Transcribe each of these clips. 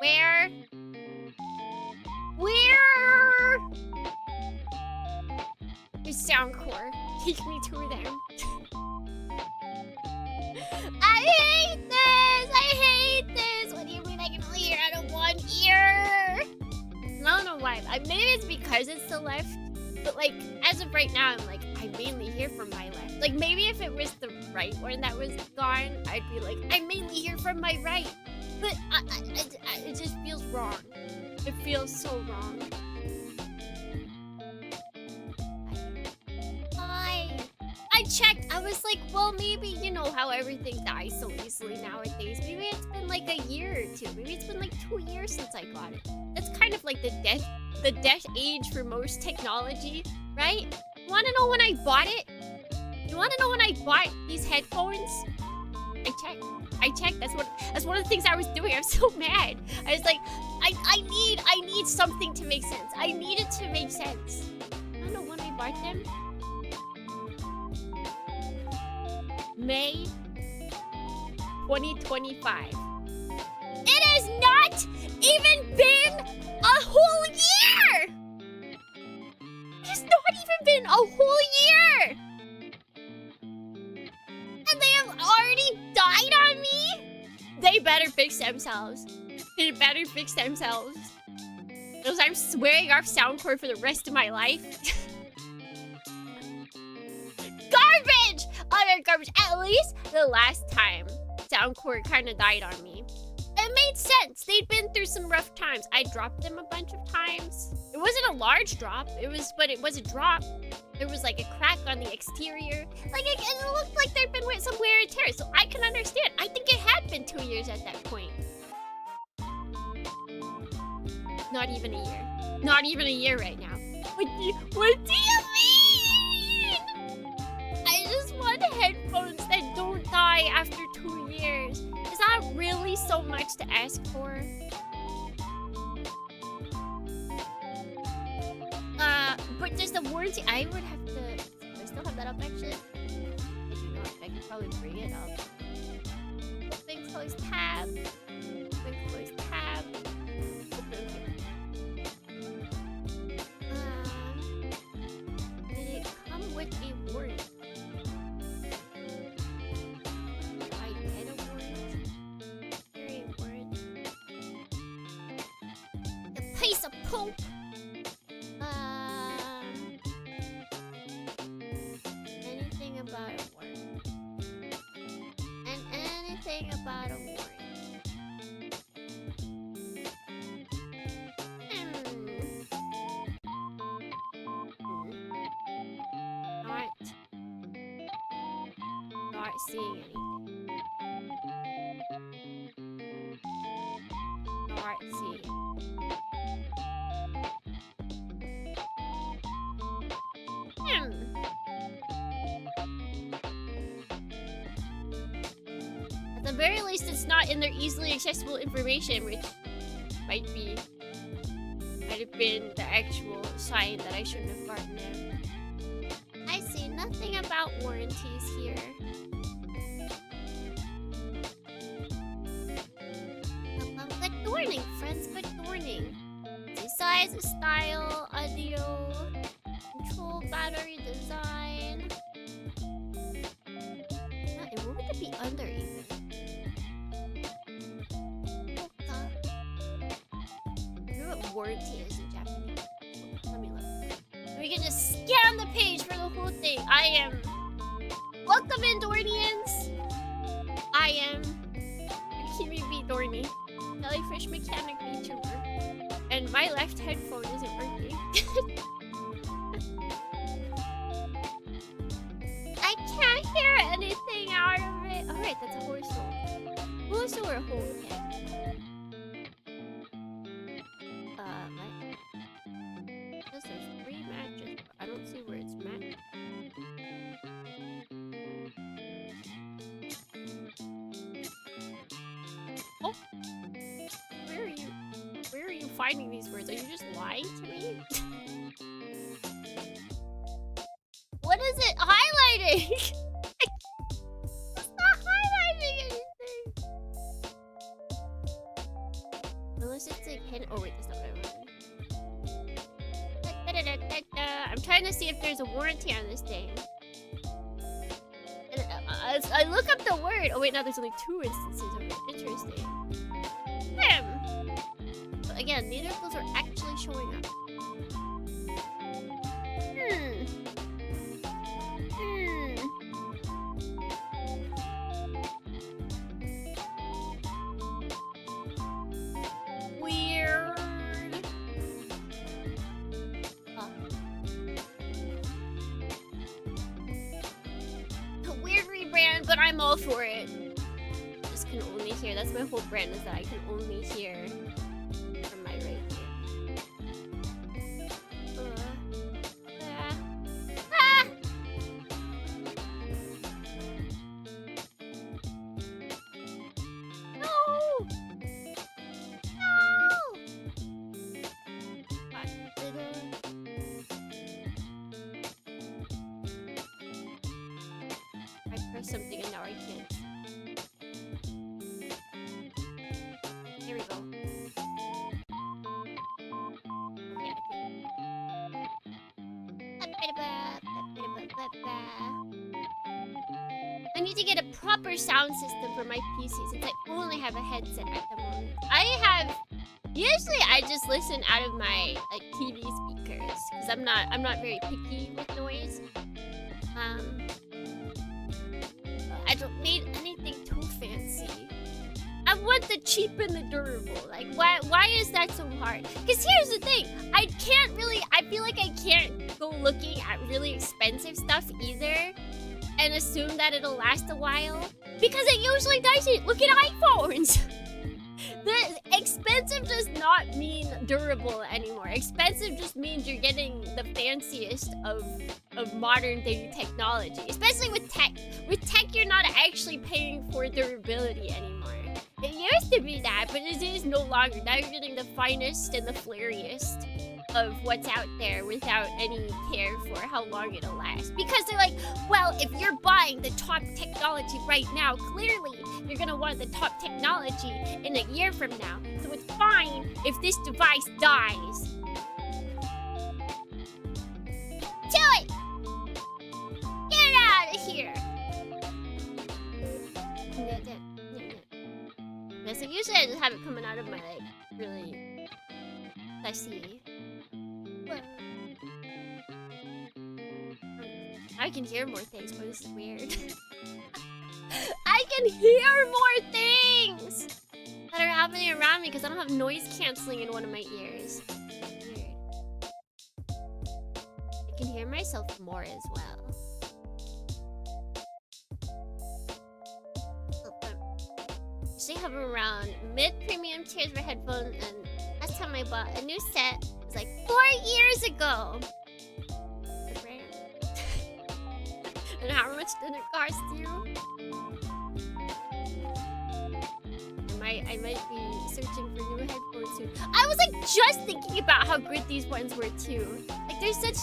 Where? Where? Your sound core. Take me to them. I hate this! I hate this! What do you mean I can only hear out of one ear? I don't know why. Maybe it's because it's the left. But like, as of right now, I'm like, I mainly hear from my left. Like, maybe if it was the right one that was gone, I'd be like, I mainly hear from my right. But it just feels wrong. It feels so wrong. I checked. I was like, well, maybe, you know how everything dies so easily nowadays. Maybe it's been like a year or two. Maybe it's been like 2 years since I got it. That's kind of like the death age for most technology, right? You want to know when I bought it? You want to know when I bought these headphones? I checked. That's one of the things I was doing. I was so mad. I was like, I need something to make sense. I need it to make sense. I don't know when I bought them. May 2025. It has not even been a whole year! It has not even been a whole year! And they have already died on me? They better fix themselves. They better fix themselves. Because I'm swearing off soundcore for the rest of my life. Garbage! Utter garbage. At least the last time soundcore kind of died on me. It made sense. They'd been through some rough times. I dropped them a bunch of times. It wasn't a large drop. But it was a drop. There was like a crack on the exterior. Like it looked like there'd been some wear and tear. So I can understand. I think it had been 2 years at that point. Not even a year. Not even a year right now. What do you mean? I just want headphones that don't die after 2 years. Is that really so much to ask for? But there's the warranty. I would have to. Do I still have that up actually? I do not. I could probably bring it up. Open, close tab. Open, close tab. Open, did it come with a warranty? Did I get a warranty? There a warranty? A piece of poop. Anything about a warranty. And anything about a warranty. Not seeing anything. Not seeing At the very least, it's not in their easily accessible information, which might have been the actual sign that I shouldn't have gotten them. I see nothing about warranties here. Good morning, friends. Good morning. See size, style, audio, control, battery design. And what would it be under even? I wonder what warranty is in Japanese. Let me look. We can just scan the page for the whole thing. I am. Welcome in, Dornians. I am Kimi B. Dorny, jellyfish mechanic VTuber, and my left headphone isn't working. I can't hear anything out of it. All right, that's a horse hole. Horse or a hole cat? What? There's 3 matches. I don't see where it's matched. Oh, where are you finding these words? Are you just lying to me? What is it highlighting? It's not highlighting anything. trying to see if there's a warranty on this thing. And I look up the word. Oh wait, now there's only 2 instances of it. Interesting. But again, neither of those are actually showing up. Weird. A weird rebrand, but I'm all for it. Just can only hear. That's my whole brand, is that I can only hear from my right ear. Something and now I can't. Here we go. Yeah, I need to get a proper sound system for my PC since I only have a headset at the moment. Usually I just listen out of my like TV speakers because I'm not very picky with noise. I don't need anything too fancy. I want the cheap and the durable. Like, why is that so hard? Because here's the thing. I feel like I can't go looking at really expensive stuff either and assume that it'll last a while. Because it usually doesn't. Look at iPhones. The expensive does not mean durable anymore. Expensive just means you're getting the fanciest of modern day technology. Especially with tech. With tech, you're not actually paying for durability anymore. It used to be that, but it is no longer. Now you're getting the finest and the flairiest of what's out there without any care for how long it'll last. Because they're like, well, if you're buying the top technology right now, clearly you're gonna want the top technology in a year from now. So it's fine if this device dies. Do it! Get out of here! Yeah, so usually I just have it coming out of my, like, really fussy. I can hear more things, but this is weird. I can hear more things that are happening around me because I don't have noise canceling in one of my ears. Weird. I can hear myself more as well. Usually have around mid-premium tiers for headphones, and last time I bought a new set was like 4 years ago. The brand. And how much did it cost you? I might be searching for new headphones soon. I was like just thinking about how good these ones were too. Like they fit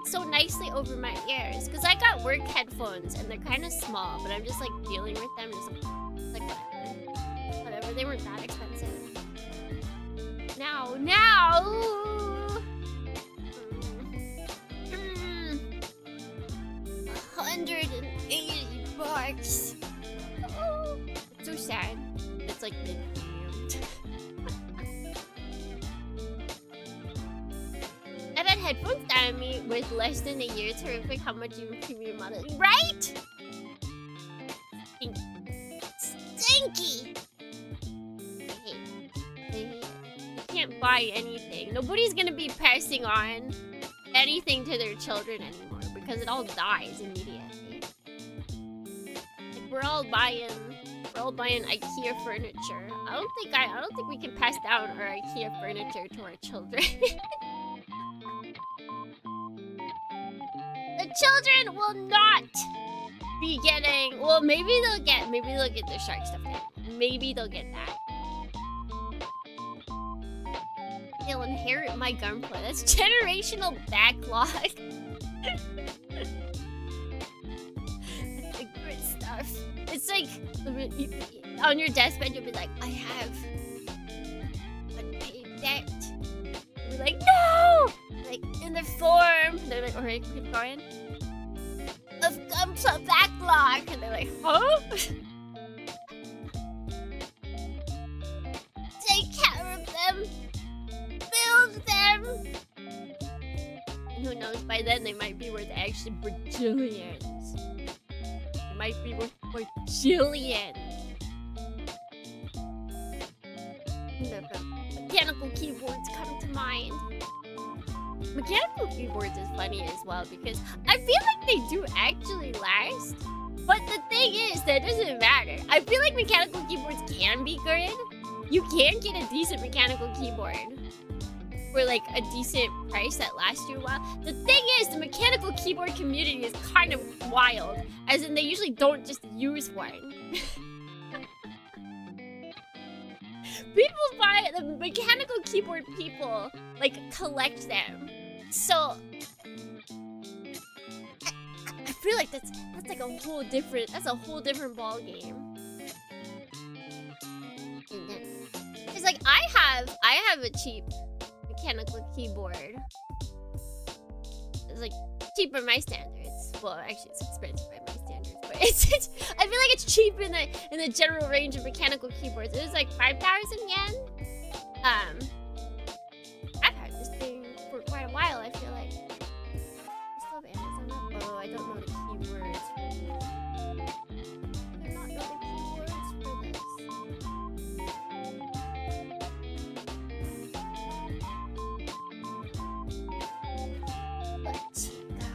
so nicely over my ears. Cause I got work headphones and they're kind of small, but I'm just like dealing with them. Just like whatever. They weren't that expensive. Now. $180. Oh, it's so sad. It's like mid-premium. I've had headphones down me with less than a year. Terrific how much you premium model, right? Stinky. You can't buy anything. Nobody's gonna be passing on anything to their children anymore because it all dies immediately. Like we're all buying IKEA furniture. I don't think we can pass down our IKEA furniture to our children. The children will not be getting. Well, maybe they'll get the shark stuff. Maybe they'll get that. They'll inherit my gunplay. That's generational backlog. That's the good stuff. It's like on your deathbed, you'll be like, I have unpaid debt. You'll be like, no! like, in the form. And they're like, alright, keep going. Of some backlog. And they're like, huh? Take care of them. Build them. And who knows, by then they might be worth actually bajillions. They might be worth bajillions. Mechanical keyboards come to mind. Mechanical keyboards is funny as well because I feel like they do actually last. But the thing is, that doesn't matter. I feel like mechanical keyboards can be good. You can get a decent mechanical keyboard for like a decent price that lasts you a while. The thing is, the mechanical keyboard community is kind of wild, as in they usually don't just use one. People buy the mechanical keyboard people like collect them. So I feel like that's like a whole different ball game. It's like I have a cheap mechanical keyboard. It's like cheap by my standards. Well, actually, it's expensive by my standards, but it's I feel like it's cheap in the general range of mechanical keyboards. It was like 5,000 yen. I've had this thing for quite a while. I feel like I still have Amazon. Oh, I don't know the keywords. I do not know the keywords for this. Let's go.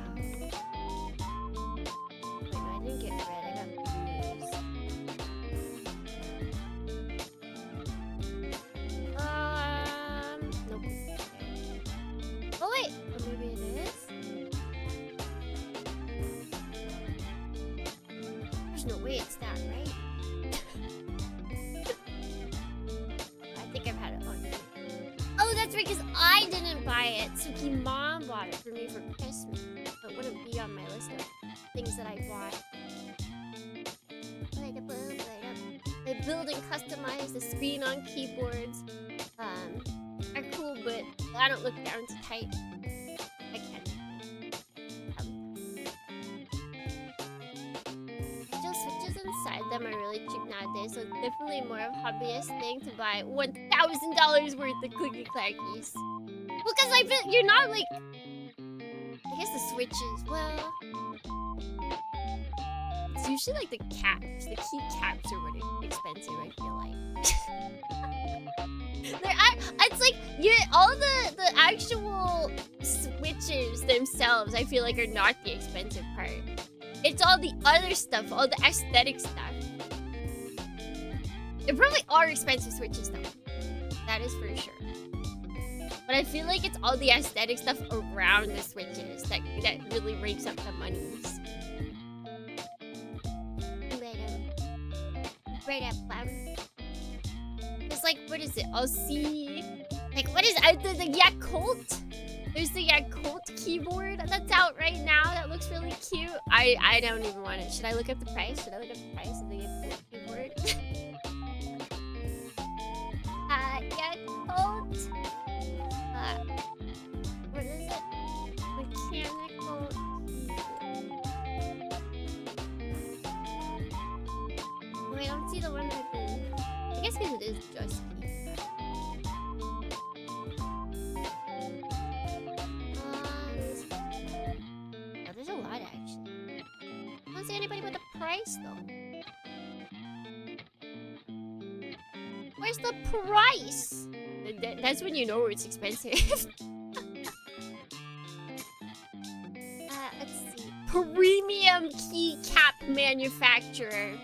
Wait, no, I didn't get red. I got blues. Nope. Okay. Oh wait, or maybe it is. There's no way it's that, right? I think I've had it on. Oh, that's right, because I didn't buy it. Suki mom bought it for me for Christmas. So it wouldn't be on my list of things that I bought. They build and customize the screen on keyboards. Are cool, but I don't look down to type. I can. Digital switches inside them are really cheap nowadays, so it's definitely more of a hobbyist thing to buy $1,000 worth of cookie clackies. Because I feel you're not like. I guess the switches. Well, it's usually like the caps. The key caps are really expensive. I feel like. It's like all the actual switches themselves. I feel like are not the expensive part. It's all the other stuff, all the aesthetic stuff. There probably are expensive switches though. That is for sure. But I feel like it's all the aesthetic stuff around the switches that really rakes up the monies. Right up, it's like, what is it? I'll see. Like, what is the Yakult? There's the Yakult keyboard that's out right now that looks really cute. I don't even want it. Should I look up the price? Should I look up the price of the Yakult keyboard? Yakult. What is it? Mechanical keyboard. Oh, I don't see the one with the. I guess because it is just keyboard. Oh, there's a lot actually. I don't see anybody with a price though. Where's the price? That's when you know it's expensive. Let's see. Premium keycap manufacturer.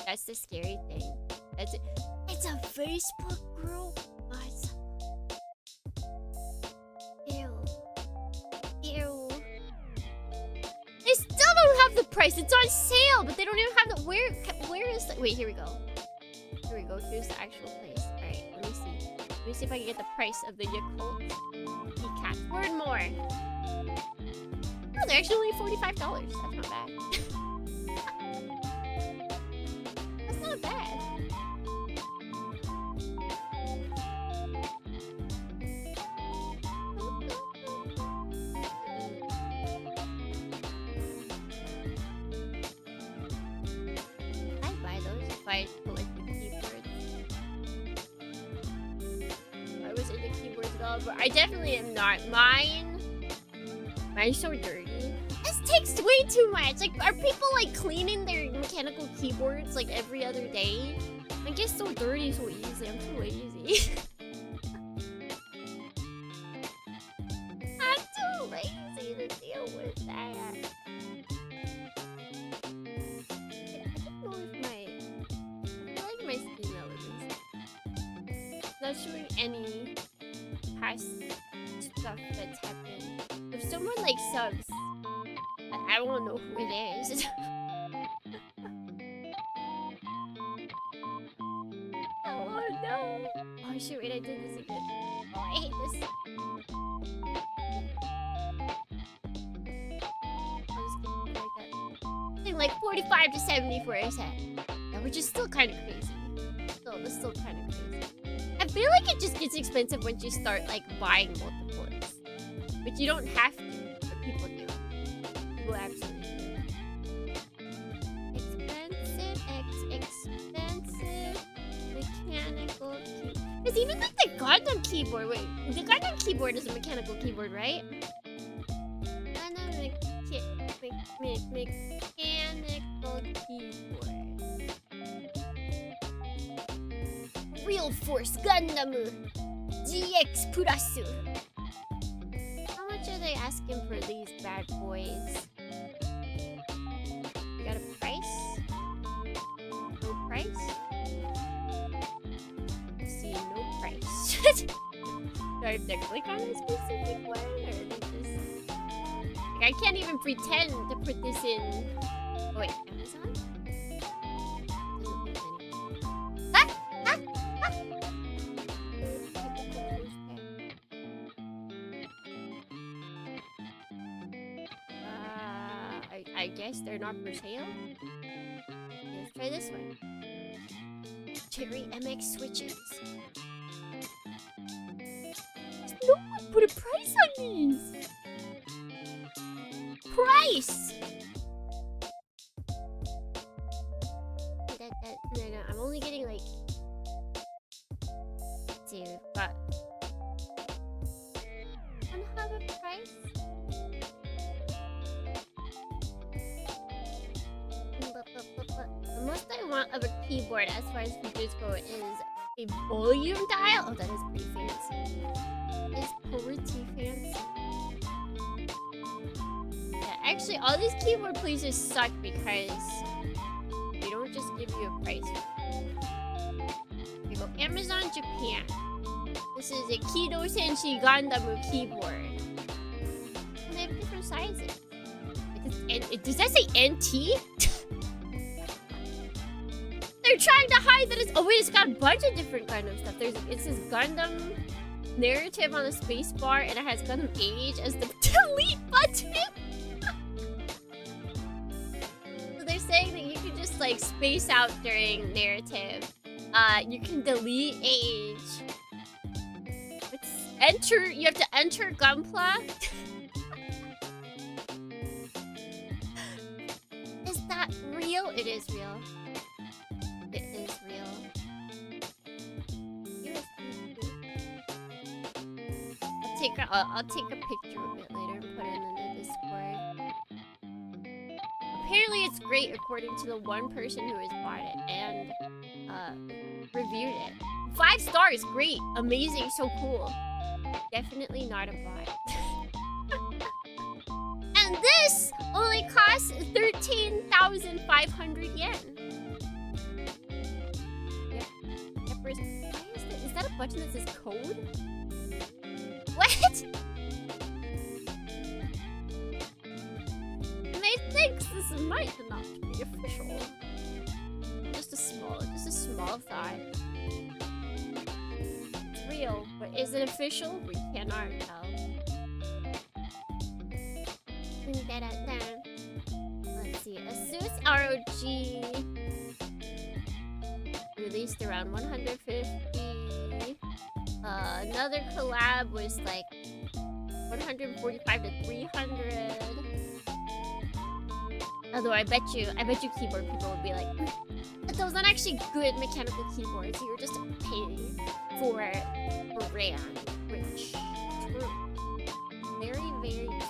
That's the scary thing. That's it. It's a Facebook group. Ew. Ew. They still don't have the price. It's on sale, but they don't even have the. Where is the? Wait, here we go. Here we go. Here's the actual place. All right, let me see. Let me see if I can get the price of the Yakult keycap. Word more. Oh, they're actually only $45. That's not bad. That's not bad. I collected keyboards. I was into keyboards at all, but I definitely am not. Mine's so dirty. This takes way too much. Like, are people like cleaning their mechanical keyboards like every other day? It gets so dirty so easy. I'm too lazy. I'm too lazy to deal with that. I don't know if I feel like my Steam elements not showing any past stuff that's happened. If someone like subs, I won't know who it is. Oh no! Oh shoot! Wait, I did this again. Oh, I hate this. I'll just keep it like that. Something like 45 to 70%. Yeah, which is still kind of crazy. It's still kind of crazy. I feel like it just gets expensive once you start like buying multiples, but you don't have to. But people do. People absolutely do. Expensive mechanical keyboard. Because even like the Gundam keyboard. Wait, the Gundam keyboard is a mechanical keyboard, right? Mechanical keyboard. Real Force Gundam GX Plus. How much are they asking for these bad boys? You got a price? No price? See, no price. Do I have to click on a specific one, or is it just... Like, I can't even pretend to put this in... Oh wait, Amazon? I guess they're not for sale. Let's try this one. Cherry MX switches. No one put a price on these. Price. No, I'm only getting like 2, but I don't have a price. The most I want of a keyboard as far as features go is a volume dial. Oh, that is pretty fancy. It's pretty fancy. Yeah, actually, all these keyboard places suck because they don't just give you a price. We go Amazon Japan. This is a Kido Senshi Gundam keyboard. And they have different sizes. Does that say NT? They're trying to hide that it's... Oh wait, it's got a bunch of different Gundam stuff. It says Gundam narrative on the space bar, and it has Gundam age as the delete button. So they're saying that you can just like space out during narrative. You can delete age. Enter. You have to enter Gunpla. Is that real? It is real. It is real. I'll take a picture of it later and put it in the Discord. Apparently it's great according to the one person who has bought it and reviewed it. 5 stars, great, amazing, so cool. Definitely not a bot. And this only costs 13,500 yen. Is that a button that says code? What? Methinks this might not be official. Just a small thought. It's real, but is it official? We cannot tell. Let's see. Asus ROG released around 150. Another collab was like 145 to 300. Although I bet you keyboard people would be like, those aren't actually good mechanical keyboards. You're just paying for a brand, which true. Very, very true.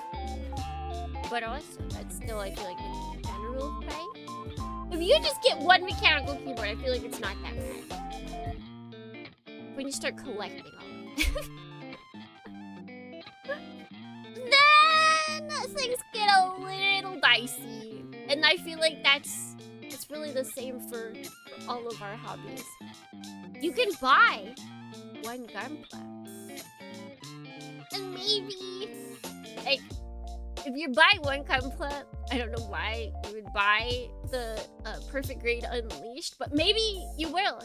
But also, that's still, I feel like, it's general price. If you just get one mechanical keyboard, I feel like it's not that bad. When you start collecting all of them. Then things get a little dicey. And I feel like it's really the same for all of our hobbies. You can buy one gunpla. And maybe, like, if you buy one gunpla, I don't know why you would buy the Perfect Grade Unleashed, but maybe you will.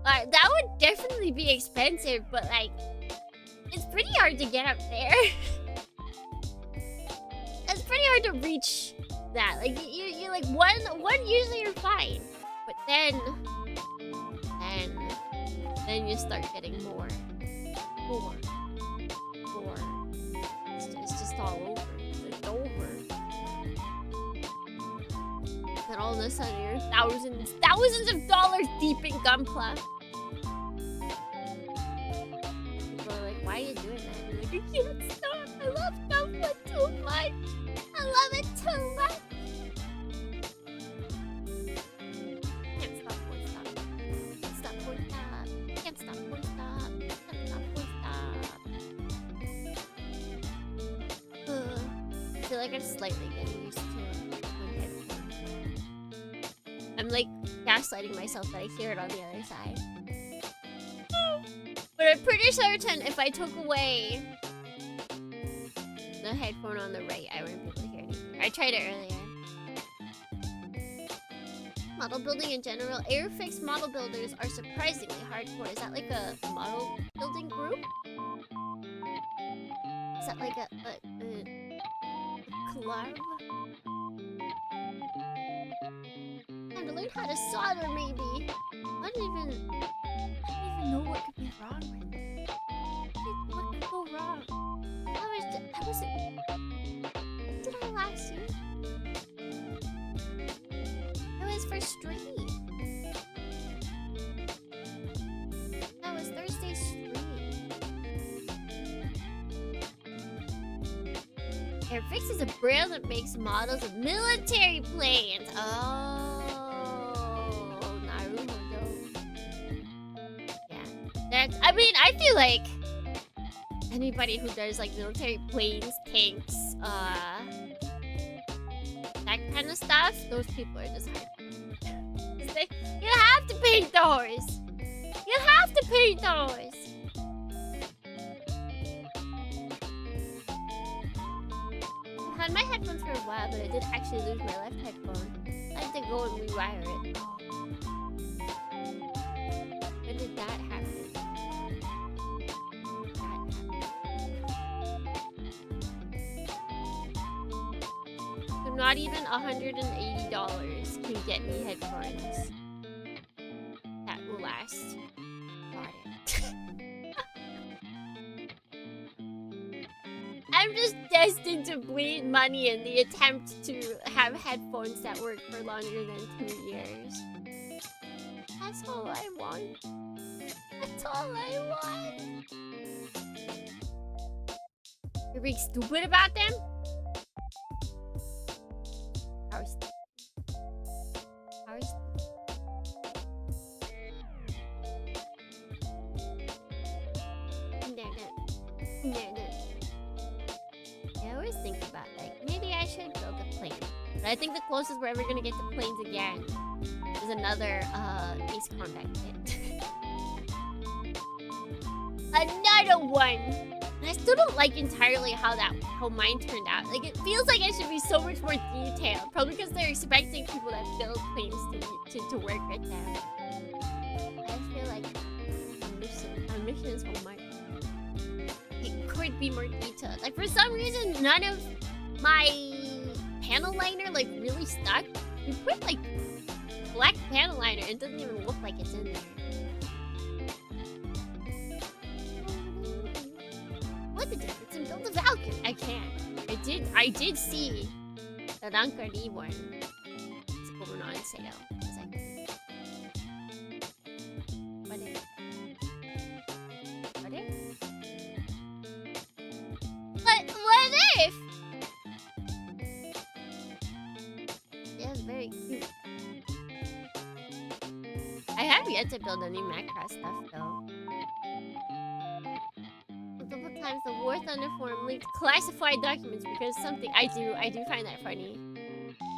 That would definitely be expensive, but like, it's pretty hard to get up there. It's pretty hard to reach that. Like, you like one usually you're fine, but then you start getting more. It's just all over. It's over. And all of a sudden you're thousands of dollars deep in gunpla. People are like, why are you doing that? You're like, I can't stop. I love gunpla too much. I love it too much. Can't stop, won't stop. Can't stop, won't stop. Can't stop, won't stop. Can't stop, won't stop. I feel like I'm slightly getting used to one headphone. I'm like gaslighting myself that I hear it on the other side. But I'm pretty certain if I took away the headphone on the right, I wouldn't be able to hear anything. I tried it earlier. Model building in general. Airfix model builders are surprisingly hardcore. Is that like a model building group? Is that like a club? Time to learn how to solder, maybe. I don't even know what could be wrong with it. What could go wrong? That was it. Did I last year? It was for stream. That was Thursday stream. Airfix is a brand that makes models of military planes. Oh, Naruto. Yeah, I feel like anybody who does like military planes, tanks, that kind of stuff, those people are just hard. You have to paint those. You have to paint those. I've had my headphones for a while, but I did actually lose my left headphone. I had to go and rewire it. When did that happen? Not even $180 can get me headphones that will last. Got it. I'm just destined to bleed money in the attempt to have headphones that work for longer than 2 years. That's all I want. That's all I want. You're being stupid about them? I always think about, like, maybe I should build a plane. But I think the closest we're ever gonna get to planes again is another Ace Combat kit. Another one! And I still don't like entirely how mine turned out. Like, it feels like it should be so much more detailed. Probably because they're expecting people that build planes to work with them. I feel like I'm missing so much. It could be more detailed. Like, for some reason, none of my panel liner, like, really stuck. You put, like, black panel liner, it doesn't even look like it's in there. What the difference in build a Valkyrie? I can't. I did see the LuKremBo one. It's going on sale. Wordy? Wordy? But what if? Yeah, very cute. I have yet to build any Macross stuff though. Multiple times the War Thunder forum linked classified documents because something I do find that funny.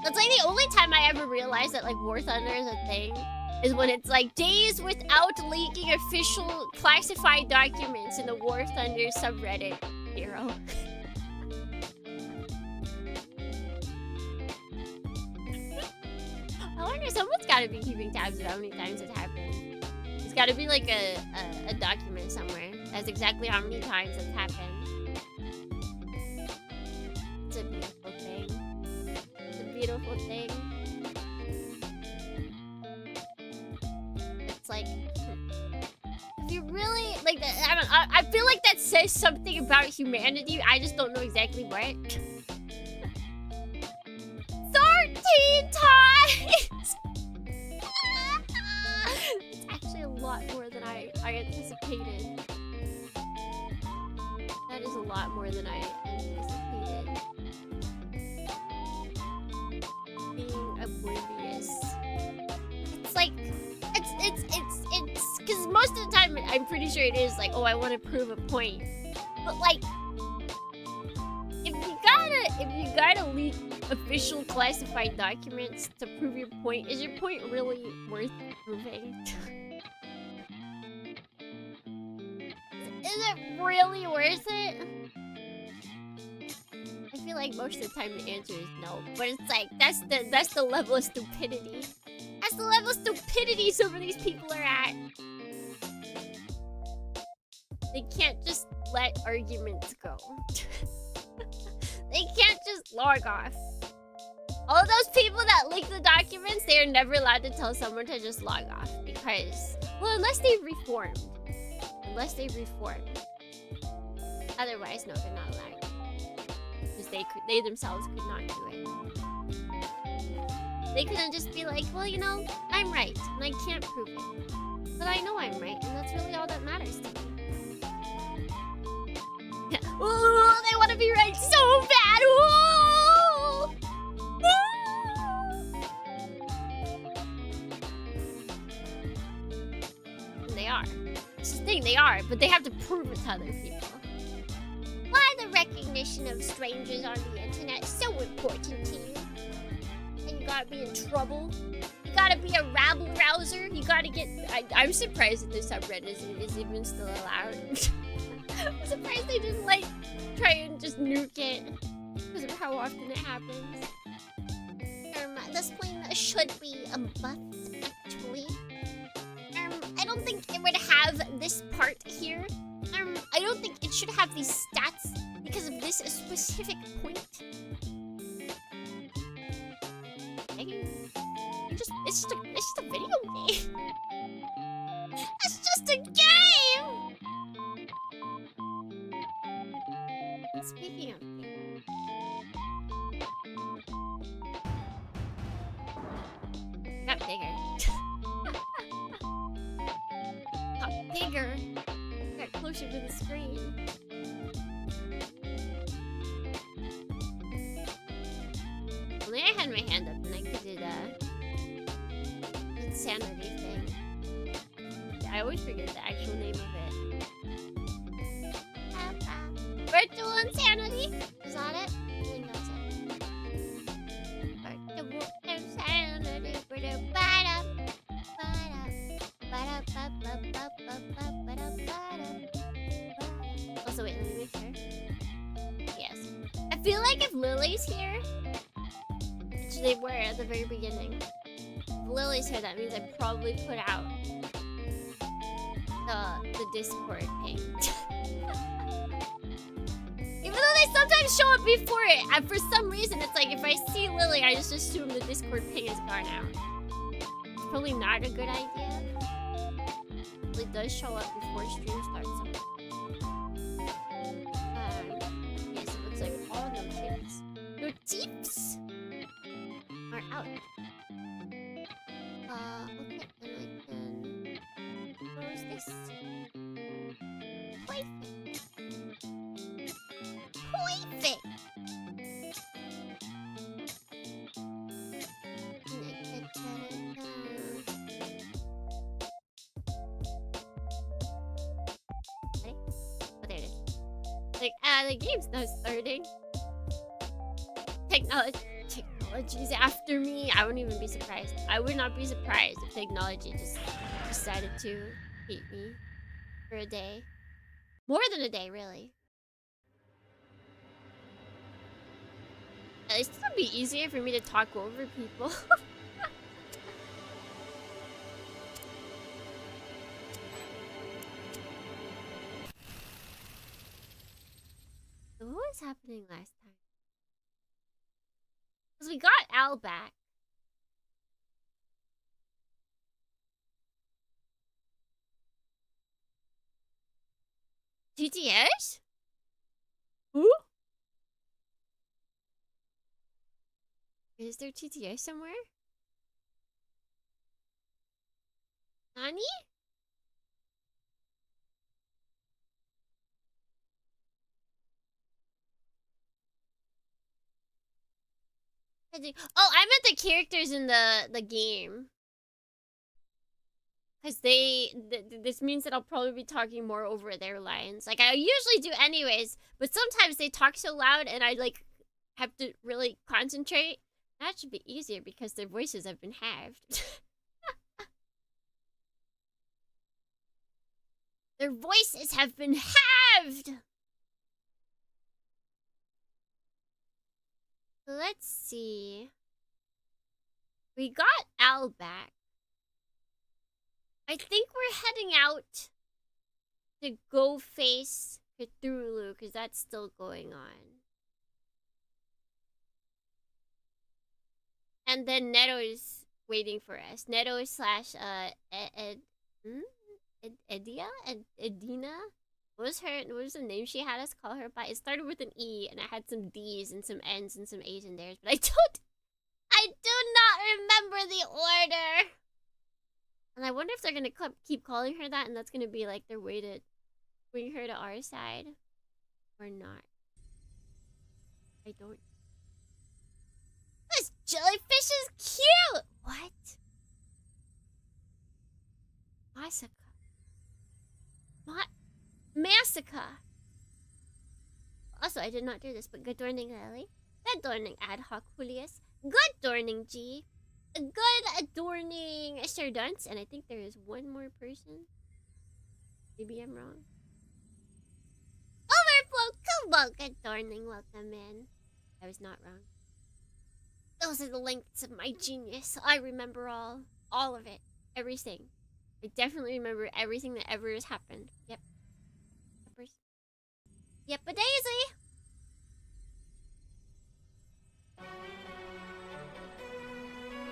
That's like the only time I ever realized that like War Thunder is a thing is when it's like days without leaking official classified documents in the War Thunder subreddit hero. I wonder, someone's gotta be keeping tabs of how many times it's happened. It's gotta be like a document somewhere. That's exactly how many times it's happened. It's a beautiful thing. It's a beautiful thing. It's like, if you really, like, I feel like that says something about humanity. I just don't know exactly what. 13 times! It's actually a lot more than I anticipated. That is a lot more than I anticipated. Being oblivious. It's like, it's, because most of the time I'm pretty sure it is like, oh, I want to prove a point. But like, if you gotta leak official classified documents to prove your point, is your point really worth proving? Is it really worth it? I feel like most of the time the answer is no, but it's like that's the level of stupidity. That's the level of stupidity some of these people are at. They can't just let arguments go. They can't just log off. All of those people that leak the documents, they are never allowed to tell someone to just log off because, well, unless they reformed. Unless they reformed. Otherwise, no, they're not allowed. Because they themselves could not do it. They couldn't just be like, well, you know, I'm right, and I can't prove it. But I know I'm right, and that's really all that matters to me. Ooh, they want to be right so bad! Ooh! And they are. It's the thing, they are, but they have to prove it to other people. Why the recognition of strangers on the internet is so important to you? And you gotta be in trouble. You gotta be a rabble-rouser. You gotta get... I'm surprised that this subreddit is even still allowed. I'm surprised they didn't, like, try and just nuke it because of how often it happens. This plane should be a bust, actually. I don't think it would have this part here. I don't think it should have these stats because of this specific point. It's just a video game. It's just a game! And speaking of games, got bigger. Got bigger. Got closer to the screen. Only I had my hand up and I could do the insanity thing. I always forget the actual name of it. Virtual insanity? Is that it? I think that's it. Virtual insanity. Also, wait, let me make sure. Yes. I feel like if Lily's here, which they were at the very beginning, if Lily's here, that means I probably put out the Discord ping. Even though they sometimes show up before it, and for some reason, it's like if I see Lily, I just assume the Discord ping is gone out. It's probably not a good idea. It does show up before stream starts. Yes, it looks like all your tips are out. Okay, and I can yeah, the game's not starting. Technology's after me. I wouldn't even be surprised. I would not be surprised if technology just decided to hate me for a day. More than a day, really. At least it would be easier for me to talk over people. So what was happening last time? Because we got Al back. TTS? Who? Is there TTS somewhere? Nani? Oh, I meant the characters in the game. Because this means that I'll probably be talking more over their lines. Like, I usually do anyways, but sometimes they talk so loud and I, like, have to really concentrate. That should be easier because their voices have been halved. Their voices have been halved! Let's see. We got Al back. I think we're heading out to go face Cthulhu because that's still going on. And then Neto is waiting for us. Neto slash Edina? What was the name she had us call her by? It started with an E and it had some D's and some N's and some A's in there. But I do not remember the order. And I wonder if they're gonna keep calling her that and that's gonna be like their way to bring her to our side. Or not. I don't. This jellyfish is cute! What? Massacre. Massacre. Also, I did not do this, but good morning, Lily. Good morning, Ad Hoc Julius. Good morning, G. Good adorning Sir Dunce. And I think there is one more person. Maybe I'm wrong. Overflow, come on, good morning, welcome in. I was not wrong. Those are the lengths of my genius. I remember all of it. Everything. I definitely remember everything that ever has happened. Yep. Yep, a daisy!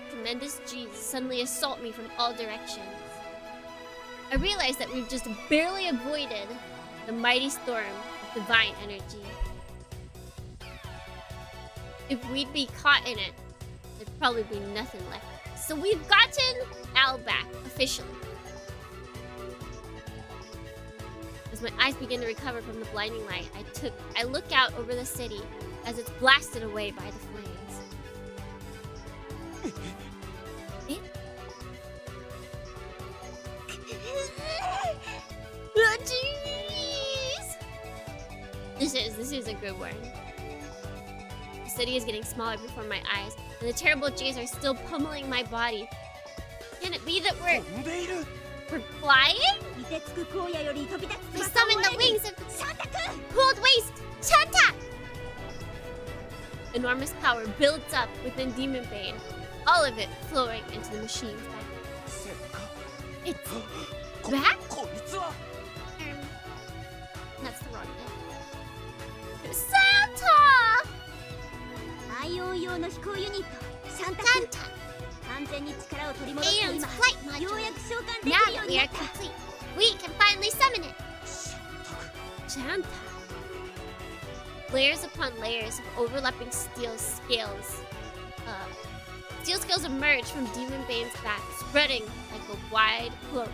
Tremendous G's suddenly assault me from all directions. I realize that we've just barely avoided the mighty storm of divine energy. If we'd be caught in it, there'd probably be nothing left. So we've gotten Al back, officially. As my eyes begin to recover from the blinding light, I look out over the city as it's blasted away by the flames. Oh, jeez! This is a good one. The city is getting smaller before my eyes, and the terrible J's are still pummeling my body. Can it be that we're flying? We summon the wings of cold waste! Shanta! Enormous power builds up within Demonbane, all of it flowing into the machine's back. It's back? That's the wrong name. Santa! Santa! Aeon's flight module. Now that we are complete, we can finally summon it. Shanta. Layers upon layers of overlapping steel scales. Steel scales emerge from Demonbane's back, spreading like a wide cloak,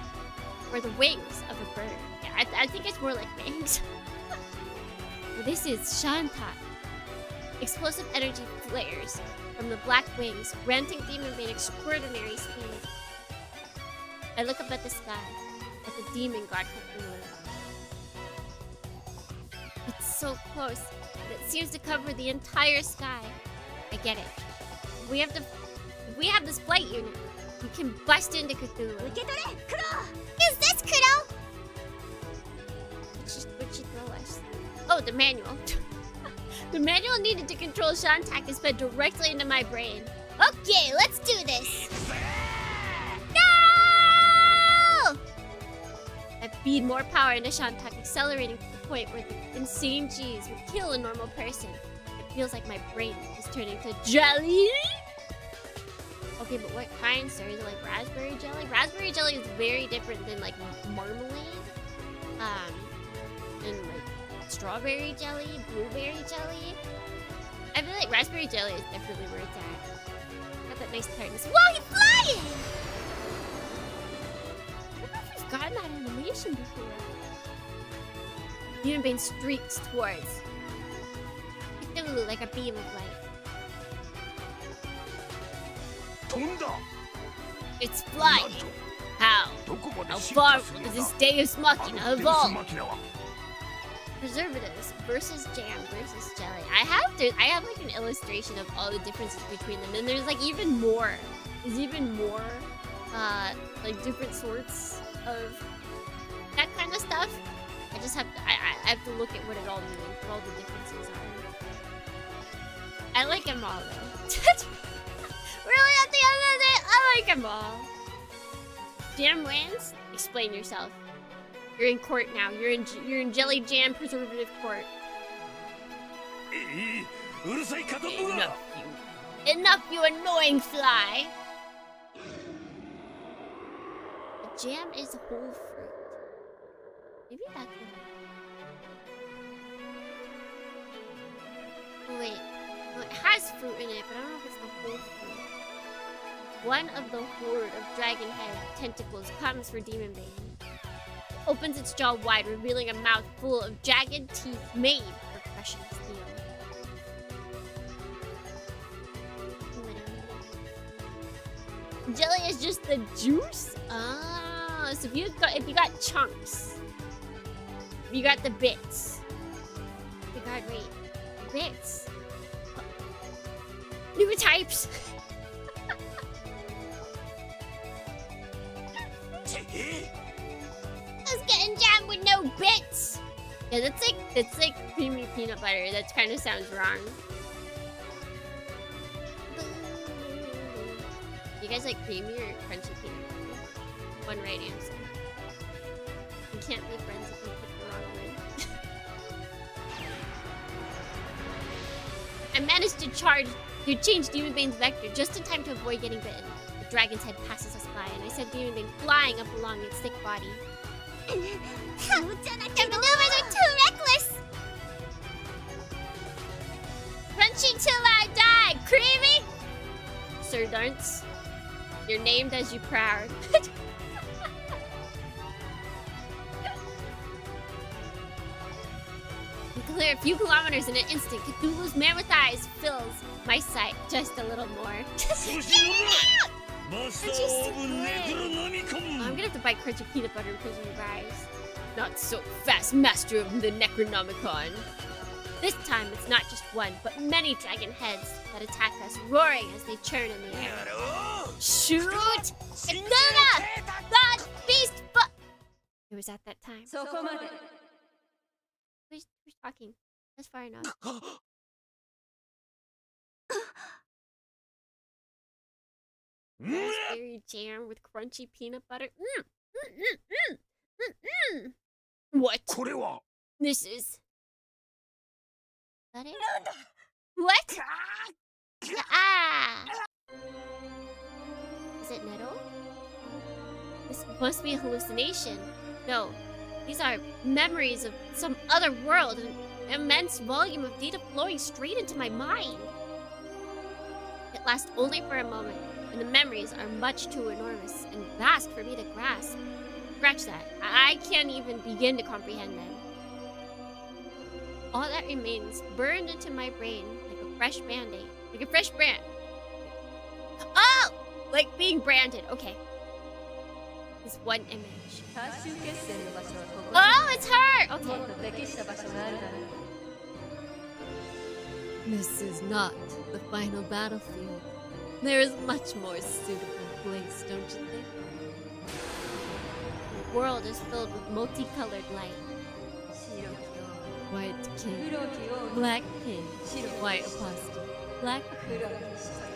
or the wings of a bird. Yeah, I think it's more like wings. This is Shanta. Explosive energy flares from the black wings, granting Demonbane extraordinary speed. I look up at the sky, at the demon god Cthulhu. It's so close that it seems to cover the entire sky. I get it. We have this flight unit. We can bust into Cthulhu. Is this Kuro? What'd she throw us? Oh, the manual. The manual needed to control Shantak is fed directly into my brain. Okay, let's do this. No! I feed more power into Shantak, accelerating to the point where the insane G's would kill a normal person. It feels like my brain is turning to jelly. Okay, but what kind, sir? Is it like raspberry jelly? Raspberry jelly is very different than like marmalade. And like strawberry jelly, blueberry jelly. I feel like raspberry jelly is definitely where it's at. Got that nice tartness. Whoa, he's flying! I don't know if we've gotten that animation before. Demonbane streaks towards Cthulhu like a beam of light. It's flying. How? How far does this Deus Machina evolve? Preservatives versus jam versus jelly. I have like an illustration of all the differences between them, and there's like even more. There's even more like different sorts of that kind of stuff. I just have to I have to look at what it all means, what all the differences are. I like them all though. Really, at the end of the day, I like them all. Jam wins? Explain yourself. You're in court now. You're in jelly jam preservative court. Enough, you annoying fly. The jam is whole fruit. Maybe that's it. Oh, wait. Well, it has fruit in it, but I don't know if it's the whole fruit. One of the horde of dragon head tentacles comes for Demonbane. It opens its jaw wide, revealing a mouth full of jagged teeth made for crushing steel. Jelly is just the juice? Oh, so if you got chunks, you got the bits. You got bits. New types. Let's get in jam with no bits. Yeah, that's like creamy peanut butter. That kind of sounds wrong. You guys like creamy or crunchy peanut butter? One right answer. You can't be friends if you pick the wrong one. I managed to change Demonbane's vector just in time to avoid getting bitten. The dragon's head passes us by, and I sent Demonbane flying up along its thick body. The maneuvers are too reckless! Crunchy till I die, creamy! Sir Darts, you're named as you proud. You clear a few kilometers in an instant. Cthulhu's mammoth eyes fills my sight just a little more. I'm gonna have to buy crunchy peanut butter because of you guys. Not so fast, master of the Necronomicon. This time, it's not just one, but many dragon heads that attack us, roaring as they churn in the air. Shoot! Cthulhu! God, beast, It was at that time. Who's talking? That's far enough. Raspberry jam with crunchy peanut butter. What? This is... That it? What? Ah! Is it nettle? This must be a hallucination. No, these are memories of some other world, an immense volume of data flowing straight into my mind. It lasts only for a moment, and the memories are much too enormous and vast for me to grasp. Scratch that. I can't even begin to comprehend them. All that remains burned into my brain like a fresh band-aid. Like a fresh brand. Oh! Like being branded. Okay. This one image. Oh, it's her! Okay. This is not the final battlefield. There is much more suitable place, don't you think? The world is filled with multicolored light. White king, black king, white apostle, black king.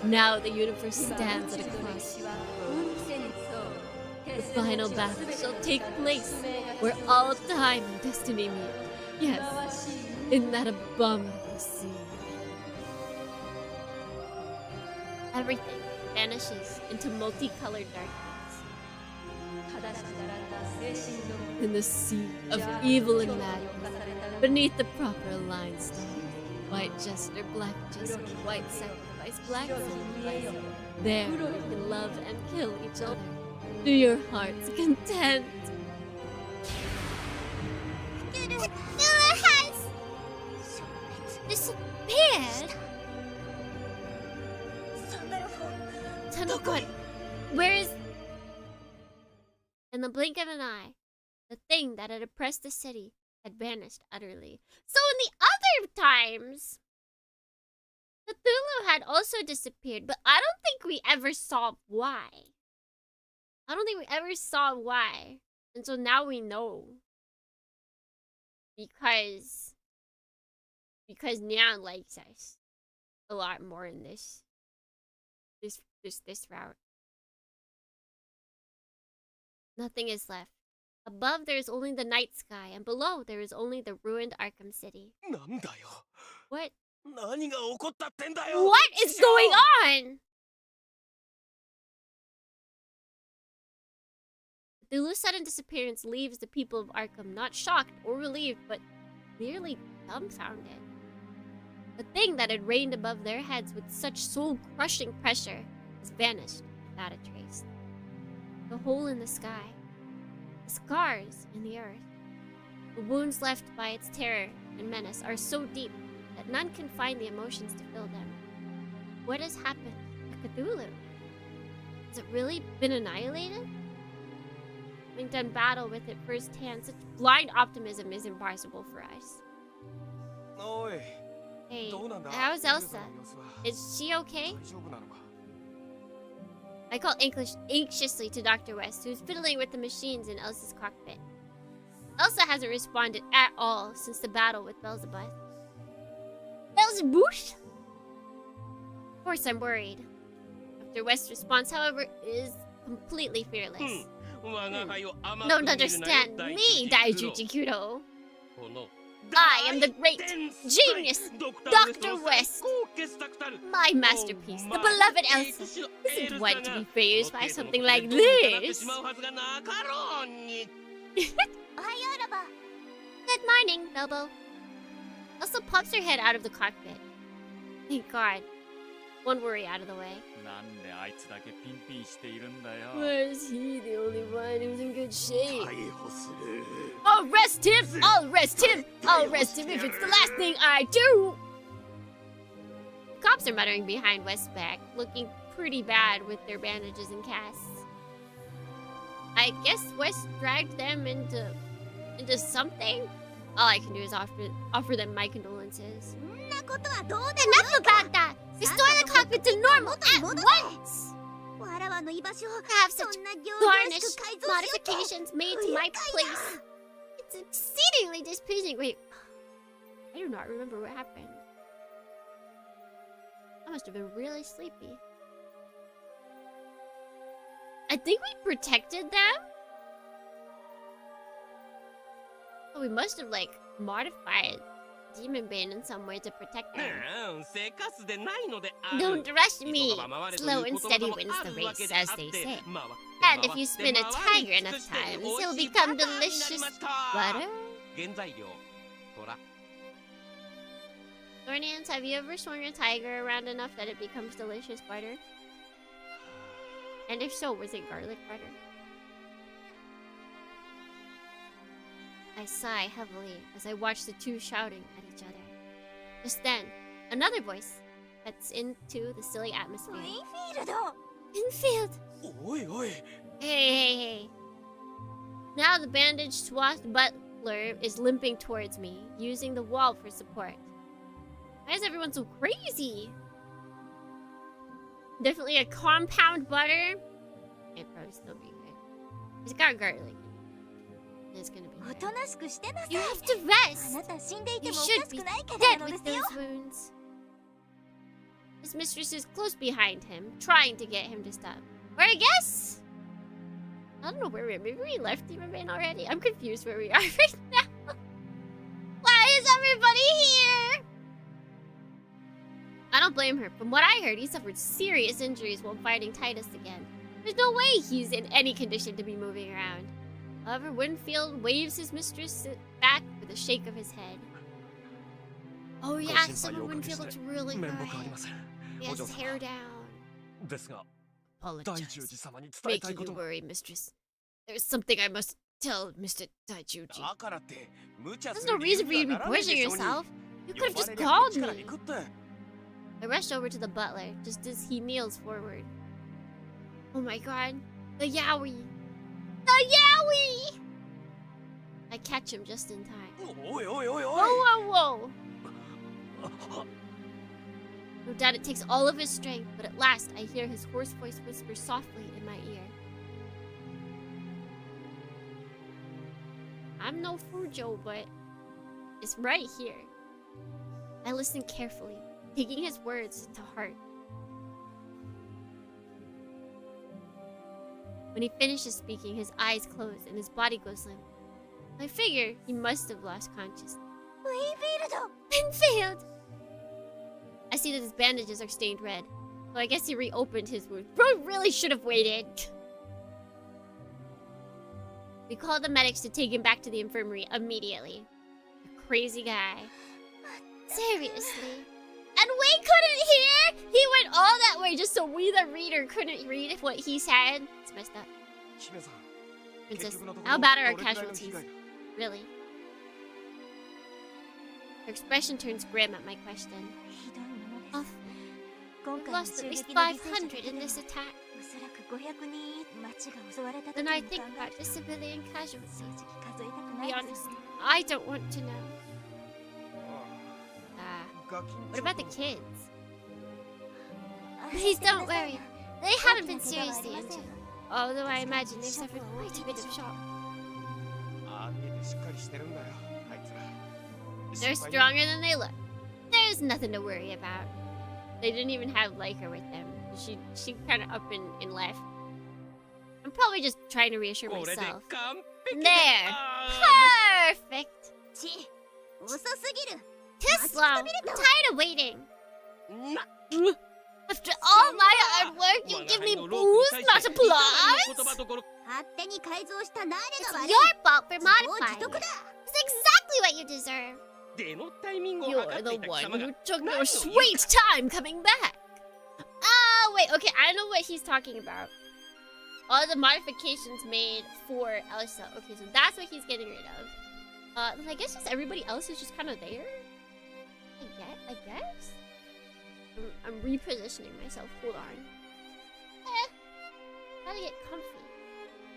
Now the universe stands at a crossroads. The final battle shall take place where all time and destiny meet. Yes, in that abominable sea. Everything vanishes into multicolored darkness. In the sea of evil and madness, beneath the proper aligned stars, white jester, black jester, white sacrifice, black sacrifice. There you can love and kill each other to your heart's content. Cthulhu has disappeared. Son of God, where is... In the blink of an eye, the thing that had oppressed the city had vanished utterly. So in the other times, Cthulhu had also disappeared, but I don't think we ever saw why. I don't think we ever saw why. And so now we know. Because Nyan likes us a lot more in this route. Nothing is left. Above there is only the night sky, and below there is only the ruined Arkham City. What? What is going on? Cthulhu's sudden disappearance leaves the people of Arkham not shocked or relieved, but clearly dumbfounded. The thing that had reigned above their heads with such soul-crushing pressure has vanished without a trace. The hole in the sky, the scars in the earth, the wounds left by its terror and menace are so deep that none can find the emotions to fill them. What has happened to Cthulhu? Has it really been annihilated? Having done battle with it firsthand, such blind optimism is impossible for us. Hey, how's Elsa? Is she okay? I call anxiously to Dr. West, who's fiddling with the machines in Elsa's cockpit. Elsa hasn't responded at all since the battle with Beelzebub. Beelzeboosh? Of course I'm worried. Dr. West's response, however, is completely fearless. Don't understand me, Daijuchi Kudo. I am the great genius, Dr. West. My masterpiece, the beloved Elsa, isn't one to be fazed by something like this. Good morning, Bilbo. Elsa pops her head out of the cockpit. Thank God. One worry out of the way. Why is he the only one who's in good shape? I'll arrest him! I'll arrest him! I'll arrest him if it's the last thing I do! The cops are muttering behind West's back, looking pretty bad with their bandages and casts. I guess West dragged them into something? All I can do is offer them my condolences. Enough about that! Restore the cockpit to normal at once! Have such garnished modifications made to my place. It's exceedingly displeasing. Wait, I do not remember what happened. I must have been really sleepy. I think we protected them? Oh, we must have, like, modified Demonbane in some way to protect them. Don't rush me. Slow and steady wins the race, as they say. And if you spin a tiger enough times, he'll become delicious butter. Thornians, have you ever swung a tiger around enough that it becomes delicious butter? And if so, was it garlic butter? I sigh heavily as I watch the two shouting at each other. Just then, another voice cuts into the silly atmosphere. Infield! Hey. Now the bandaged, swathed butler is limping towards me, using the wall for support. Why is everyone so crazy? Definitely a compound butter. It'd probably still be good. It's got garlic. It's gonna be good. You have to rest. You should be dead with those wounds. His mistress is close behind him, trying to get him to stop. Or I guess... I don't know where we are. Maybe we left Demonbane already? I'm confused where we are right now. Why is everybody here? I don't blame her. From what I heard, he suffered serious injuries while fighting Titus again. There's no way he's in any condition to be moving around. However, Winfield waves his mistress back with a shake of his head. Oh yeah, Summer Winfield looks really good. He has his hair down. Apologize. Making you worry, mistress. There's something I must tell Mr. Daijuji. There's no reason for you to be pushing yourself. You could have just called me. I rush over to the butler, just as he kneels forward. Oh my god. The Yowie! The Yowie! I catch him just in time. Whoa! No doubt it takes all of his strength, but at last I hear his hoarse voice whisper softly in my ear. I'm no Fujo, but it's right here. I listen carefully, taking his words to heart. When he finishes speaking, his eyes close and his body goes limp. I figure he must have lost consciousness. Winfield! I see that his bandages are stained red, so I guess he reopened his wound. Bro really should have waited. We called the medics to take him back to the infirmary immediately. A crazy guy. Seriously. And we couldn't hear? He went all that way just so we, the reader, couldn't read what he said? It's messed up. Princess, how bad are our casualties? Really? Her expression turns grim at my question. Awful. We've lost at least 500 in this attack. Then I think about the civilian casualties. To be honest, I don't want to know. What about the kids? Please don't worry. They haven't been seriously injured. Although I imagine they've suffered quite a bit of shock. They're stronger than they look. There's nothing to worry about. They didn't even have Leica with them. She kind of up and left. I'm probably just trying to reassure myself. There! Perfect! Too slow. I'm tired of waiting. After all my hard work, you give me booze, not applause? It's your fault for modifying it. It's exactly what you deserve. You're the one who took your sweet time coming back. Oh, wait, okay, I know what he's talking about. All the modifications made for Elsa. Okay, so that's what he's getting rid of. Then I guess just everybody else is just kind of there? I guess? I'm repositioning myself. Hold on. Gotta get comfy.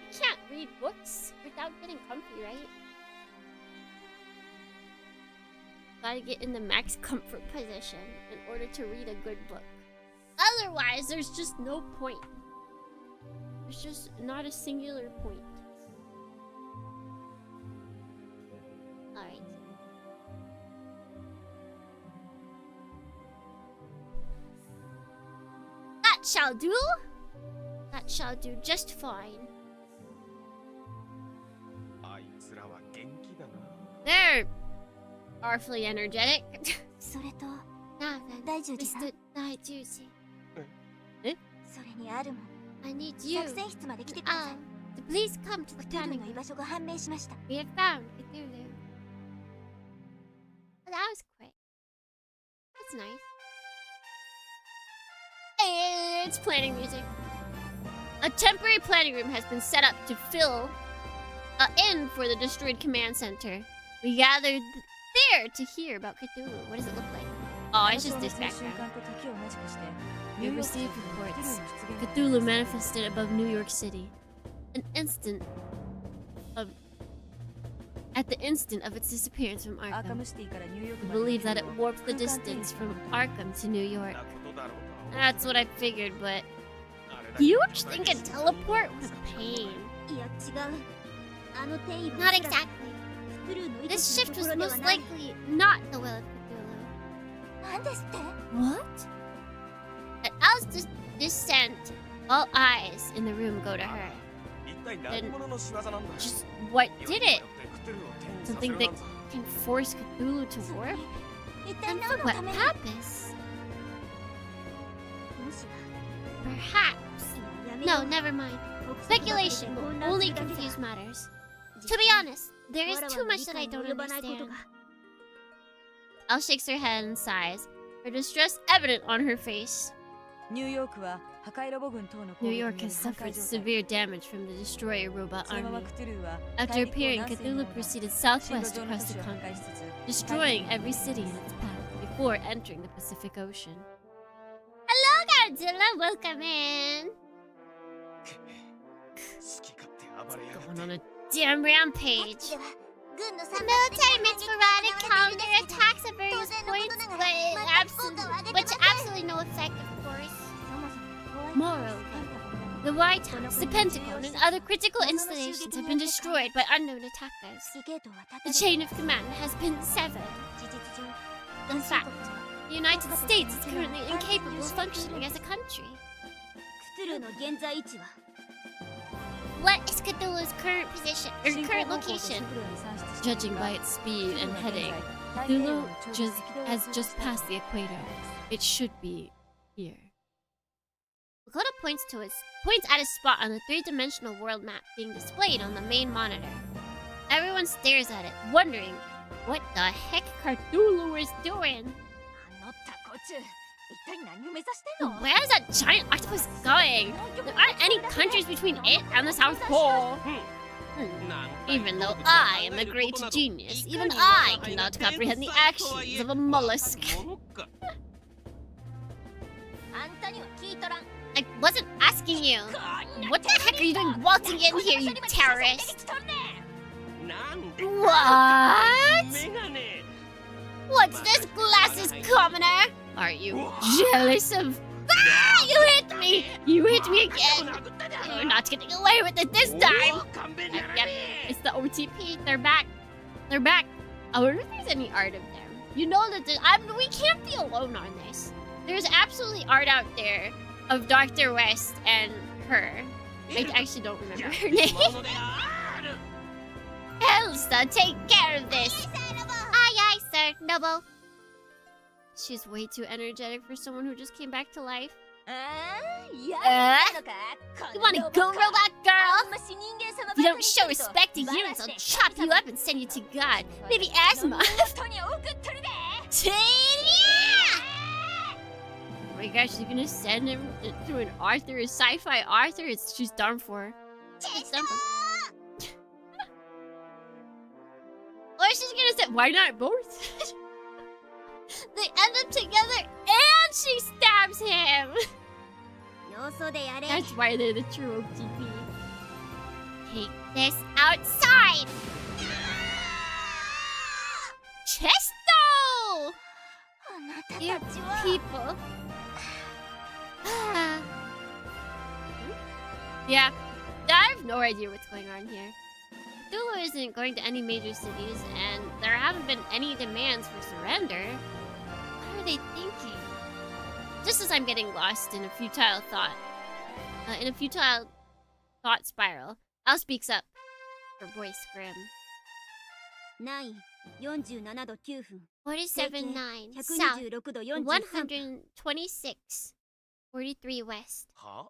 I can't read books without getting comfy, right? Gotta get in the max comfort position in order to read a good book. Otherwise, there's just no point. There's just not a singular point. Alright. That shall do. That shall do just fine. They're awfully energetic. Now then, Mr. Daijuji. I need you to please come to the planning room. We have found Cthulhu. Oh, that was quick. That's nice. It's planning music. A temporary planning room has been set up to fill in for the destroyed command center. We gathered there to hear about Cthulhu. What does it look like? Oh, it's just this background. We received reports. Cthulhu manifested above New York City. An instant of at the instant of its disappearance from Arkham. I believe that it warped the distance from Arkham to New York. That's what I figured, but huge thing can teleport with pain. Not exactly. This shift was most likely not the will of Cthulhu. What? At Al's descent, all eyes in the room go to her. Then, just what did it? Something that can force Cthulhu to warp? And for what purpose? Perhaps. No, never mind. Speculation will only confuse matters. To be honest, there is too much that I don't understand. Elle shakes her head and sighs, her distress evident on her face. New York has suffered severe damage from the Destroyer robot army. After appearing, Cthulhu proceeded southwest across the continent, destroying every city in its path before entering the Pacific Ocean. Hello, Godzilla! Welcome in! What's going on a damn rampage? The military makes sporadic counter-attacks at various points, but to absolutely no effect, of course. Moreover, the White House, the Pentagon, and other critical installations have been destroyed by unknown attackers. The chain of command has been severed. In fact, the United States is currently incapable of functioning as a country. What is Cthulhu's current position, or current location? Judging by its speed and heading, Cthulhu has just passed the equator. It should be here. Lakota points at a spot on the three-dimensional world map being displayed on the main monitor. Everyone stares at it, wondering what the heck Cthulhu is doing. Where is that giant octopus going? There aren't any countries between it and the South Pole. Even though I am a great genius, even I cannot comprehend the actions of a mollusk. I wasn't asking you. What the heck are you doing waltzing in here, you terrorist? What? What's this, glasses commoner? Are you jealous of... Ah! You hit me! You hit me again! You're not getting away with it this time! Yep, it's the OTP. They're back. They're back. I wonder if there's any art of them. You know that we can't be alone on this. There's absolutely art out there of Dr. West and her. I actually don't remember her name. Elsa, take care of this! Aye, aye, sir. Noble. She's way too energetic for someone who just came back to life. You wanna go, robot girl? If you don't show respect to humans, I'll chop you up and send you to God. Maybe Asma. Oh my gosh, she's gonna send him to an Arthur, a sci-fi Arthur? She's done for. She's done for. Or she's gonna say, why not both? They end up together and she stabs him! That's why they're the true OTP. Take this outside! Chesto! You people. Yeah, I have no idea what's going on here. Cthulhu isn't going to any major cities, and there haven't been any demands for surrender. What are they thinking? Just as I'm getting lost in a futile thought, spiral, Al speaks up. Her voice grim. 47-9 south, 126, 43 west. Huh?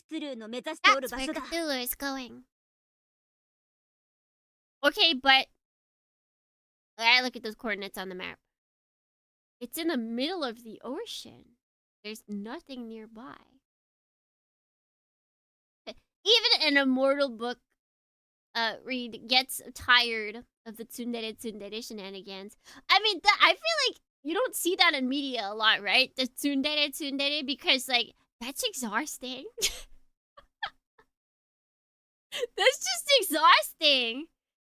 That's where Cthulhu is going. Okay, but I look at those coordinates on the map. It's in the middle of the ocean. There's nothing nearby. Even an immortal book read gets tired of the tsundere shenanigans. I mean, I feel like you don't see that in media a lot, right? The tsundere, because, like, that's exhausting. That's just exhausting.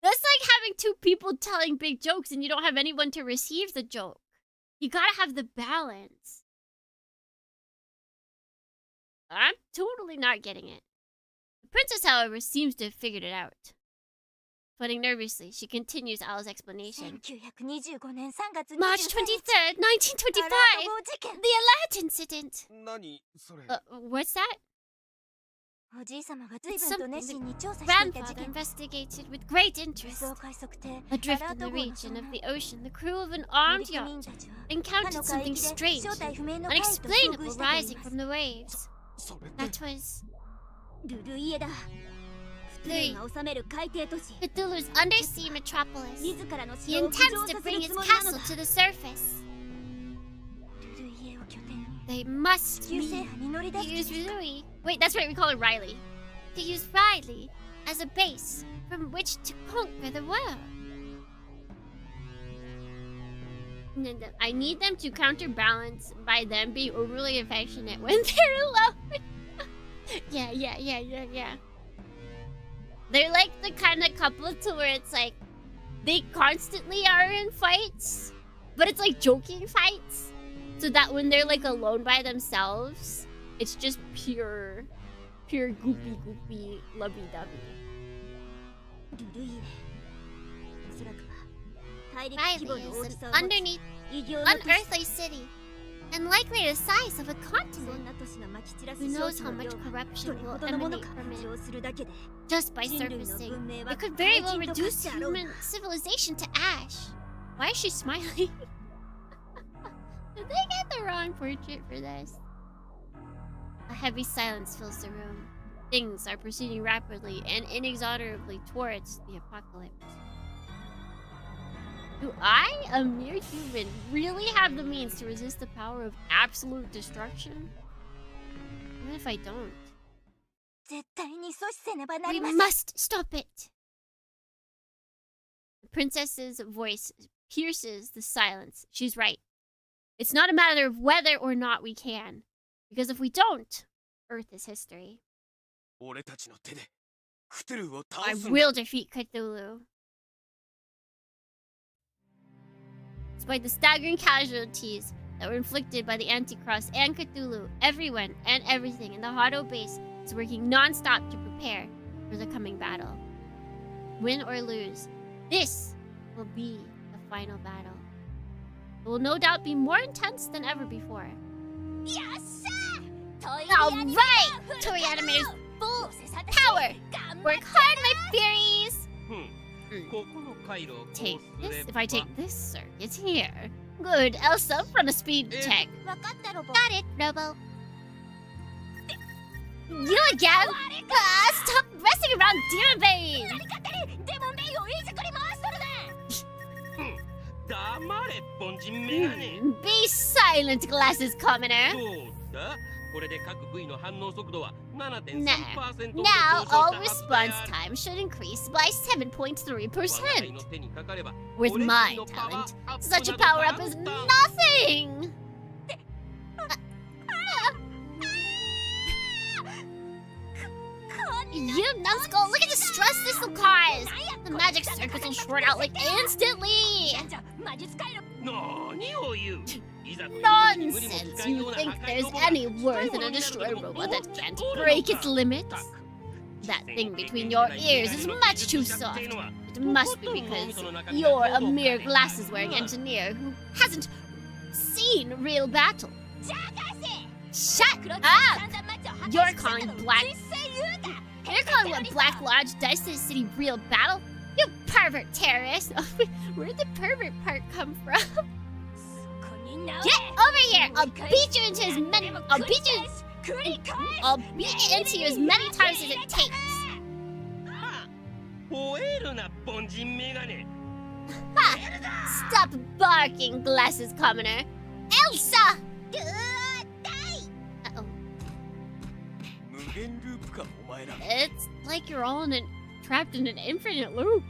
That's like having two people telling big jokes and you don't have anyone to receive the joke. You gotta have the balance. I'm totally not getting it. The princess, however, seems to have figured it out. Footing nervously, she continues Al's explanation. March 23rd, 1925! The alert incident! What's that? It's something the grandfather investigated with great interest. Adrift in the region of the ocean, the crew of an armed yacht encountered something strange, unexplainable rising from the waves. That was... Cthulhu's undersea metropolis. He intends to bring his castle to the surface. They must use Rui. Wait, that's right, we call her Riley. To use Riley as a base from which to conquer the world. I need them to counterbalance by them being overly affectionate when they're alone. Yeah. They're like the kind of couple to where it's like they constantly are in fights, but it's like joking fights. So that when they're like alone by themselves, it's just pure goopy lovey-dovey. Riley is an underneath unearthly city, and likely the size of a continent. Who knows how much corruption will emanate from it? Just by surfacing, it could very well reduce human civilization to ash. Why is she smiling? Did they get the wrong portrait for this? A heavy silence fills the room. Things are proceeding rapidly and inexorably towards the apocalypse. Do I, a mere human, really have the means to resist the power of absolute destruction? Even if I don't. We must stop it! The princess's voice pierces the silence. She's right. It's not a matter of whether or not we can. Because if we don't, Earth is history. I will defeat Cthulhu. Despite the staggering casualties that were inflicted by the Antichrist and Cthulhu, everyone and everything in the Hado base is working non-stop to prepare for the coming battle. Win or lose, this will be the final battle. It will no doubt be more intense than ever before. Alright! Toy Animator's full power! Work hard, my fairies! Take this? If I take this circuit here. Good, Elsa, run a speed check. Got it, Robo. You again? Stop messing around, Demonbane! Be silent, glasses commoner. Now, all response time should increase by 7.3%. With my talent, such a power-up is nothing! You numbskull, look at the stress this will cause! The magic circuits will short out like instantly! Nonsense! You think there's any worth in a destroyed robot that can't break its limits? That thing between your ears is much too soft. It must be because you're a mere glasses-wearing engineer who hasn't seen real battle. Shut up! You're calling what Black Lodge does to the city real battle? You pervert terrorist! Where'd the pervert part come from? Get over here! I'll beat you into as many times as it takes. Ha! Stop barking, glasses commoner. Elsa! Uh-oh. It's like you're all trapped in an infinite loop.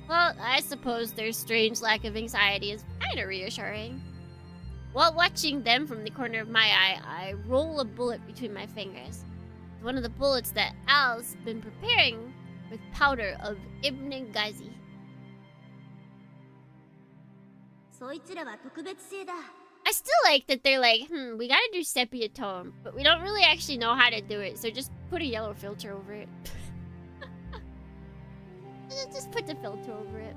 Well, I suppose their strange lack of anxiety is kind of reassuring. While watching them from the corner of my eye, I roll a bullet between my fingers. One of the bullets that Al's been preparing with powder of Ibn Ghazi. I still like that they're like, we gotta do sepia tone, but we don't really actually know how to do it, so just put a yellow filter over it. Just put the filter over it.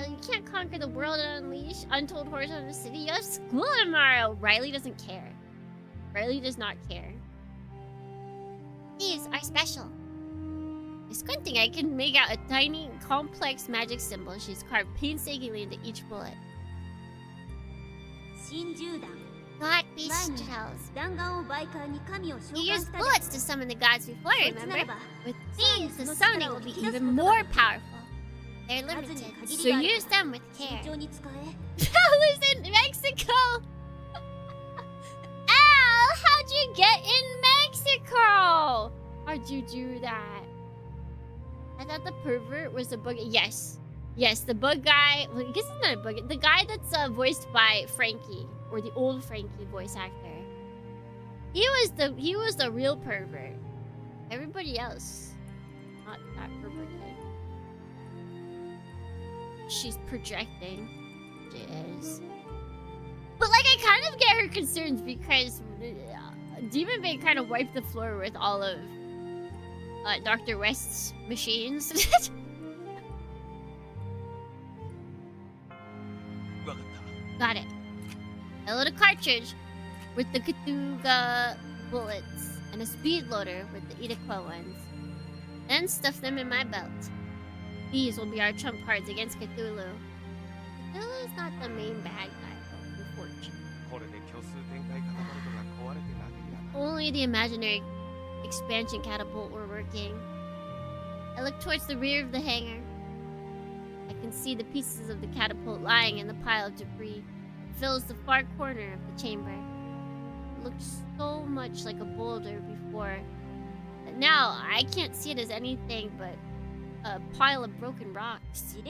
You can't conquer the world and unleash untold horrors on the city. You have school tomorrow. Riley doesn't care. Riley does not care. These are special. By squinting, I can make out a tiny, complex magic symbol she's carved painstakingly into each bullet. God bestials. You used bullets to summon the gods before, remember? With these, the summoning will be even more powerful. They're limited, so use them with care. That was in Mexico! Al, how'd you get in Mexico? How'd you do that? I thought the pervert was the bug. Yes. Yes, the bug guy. Well, I guess he's not a bug. The guy that's voiced by Frankie, or the old Frankie voice actor. He was the real pervert. Everybody else, not perverted. She's projecting. She is. But like, I kind of get her concerns because Demonbane kind of wiped the floor with all of Dr. West's machines. Got it. A little cartridge with the Cthulhu bullets and a speed loader with the Iroquois ones. Then stuff them in my belt. These will be our trump cards against Cthulhu. Cthulhu is not the main bad guy, though, unfortunately. Only the imaginary expansion catapult were working. I look towards the rear of the hangar. I can see the pieces of the catapult lying in the pile of debris. It fills the far corner of the chamber. It looked so much like a boulder before, but now I can't see it as anything but a pile of broken rocks. I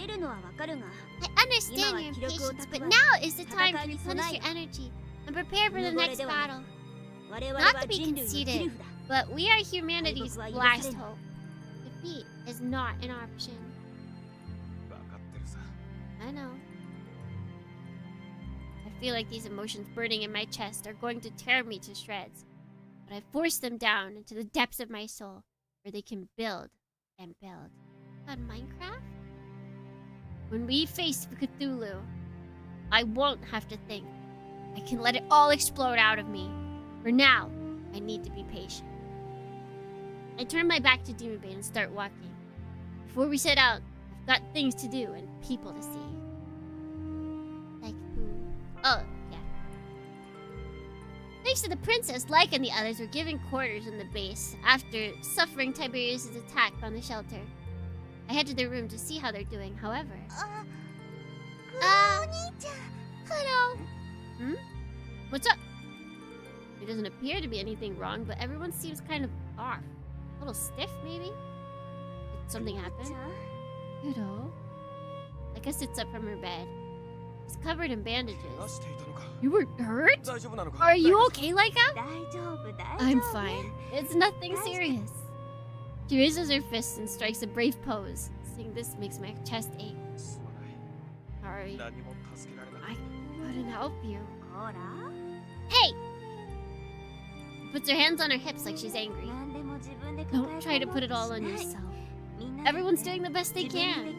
understand your impatience, but now is the time to replenish your energy and prepare for the next battle. Not to be conceited, but we are humanity's last hope. Defeat is not an option. I know. I feel like these emotions burning in my chest are going to tear me to shreds, but I force them down into the depths of my soul, where they can build and build. On Minecraft? When we face Cthulhu, I won't have to think. I can let it all explode out of me. For now, I need to be patient. I turn my back to Demonbane and start walking. Before we set out, I've got things to do and people to see. Like who? Oh, yeah. Thanks to the princess, Lyca and the others were given quarters in the base after suffering Tiberius' attack on the shelter. I head to their room to see how they're doing, however... Hello! What's up? There doesn't appear to be anything wrong, but everyone seems kind of off. A little stiff, maybe? Did something happen? Hello? Lyca sits up from her bed. She's covered in bandages. You were hurt? Are you okay, Lyca? I'm fine. It's nothing serious. She raises her fists and strikes a brave pose. Seeing this makes my chest ache. Sorry. I couldn't help you. Hey! She puts her hands on her hips like she's angry. Don't try to put it all on yourself. Everyone's doing the best they can.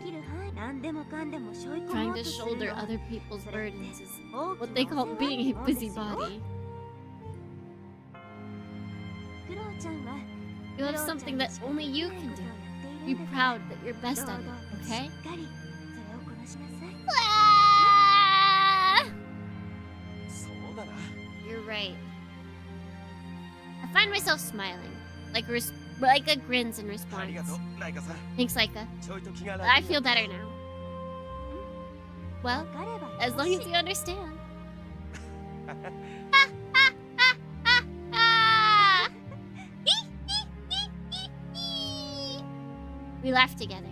Trying to shoulder other people's burdens is what they call being a busybody. You have something that only you can do. Be proud that you're best at it, okay? Ah! You're right. I find myself smiling, like a grins in response. Thanks, Lyca. I feel better now. Well, as long as you understand. We laughed together.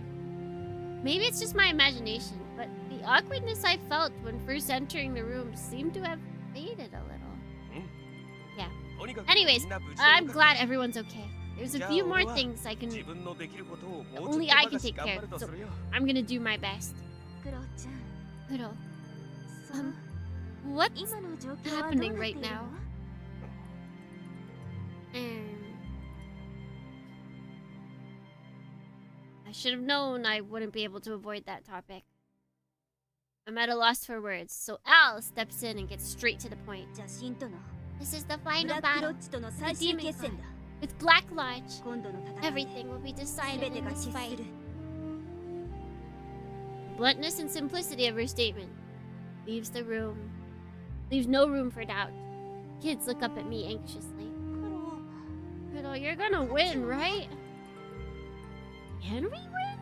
Maybe it's just my imagination, but the awkwardness I felt when first entering the room seemed to have faded a little. Yeah. Anyways, I'm glad everyone's okay. There's a few more things I can... Only I can take care of, so I'm gonna do my best. Kuro. What's happening right now? I should have known I wouldn't be able to avoid that topic. I'm at a loss for words, so Al steps in and gets straight to the point. This is the final battle with the Demon Clan. With Black Lodge, everything will be decided in this fight. Bluntness and simplicity of her statement leaves no room for doubt. Kids look up at me anxiously. Kuro, you're gonna win, right? Can we win?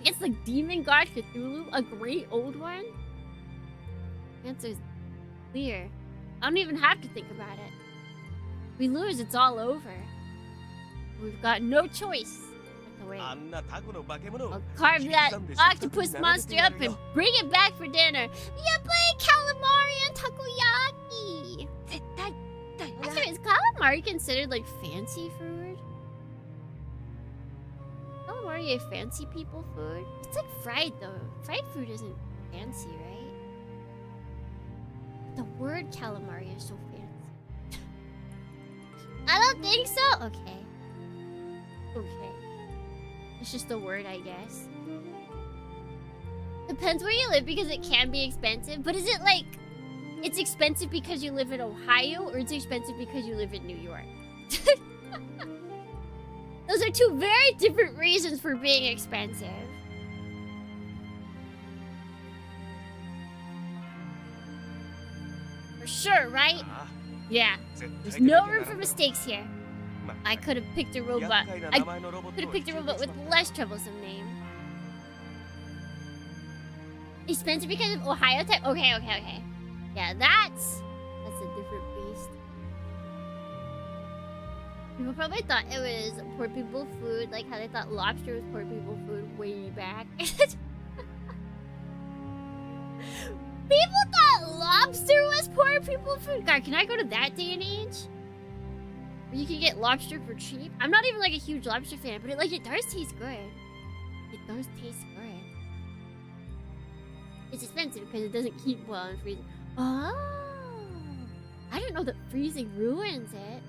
Against the demon god Cthulhu, a great old one? The answer's clear. I don't even have to think about it. If we lose, it's all over. We've got no choice but to win. I'll carve that octopus monster up and bring it back for dinner. Yeah, play calamari and takoyaki. Actually, is calamari considered like fancy food? Calamari a fancy people food? It's like fried though. Fried food isn't fancy, right? The word calamari is so fancy. I don't think so. Okay. Okay. It's just a word, I guess. Depends where you live because it can be expensive. But is it like it's expensive because you live in Ohio or it's expensive because you live in New York? Those are two very different reasons for being expensive. For sure, right? Yeah. There's no room for mistakes here. I could have picked a robot. I could have picked a robot with less troublesome name. Expensive because of Ohio type? Okay. Yeah, that's a different beast. People probably thought it was poor people food, like how they thought lobster was poor people food way back. People thought lobster was poor people food. God, can I go to that day and age? Where you can get lobster for cheap? I'm not even like a huge lobster fan, but it does taste good. It does taste good. It's expensive because it doesn't keep well in freezing. Oh, I didn't know that freezing ruins it.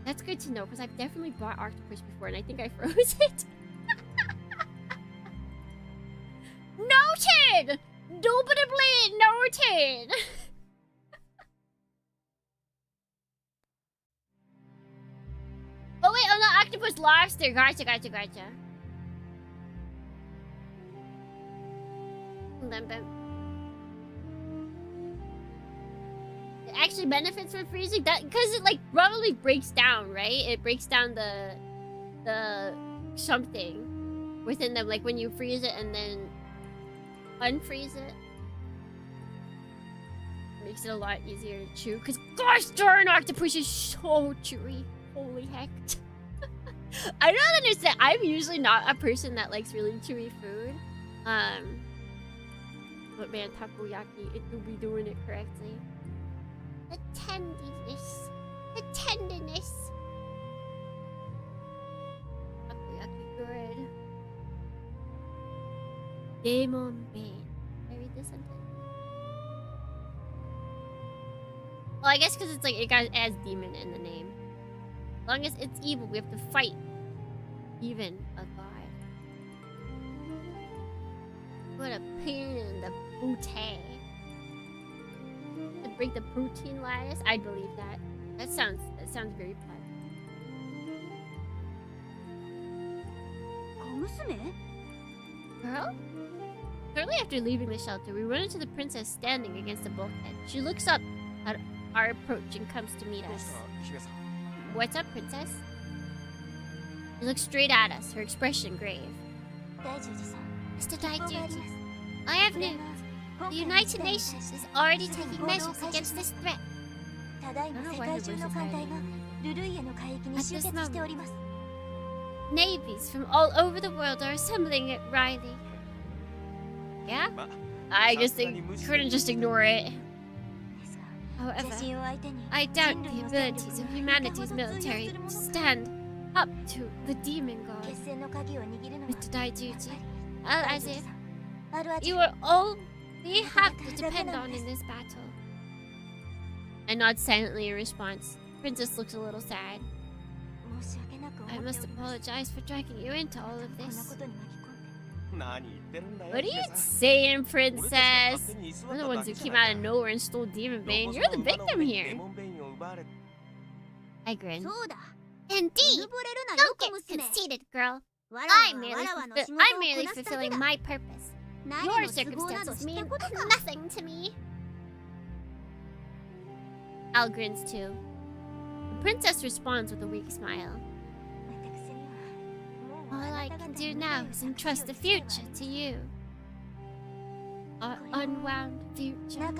That's good to know because I've definitely bought octopus before and I think I froze it. Noted! Indubitably noted! Oh wait, oh no, octopus lobster. Gotcha. It actually benefits from freezing that because it like probably breaks down, right? It breaks down the something within them, like when you freeze it and then unfreeze it. Makes it a lot easier to chew. Cause gosh darn, octopus is so chewy. Holy heck. I don't understand. I'm usually not a person that likes really chewy food. But man, takoyaki, it will be doing it correctly. The tenderness. The tenderness. Takoyaki good. Demonbane. I read this sentence. Well, I guess because it's like it adds demon in the name. As long as it's evil, we have to fight. Even a god. Put a pin in the booty. And break the protein lattice. I believe that. That sounds very fun. Girl? Shortly after leaving the shelter, we run into the princess standing against a bulkhead. She looks up at our approach and comes to meet us. What's up, princess? She looks straight at us, her expression grave. Mr. Daijuji, I have news. The United Nations is already taking measures against this threat. I don't know why her voice is hiding. At this moment, navies from all over the world are assembling at Riley. Yeah? I guess they couldn't just ignore it. However, I doubt the abilities of humanity's military to stand up to the demon god. Mr. Daijuji, Azif, you are all we have to depend on in this battle. I nod silently in response. Princess looks a little sad. I must apologize for dragging you into all of this. What are you saying, Princess? We're the ones who came out of nowhere and stole Demonbane. You're the victim here. I grin. Indeed! Don't get conceited, girl. I'm merely fulfilling my purpose. Your circumstances mean nothing to me. Al grins too. The princess responds with a weak smile. All I can do now is entrust the future to you. Our unwound future.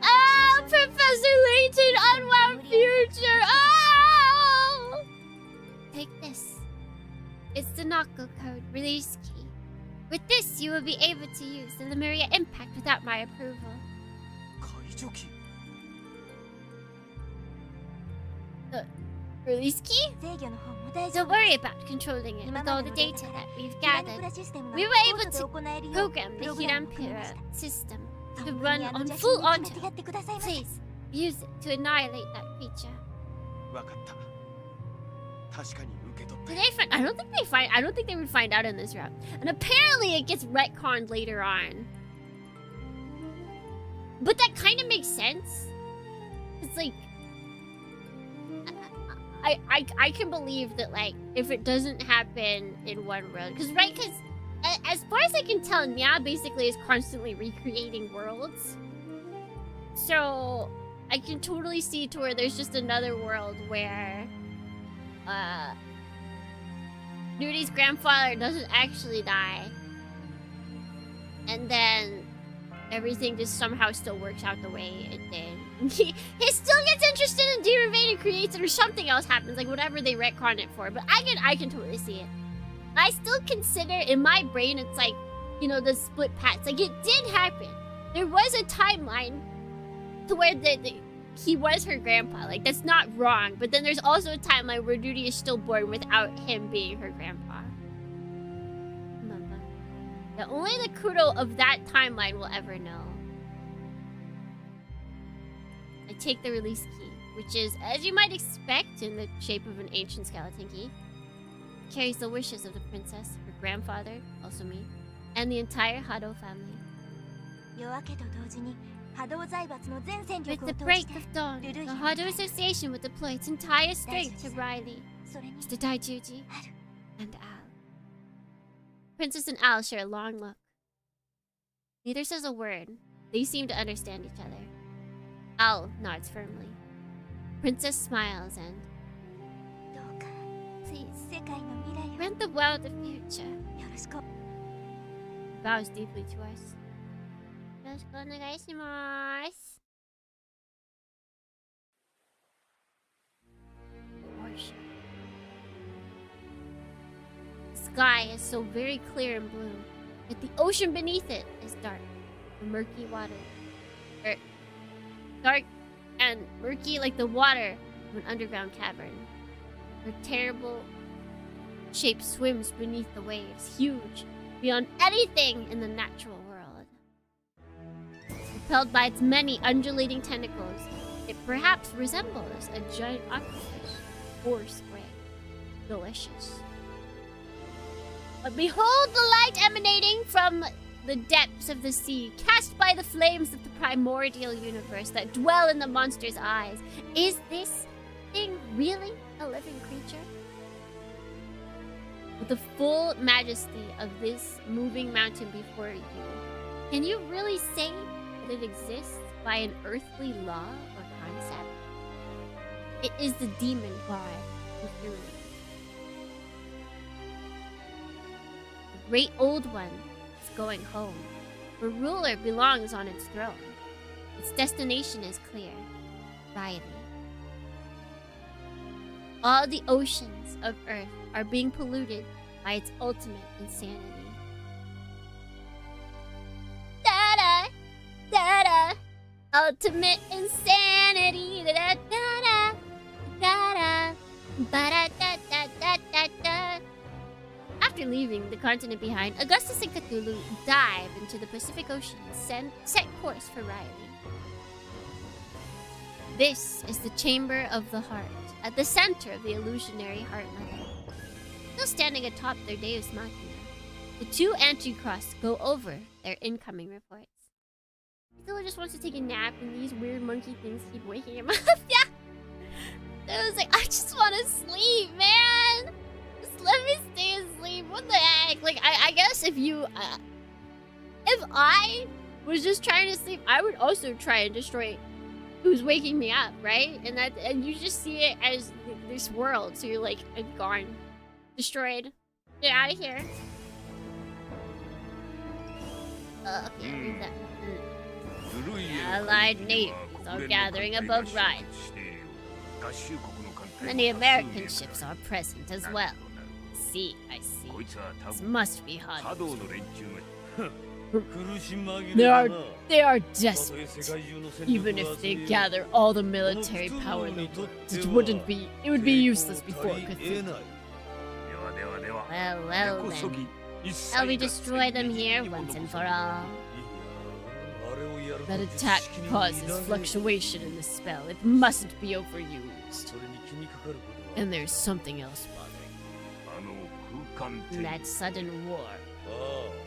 Oh, Professor Layton, unwound future! Oh! Take this. It's the Nako code release key. With this, you will be able to use the Lemuria impact without my approval. The release key? Don't worry about controlling it. With all the data that we've gathered, we were able to program the urinriu system to run on full auto. Please, use it to annihilate that creature. I don't think they would find out in this route. And apparently it gets retconned later on. But that kind of makes sense. It's like I can believe that, like, if it doesn't happen in one world, because as far as I can tell, Nya basically is constantly recreating worlds. So I can totally see to where there's just another world where Nudi's grandfather doesn't actually die, and then everything just somehow still works out the way it did. He still gets interested in Demonbane and creates it, or something else happens, like whatever they retcon it for. But I can totally see it. I still consider, in my brain, it's like, you know, the split paths. Like, it did happen. There was a timeline to where he was her grandpa. Like, that's not wrong. But then there's also a timeline where Nudi is still born without him being her grandpa. Remember. That only the Kudo of that timeline will ever know. I take the release key, which is, as you might expect, in the shape of an ancient skeleton key. It carries the wishes of the princess, her grandfather, also me, and the entire Hado family. With the break of dawn, the Hado Association will deploy its entire strength to Riley, Mr. Daijuji, and Al. Princess and Al share a long look. Neither says a word. They seem to understand each other. Al nods firmly. Princess smiles and... Please, grant the world the future. Bows deeply to us. Yoroshiku onegai shimasu. Worship. The sky is so very clear and blue, yet the ocean beneath it is dark, the murky water. Dark and murky like the water of an underground cavern. Her terrible shape swims beneath the waves, huge, beyond anything in the natural world. Propelled by its many undulating tentacles, it perhaps resembles a giant octopus or spray. Delicious. But behold the light emanating from the depths of the sea, cast by the flames of the primordial universe that dwell in the monster's eyes. Is this thing really a living creature? With the full majesty of this moving mountain before you, can you really say that it exists by an earthly law or concept? It is the demon god within. The great old one going home. The ruler belongs on its throne. Its destination is clear. Riley. All the oceans of Earth are being polluted by its ultimate insanity. Da-da! Da-da! Ultimate insanity. Da da da da da da da da da da da. After leaving the continent behind, Augustus and Cthulhu dive into the Pacific Ocean and set course for Riley. This is the Chamber of the Heart, at the center of the illusionary Heart Mother. Still standing atop their Deus Machina, the two Antichrists go over their incoming reports. Cthulhu just wants to take a nap, and these weird monkey things keep waking him up. Yeah! I was like, I just want to sleep, man! Just let me stay asleep. What the heck? Like, I guess if you... if I was just trying to sleep, I would also try and destroy who's waking me up, right? And you just see it as this world, so you're like, gone. Destroyed. Get out of here. Okay, read that. Allied navies are gathering above Rhine. Many American ships are present as well. I see. This must be hard. They are desperate. Even if they gather all the military power in the world, it would be useless before Cthulhu. Well then. Shall we destroy them here once and for all? That attack causes fluctuation in the spell. It mustn't be overused. And there's something else bothering. That sudden war.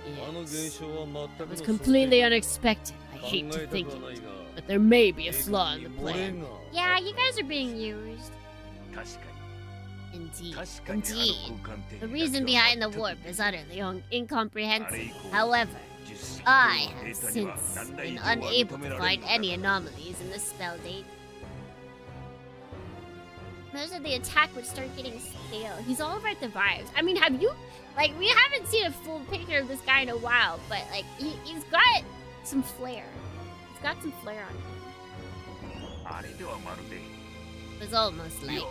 Yes. It was completely unexpected. I hate to think it, but there may be a flaw in the plan. Yeah, you guys are being used. Indeed. The reason behind the warp is utterly incomprehensible. However, I have since been unable to find any anomalies in the spell date. Most of the attack would start getting stale. He's all about the vibes. I mean, have you... Like, we haven't seen a full picture of this guy in a while, but, like, he's got some flair. He's got some flair on him. It was almost like...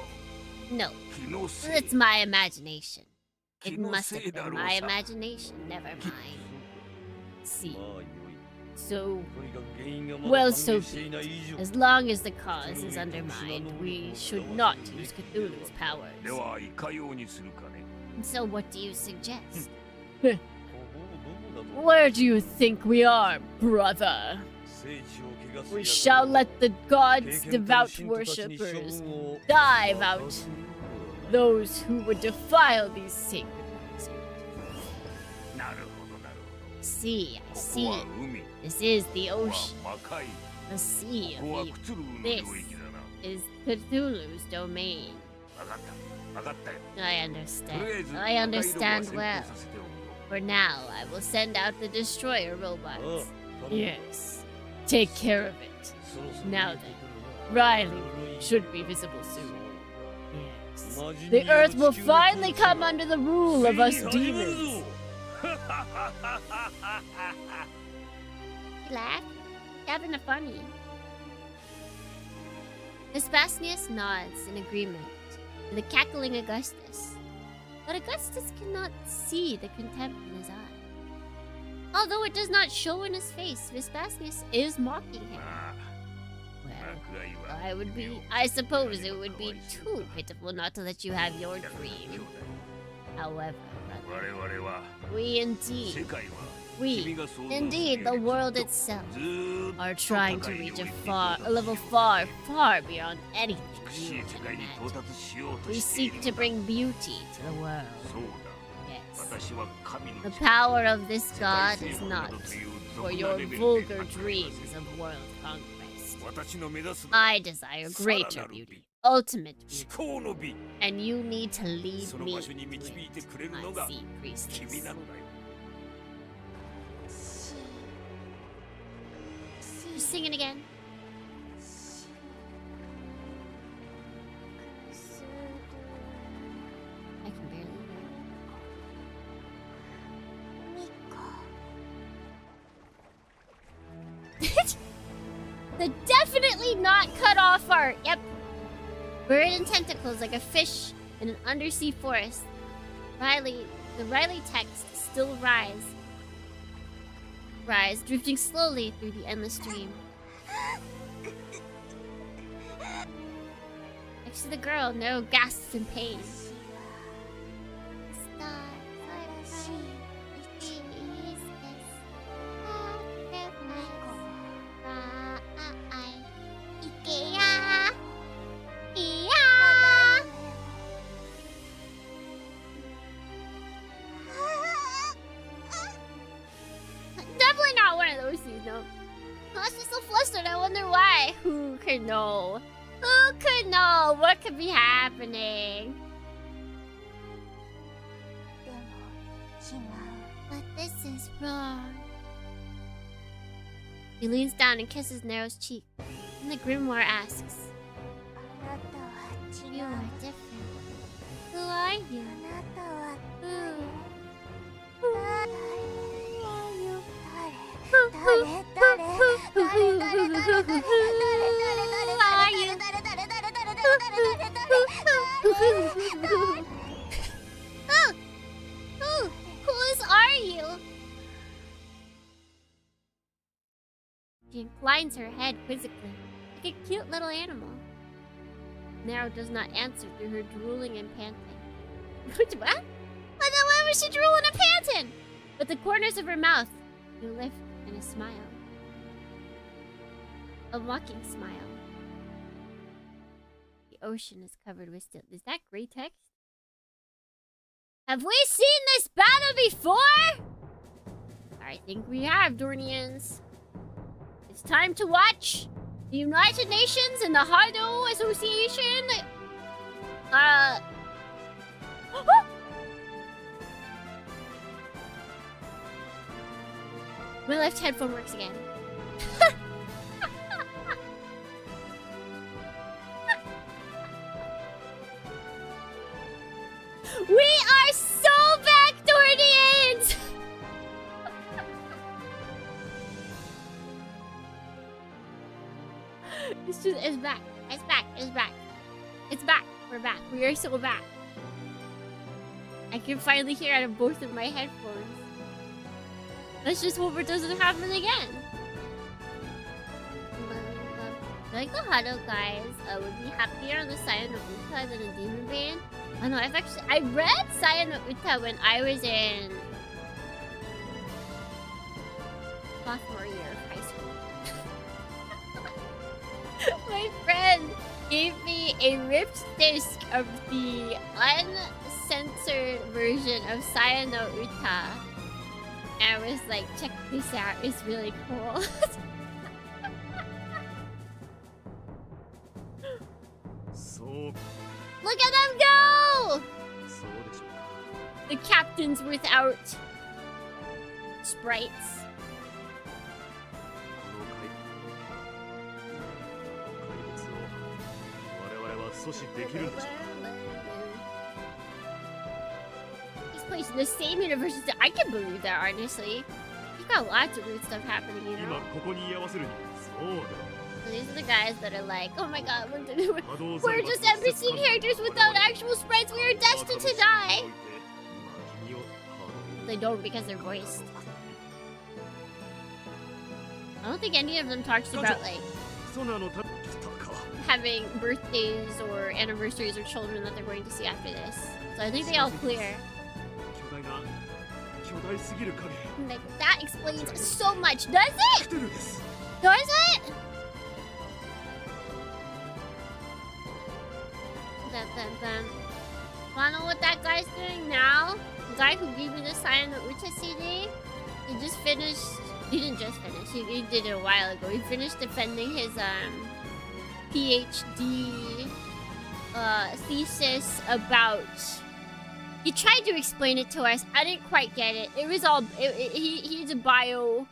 No, it's my imagination. It must have been my imagination, never mind. See. So... Well, so be it. As long as the cause is undermined, we should not use Cthulhu's powers. So what do you suggest? Where do you think we are, brother? We shall let the gods' devout worshippers dive out those who would defile these sacred places. I see. This is the ocean. The sea of evil. This is Cthulhu's domain. I understand well. For now, I will send out the destroyer robots. Yes. Take care of it. Now then, Riley should be visible soon. Yes. The Earth will finally come under the rule of us demons. Laugh? Having a funny. Vespasianus nods in agreement to the cackling Augustus. But Augustus cannot see the contempt in his eye. Although it does not show in his face, Vespasianus is mocking him. Well, I suppose it would be too pitiful not to let you have your dream. However, brother, we indeed, the world itself, are trying to reach a level far, far beyond anything you can imagine. We seek to bring beauty to the world. Yes. The power of this god is not for your vulgar dreams of world conquest. I desire greater beauty, ultimate beauty, and you need to lead me to it, my sea priestess. Just sing it again. I can barely hear it. The definitely not cut off art. Yep. Bird and tentacles like a fish in an undersea forest. The Riley text still rise, drifting slowly through the endless stream. talks to the girl. No gasps in pain. Definitely not one of those scenes, no. I was just so flustered, I wonder why. Who could know? Who could know what could be happening? But this is wrong. He leans down and kisses Nero's cheek. And the grimoire asks, You are different. who are you? Whose are you? She inclines her head quizzically, like a cute little animal. Nero does not answer through her drooling and panting. What? Why was she drooling and panting? But the corners of her mouth do lift in a smile. A mocking smile. The ocean is covered with still. Is that gray text? Have we seen this battle before? I think we have, Dornians. It's time to watch the United Nations and the Hado Association. My left headphone works again. We are so back, Dornians! It's back. It's back. It's back. It's back. We're back. We are so back. I can finally hear out of both of my headphones. Let's just hope it doesn't happen again. Like the Hado guys would be happier on the side of Uta than a Demonbane. I know, I read Saya no Uta when I was in sophomore year of high school. My friend gave me a ripped disc of the uncensored version of Saya no Uta. And I was like, check this out, it's really cool. Look at them go! The captains without sprites. He's placed in the same universe. I can believe that, honestly. He's got lots of weird stuff happening, you know? So these are the guys that are like, oh my god, we're just NPC characters without actual sprites. We are destined to die. They don't because they're voiced. I don't think any of them talks about like having birthdays or anniversaries or children that they're going to see after this. So I think they all clear. Like, that explains so much, does it? Does it? Wanna know what that guy's doing now? The guy who gave me the Saya no Uta CD, he just finished. He didn't just finish. He did it a while ago. He finished defending his PhD thesis about. He tried to explain it to us. I didn't quite get it. It was all. He's a bio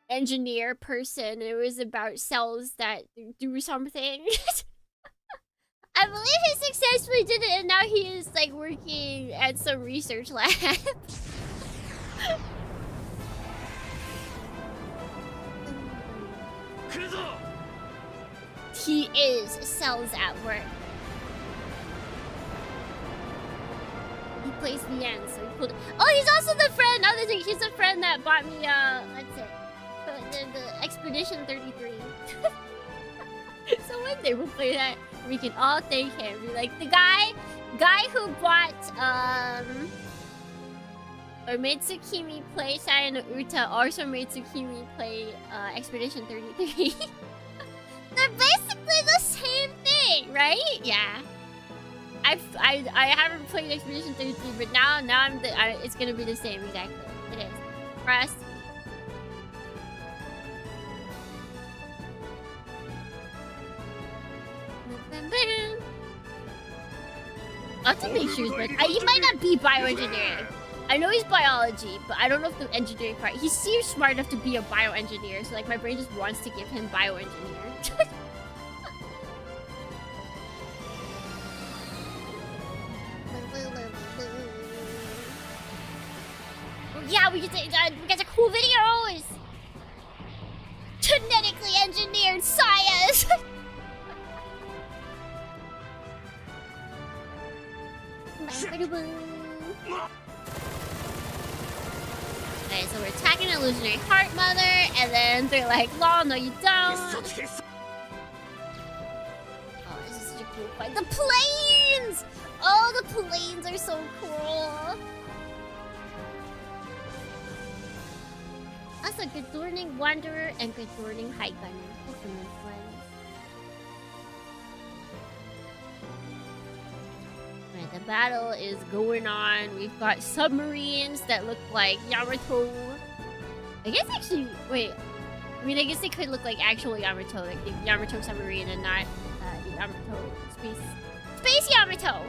engineer person. It was about cells that do something. I believe he successfully did it, and now he is like working at some research lab. He is cells at work. He plays the end, so he pulled. Oh, he's also the friend. Other thing, he's the friend that bought me. What's it? The Expedition 33. So one day we'll play that. We can all thank him. Be like the guy who bought or made Tsukimi play Saya no Uta, also made Tsukimi play Expedition 33. They're basically the same thing, right? Yeah. I haven't played Expedition 33, but now it's gonna be the same exactly. It is. Press. I have to make sure he's he might not be bioengineering. I know he's biology, but I don't know if the engineering part. He seems smart enough to be a bioengineer, so like my brain just wants to give him bioengineer. Yeah, we get to cool videos. Genetically engineered science. Okay, so we're attacking an illusionary heart mother, and then they're like, "Lol, no, you don't." Oh, this is such a cool fight. The planes! Oh, the planes are so cool. That's a good Thorning Wanderer and good Thorning High Gunner. Pokemon friends. Right, the battle is going on. We've got submarines that look like Yamato. I guess actually, wait. I mean, I guess they could look like actual Yamato, like the Yamato submarine and not the Yamato Space Yamato!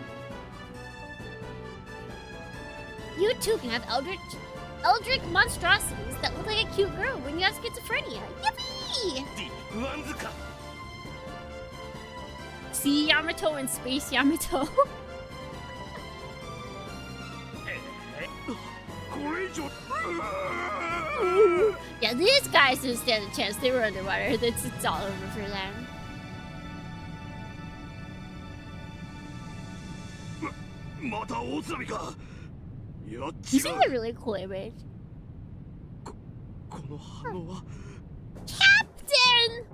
You too can have Eldritch monstrosities that look like a cute girl when you have schizophrenia. Yippee! Sea Yamato and Space Yamato. Yeah, these guys didn't stand a chance. They were underwater. It's all over for them. You seem a really cool image. Captain!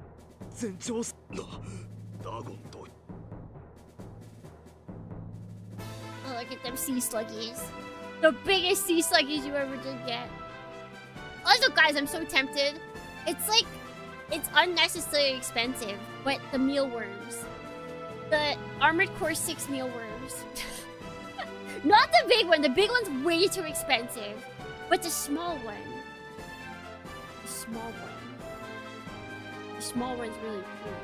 Oh, look at them sea sluggies. The biggest sea sluggies you ever did get. Also, guys, I'm so tempted. It's unnecessarily expensive, but the mealworms. The Armored Core 6 mealworms. Not the big one. The big one's way too expensive. But the small one. The small one. The small one's really cute.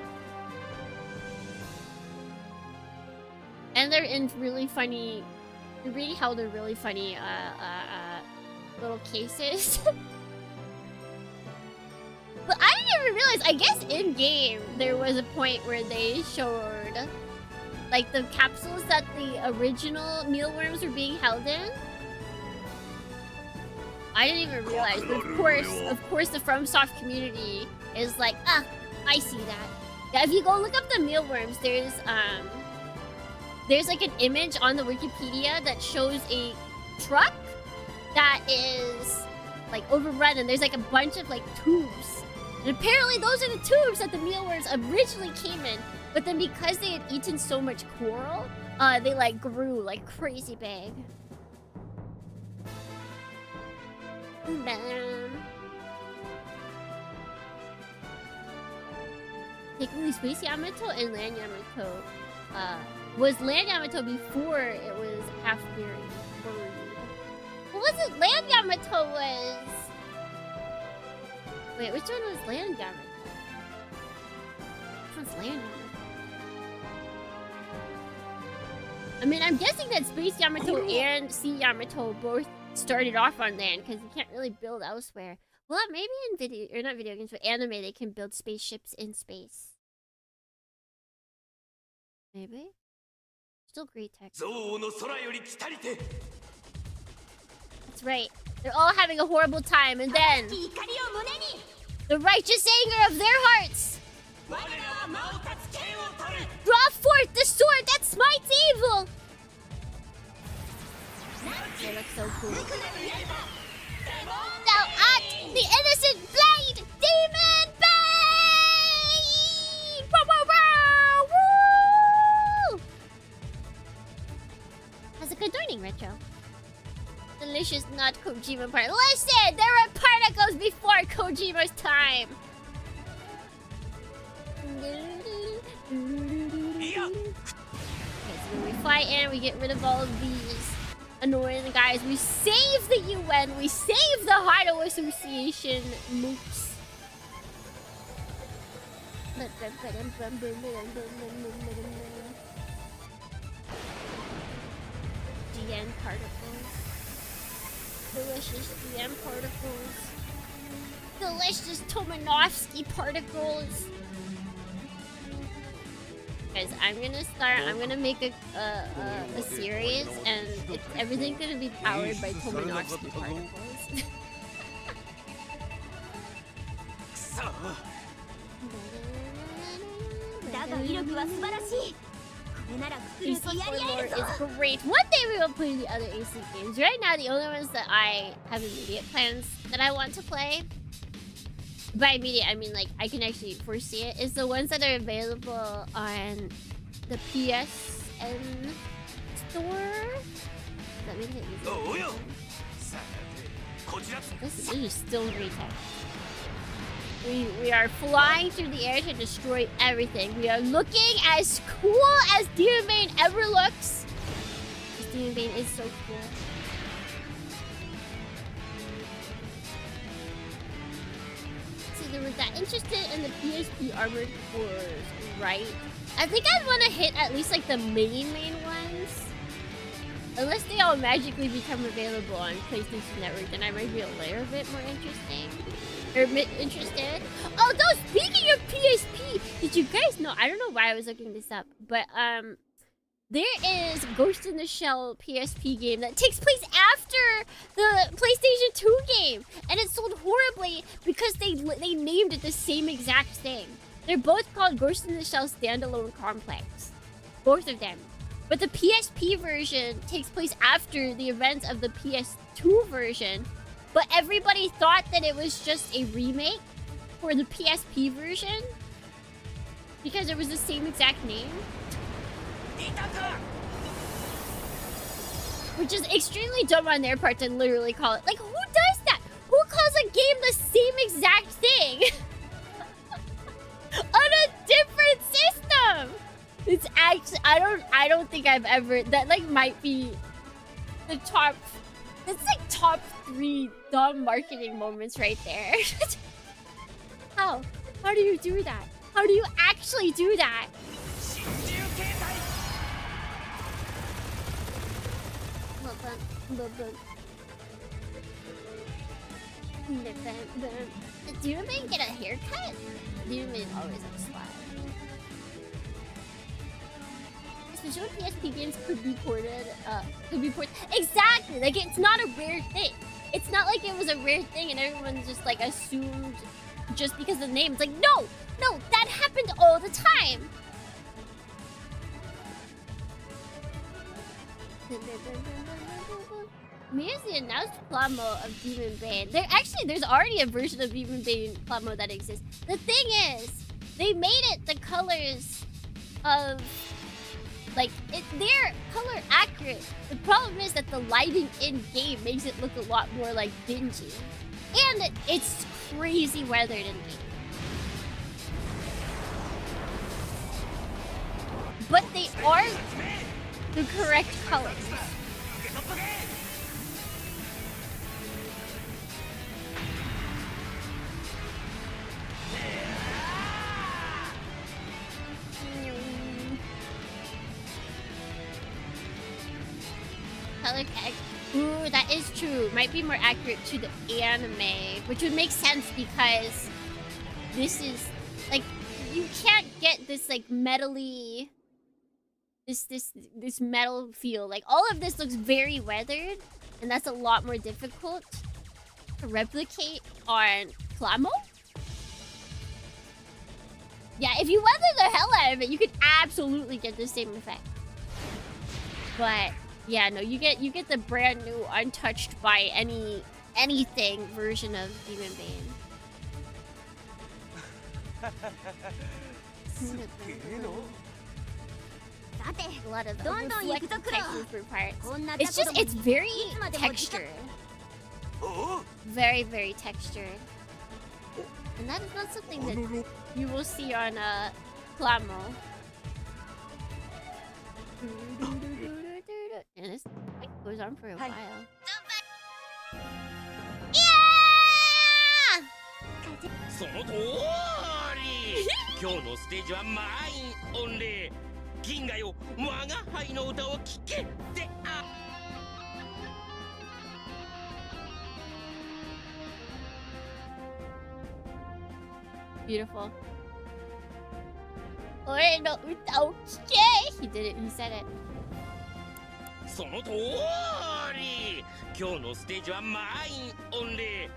And they're in really funny... They're really held in really funny little cases. But I didn't even realize, I guess in-game, there was a point where they showed like the capsules that the original mealworms were being held in. I didn't even realize, but of course the FromSoft community is like, ah, I see that. Yeah, if you go look up the mealworms, there's like an image on the Wikipedia that shows a truck that is like overrun, and there's like a bunch of like tubes. And apparently those are the tubes that the mealworms originally came in. But then because they had eaten so much coral, they like grew like crazy big. Technically, Space Yamato and Land Yamato was Land Yamato before it was half buried. What was it? Land Yamato was... Wait, which one was Land Yamato? Which one's Land Yamato? I mean, I'm guessing that Space Yamato and Sea Yamato both started off on land, because you can't really build elsewhere. Well, maybe in video, or not video games, but anime, they can build spaceships in space. Maybe? Still great tech. That's right. They're all having a horrible time, and then the righteous anger of their hearts. Draw forth the sword that smites evil. They look so cool. Thou art the innocent blade, Demonbane! delicious, not Kojima part. Listen, there were particles before Kojima's time. Okay, so when we fight and we get rid of all of these annoying guys, we save the UN, we save the Hado Association mooks. GN particles. Delicious GN particles. Delicious Tomanovsky particles. Guys, I'm gonna make a series, and everything's gonna be powered by Tomanovsky particles. AC lore is great. One day we will play the other AC games. Right now, the only ones that I have immediate plans that I want to play, by immediate I mean like I can actually foresee it, is the ones that are available on the PSN store. That makes it easy. This is still retail. We are flying through the air to destroy everything. We are looking as cool as Demonbane ever looks. This Demonbane is so cool. See, they were that interested in the PSP armored cores, right? I think I'd want to hit at least like the main ones. Unless they all magically become available on PlayStation Network, then I might be a little bit more interesting. Or interested. Although, speaking of PSP, did you guys know? I don't know why I was looking this up, but there is Ghost in the Shell PSP game that takes place after the PlayStation 2 game, and it sold horribly because they named it the same exact thing. They're both called Ghost in the Shell Standalone Complex, both of them. But the PSP version takes place after the events of the PS2 version. But everybody thought that it was just a remake for the PSP version because it was the same exact name. Which is extremely dumb on their part to literally call it. Like, who does that? Who calls a game the same exact thing? On a different system! It's actually, I don't think I've ever, that like might be the top, it's like top 3 dumb marketing moments right there. How do you do that? How do you actually do that? Did Demonbane get a haircut? Demonbane always looks swag. Especially when PSP games could be ported. Exactly! Like, it's not a rare thing. It's not like it was a rare thing and everyone just, like, assumed just because of the name. It's like, no! No, that happened all the time! Here's the announced Plamo of Demonbane. There's already a version of Demonbane Plamo that exists. The thing is, they made it the colors of... Like, they're color accurate. The problem is that the lighting in-game makes it look a lot more like dingy. And it's crazy weathered in-game. But they are the correct colors. Ooh, that is true. Might be more accurate to the anime, which would make sense because this is like you can't get this like metally this metal feel. Like all of this looks very weathered, and that's a lot more difficult to replicate on Plamo. Yeah, if you weather the hell out of it, you could absolutely get the same effect. But yeah, no, you get the brand new, untouched by anything version of Demonbane. A lot of reflective textures for parts. It's just, it's very textured. Very, very textured. And that is not something that you will see on LuKremBo. And this goes on for a while. Yeah! その通り今日のステージは満員御礼銀河よ我が輩の歌を聴けであ Beautiful. Ore no uta o kike! He did it, he said it. その通り今日のステージは満員御礼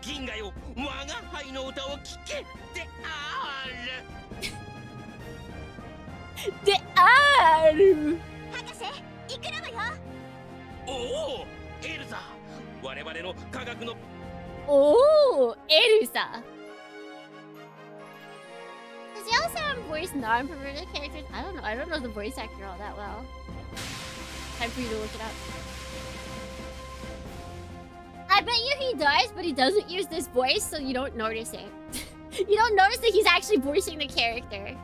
銀河よ我が輩の歌を聴けである De aru! 博士行くのよおおエルザ我々の科学の Oh, Erusa. Does he also voice non-perverted characters? I don't know. I don't know the voice actor all that well. Time for you to look it up. I bet you he does, but he doesn't use this voice, so you don't notice it. You don't notice that he's actually voicing the character.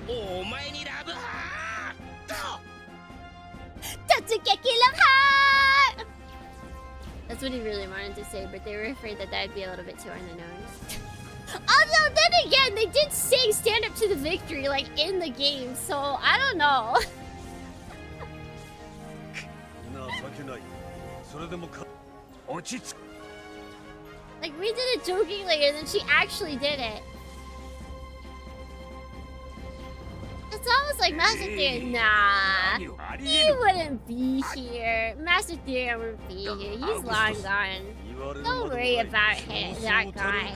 お前にラブハート Tatsugeki love heart! That's what he really wanted to say, but they were afraid that that'd be a little bit too on the nose. Although, then again, they did sing Stand Up to the Victory, like, in the game, so I don't know. Like, we did it jokingly, and then she actually did it. It's almost like Master Theory. Nah, he wouldn't be here. Master Theory wouldn't be here. He's long gone. Don't worry about him, that guy.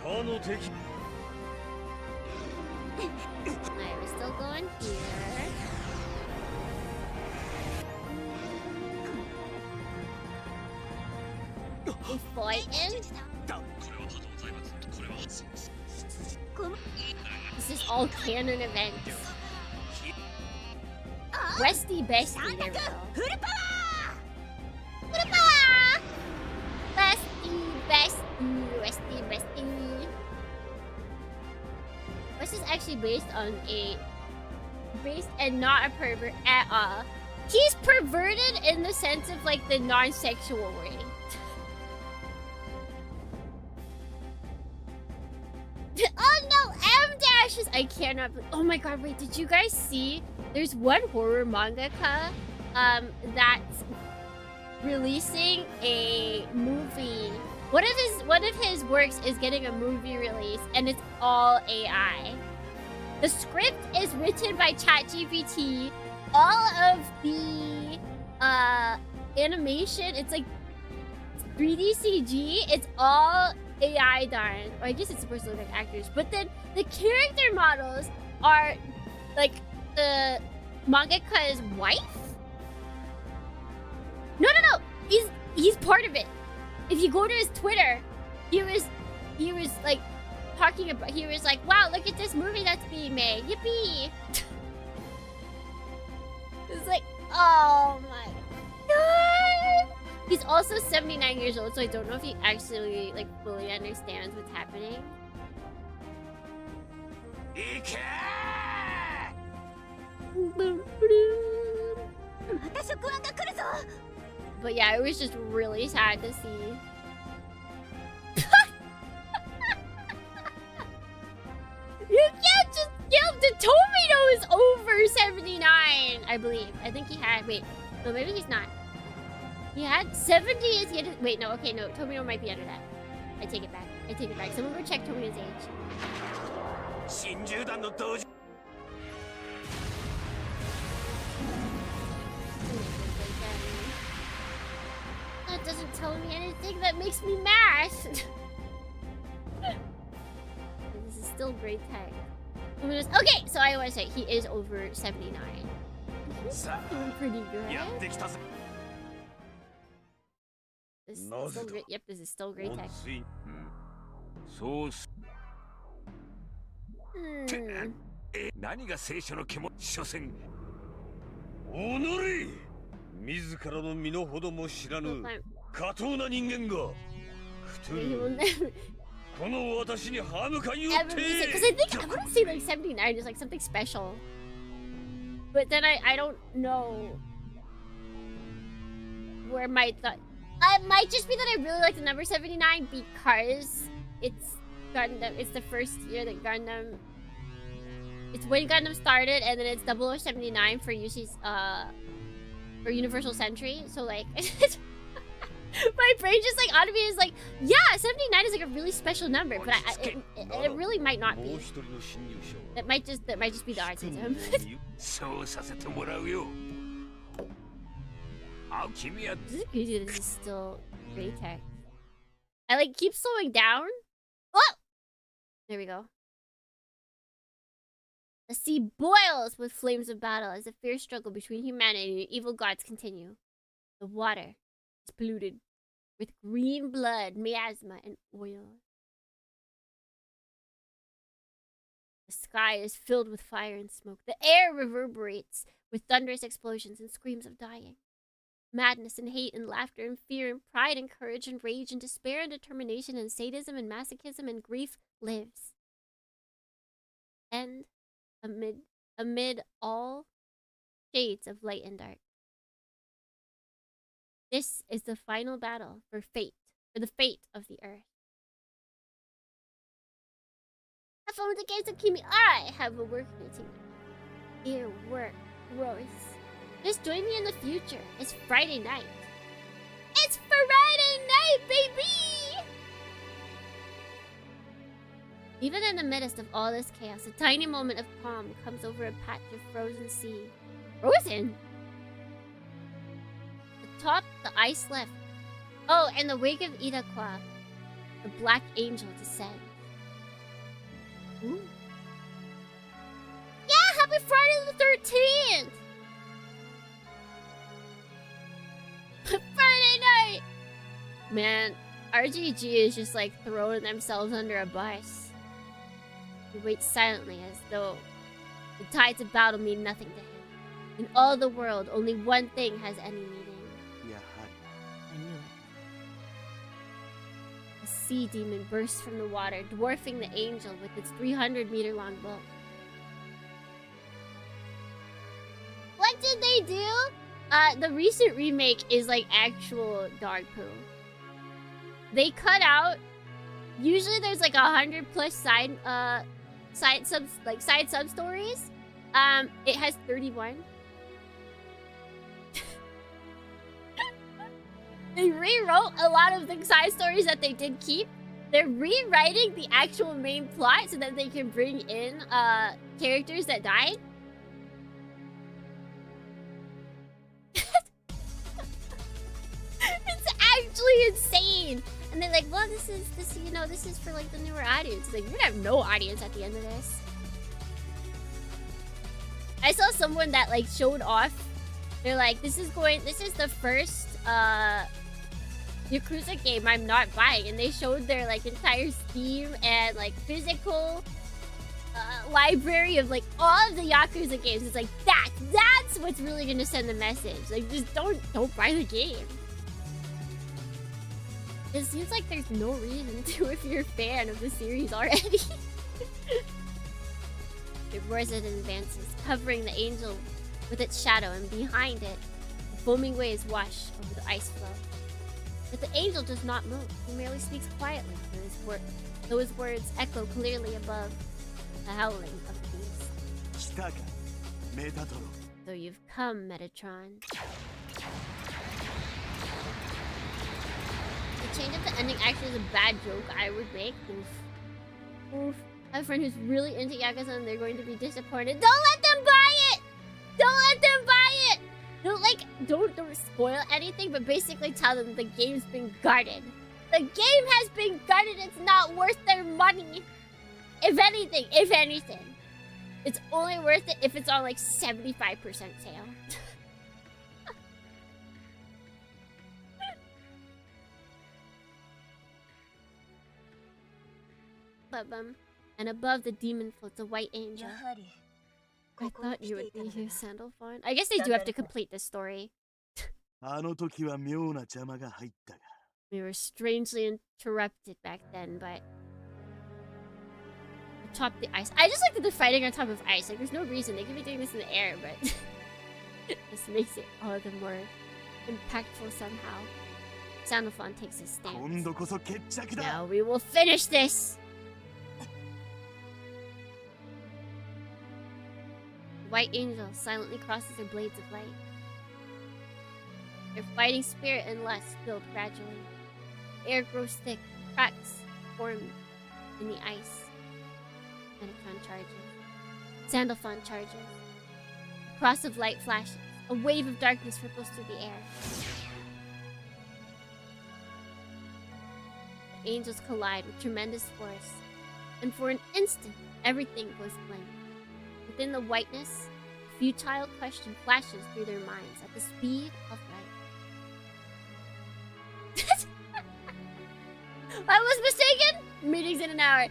Alright, we're still going here. We fighting? This is all canon events. Westy bestie, there we go. Full power! Bestie, Westy bestie. This is actually based on based and not a pervert at all. He's perverted in the sense of like the non-sexual way. Oh no, M dashes! I cannot. Oh my god! Wait, did you guys see? There's one horror mangaka, that's releasing a movie. One of his works is getting a movie release, and it's all AI. The script is written by ChatGPT. All of the animation, it's like 3D CG. It's all AI done. Or I guess it's supposed to look like actors. But then the character models are like the mangaka's wife? No. He's part of it. If you go to his Twitter, he was like talking about, he was like, wow, look at this movie that's being made. Yippee! It's like, oh my god! He's also 79 years old, so I don't know if he actually like fully understands what's happening. But yeah, it was just really sad to see. You can't just kill the Tomino is over 79, I believe. I think he had, wait, no, maybe he's not. He had 70 is he had, wait, no, okay, no, Tomino might be under that. I take it back. Someone go check Tomino's age. That doesn't tell me anything that makes me mad. This is still great tech. Okay, so I want to say he is over 79. He's doing pretty good. This is still great. Yep, this is still great text. そうす Hmm. 何が聖書の獣所詮おのれ自らの身の程も知らぬ Well, fine. 下等な人間がクトゥ He will ル never この私に歯向かいをっ ever be sick. Because I think I want to say like 79 is like something special. But then I don't know where my thought. It might just be that I really like the number 79 because it's Gundam. It's the first year that Gundam. It's when Gundam started, and then it's 0079 for Yushi's for Universal Century. So like, my brain just like automatically is like, yeah, 79 is like a really special number, but it really might not もう be. 一人の侵入者は That might just be the autism. そうさせてもらうよあ君は This is crazy that this is still great text. I like keep slowing down. Oh! There we go. The sea boils with flames of battle as the fierce struggle between humanity and evil gods continue. The water is polluted with green blood, miasma, and oil. The sky is filled with fire and smoke. The air reverberates with thunderous explosions and screams of dying. Madness and hate and laughter and fear and pride and courage and rage and despair and determination and sadism and masochism and grief lives. And amid all shades of light and dark. This is the final battle for the fate of the earth. Have fun with the games of Kimi. I have a work meeting. Dear work, gross. Just join me in the future. It's Friday night. It's Friday night, baby! Even in the midst of all this chaos, a tiny moment of calm comes over a patch of frozen sea. Frozen? Atop the ice left. Oh, in the wake of Irakwa, the Black Angel descends. Ooh. Yeah, happy Friday the 13th! Friday night! Man, RGG is just like throwing themselves under a bus. He waits silently as though the tides of battle mean nothing to him. In all the world, only one thing has any meaning. I knew it. A sea demon bursts from the water, dwarfing the angel with its 300-meter-long bulk. What did they do? The recent remake is like actual dog poo. They cut out. Usually, there's like 100+ side sub stories. It has 31. They rewrote a lot of the side stories that they did keep. They're rewriting the actual main plot so that they can bring in characters that died. It's actually insane. And they're like, well, this is for like the newer audience. It's like, you're gonna have no audience at the end of this. I saw someone that like showed off. They're like, this is the first Yakuza game I'm not buying, and they showed their like entire Steam and like physical library of like all of the Yakuza games. It's like that's what's really gonna send the message. Like, just don't buy the game. It seems like there's no reason to if you're a fan of the series already. It roars as it advances, covering the angel with its shadow, and behind it, the foaming waves wash over the ice floe. But the angel does not move. He merely speaks quietly, though his words echo clearly above the howling of the beast. So you've come, Metatron. The change of the ending actually is a bad joke I would make. Oof. Oof. I have a friend who's really into Yakuza and they're going to be disappointed. Don't let them buy it! Don't let them buy it! Don't spoil anything, but basically tell them the game's been gutted. The game has been gutted. It's not worth their money. If anything, it's only worth it if it's on like 75% sale. And above the demon floats a white angel. やはり I ここに thought 来 you て would いたの be だ here, な Sandalphon. I guess they do have to complete the story. あの時は妙な邪魔が入ったが We were strangely interrupted back then, but atop the ice. I just like that they're fighting on top of ice. Like, there's no reason they could be doing this in the air, but this makes it all the more impactful somehow. Sandalphon takes his 今 stance. 度こそ決着だ Now we will finish this. The white angel silently crosses her blades of light. Their fighting spirit and lust build gradually. The air grows thick, cracks form in the ice. Metatron charges. Sandalphon charges. A cross of light flashes. A wave of darkness ripples through the air. The angels collide with tremendous force, and for an instant, everything goes blank. Within the whiteness, a futile question flashes through their minds at the speed of light. I was mistaken! Meeting's in an hour. Yay!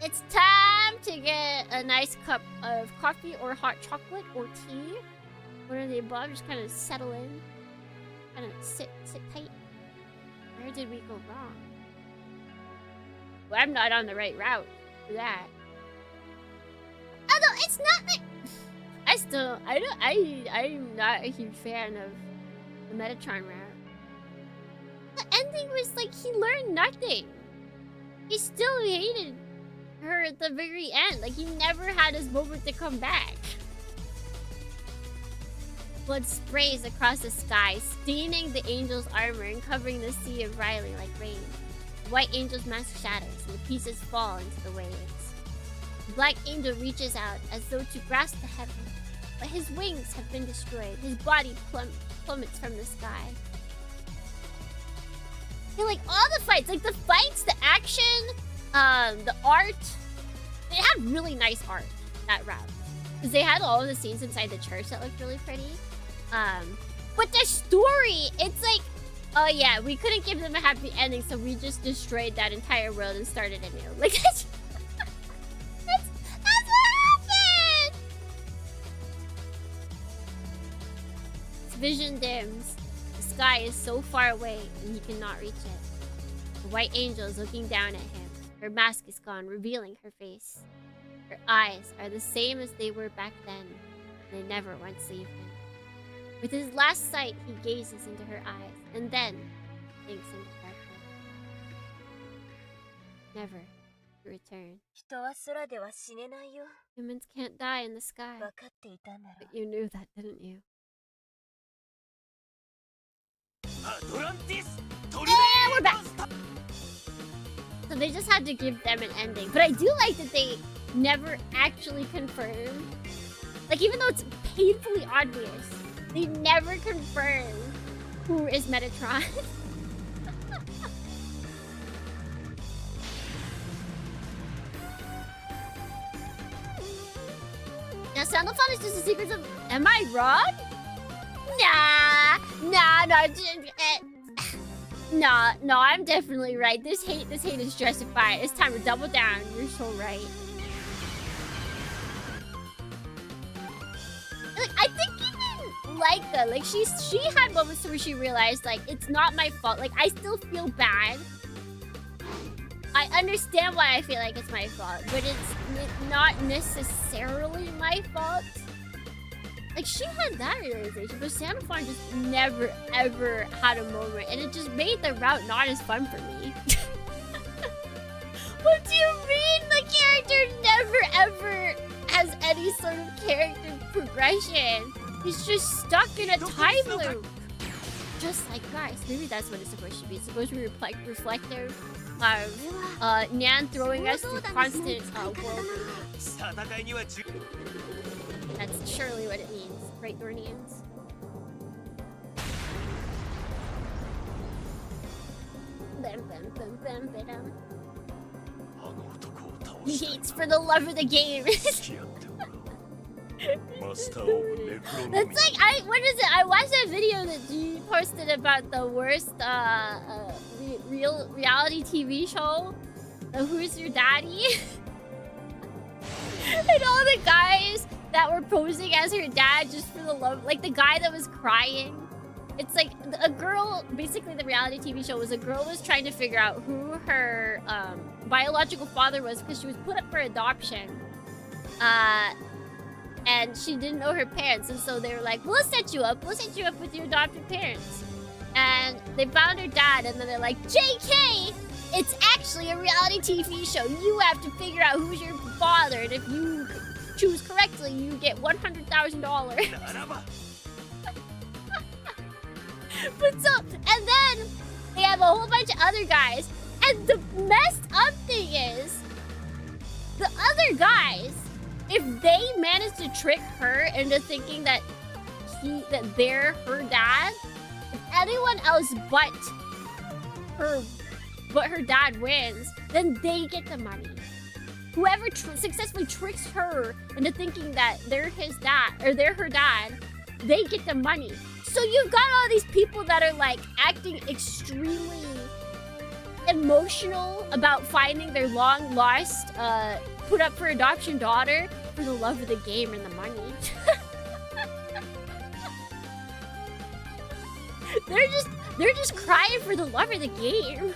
It's time to get a nice cup of coffee or hot chocolate or tea. One of the above. Just kind of settle in. Kind of sit tight. Where did we go wrong? Well, I'm not on the right route for that. Although it's not like I'm not a huge fan of the Metatron route. The ending was like he learned nothing. He still hated her at the very end. Like he never had his moment to come back. Blood sprays across the sky, staining the angel's armor and covering the sea of Riley like rain. The white angel's mask shatters and the pieces fall into the waves. The black angel reaches out as though to grasp the heaven, but his wings have been destroyed. His body plummets from the sky. Yeah, like all the fights, like the fights, the action, the art, they had really nice art, that route. Because they had all of the scenes inside the church that looked really pretty. But the story, it's like, oh yeah, we couldn't give them a happy ending, so we just destroyed that entire world and started anew. Like, that's what happened! His vision dims. The sky is so far away, and he cannot reach it. The white angel is looking down at him. Her mask is gone, revealing her face. Her eyes are the same as they were back then. They never once leave him. With his last sight, he gazes into her eyes, and then thinks into darkness. Never to return. 人は空では死ねないよ Humans can't die in the sky. 分かっていたんだろ But you knew that, didn't you? アトランティストリ And we're back! So they just had to give them an ending. But I do like that they never actually confirm. Like, even though it's painfully obvious, they never confirm who is Metatron. Now, Sandalphon is just the secrets of... Am I wrong? No, I'm definitely right. This hate is justified. It's time to double down. You're so right. Like, I think even Laika, like she had moments where she realized, like, it's not my fault. Like, I still feel bad. I understand why I feel like it's my fault, but it's not necessarily my fault. Like, she had that realization, but Sandalphon just never, ever had a moment, and it just made the route not as fun for me. What do you mean the character never, ever has any sort of character progression? He's just stuck in a time loop. Just like guys. Maybe that's what it's supposed to be. It's supposed to be reflective of Nyan throwing us through constant world. That's surely what it means, right, Dornians? He hates for the love of the game. That's like, what is it? I watched that video that G posted about the worst reality TV show, the Who's Your Daddy? And all the guys that were posing as her dad just for the love, like the guy that was crying. It's like a girl, basically the reality TV show was a girl was trying to figure out who her biological father was because she was put up for adoption. And she didn't know her parents, and so they were like, we'll set you up with your adopted parents. And they found her dad, and then they're like, JK, it's actually a reality TV show. You have to figure out who's your father, and if you choose correctly, you get $100,000. But so, and then they have a whole bunch of other guys, and the messed up thing is, the other guys, if they manage to trick her into thinking that they're her dad, if anyone else but her dad wins, then they get the money. Whoever successfully tricks her into thinking that they're his dad or they're her dad, they get the money. So you've got all these people that are like acting extremely emotional about finding their long lost put up for adoption daughter for the love of the game and the money. They're just crying for the love of the game.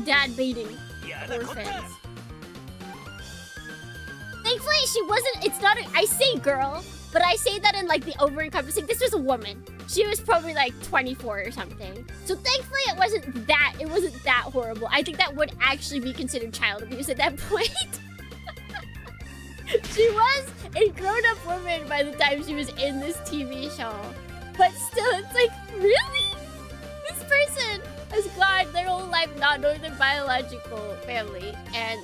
Dad baiting orphans. Thankfully, she wasn't. It's not. I say girl, but I say that in like the over-encompassing. This was a woman. She was probably like 24 or something. So thankfully, it wasn't that horrible. I think that would actually be considered child abuse at that point. She was a grown-up woman by the time she was in this TV show. But still, it's like, really? This person has gone their whole life not knowing their biological family, and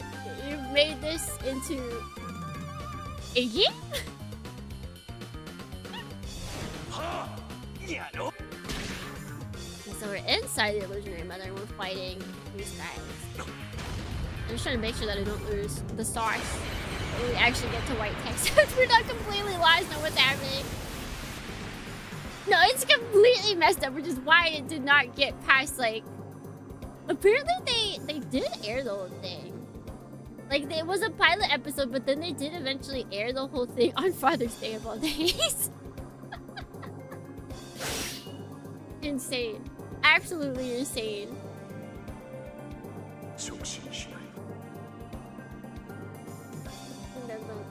you've made this into a game? So we're inside the illusionary mother and we're fighting these guys. I'm just trying to make sure that I don't lose the sauce when we actually get to white text. We're not completely lost on what's happening. No, it's completely messed up, which is why it did not get past, like... Apparently they did air the whole thing. Like, it was a pilot episode, but then they did eventually air the whole thing on Father's Day of all days. Insane. Absolutely insane.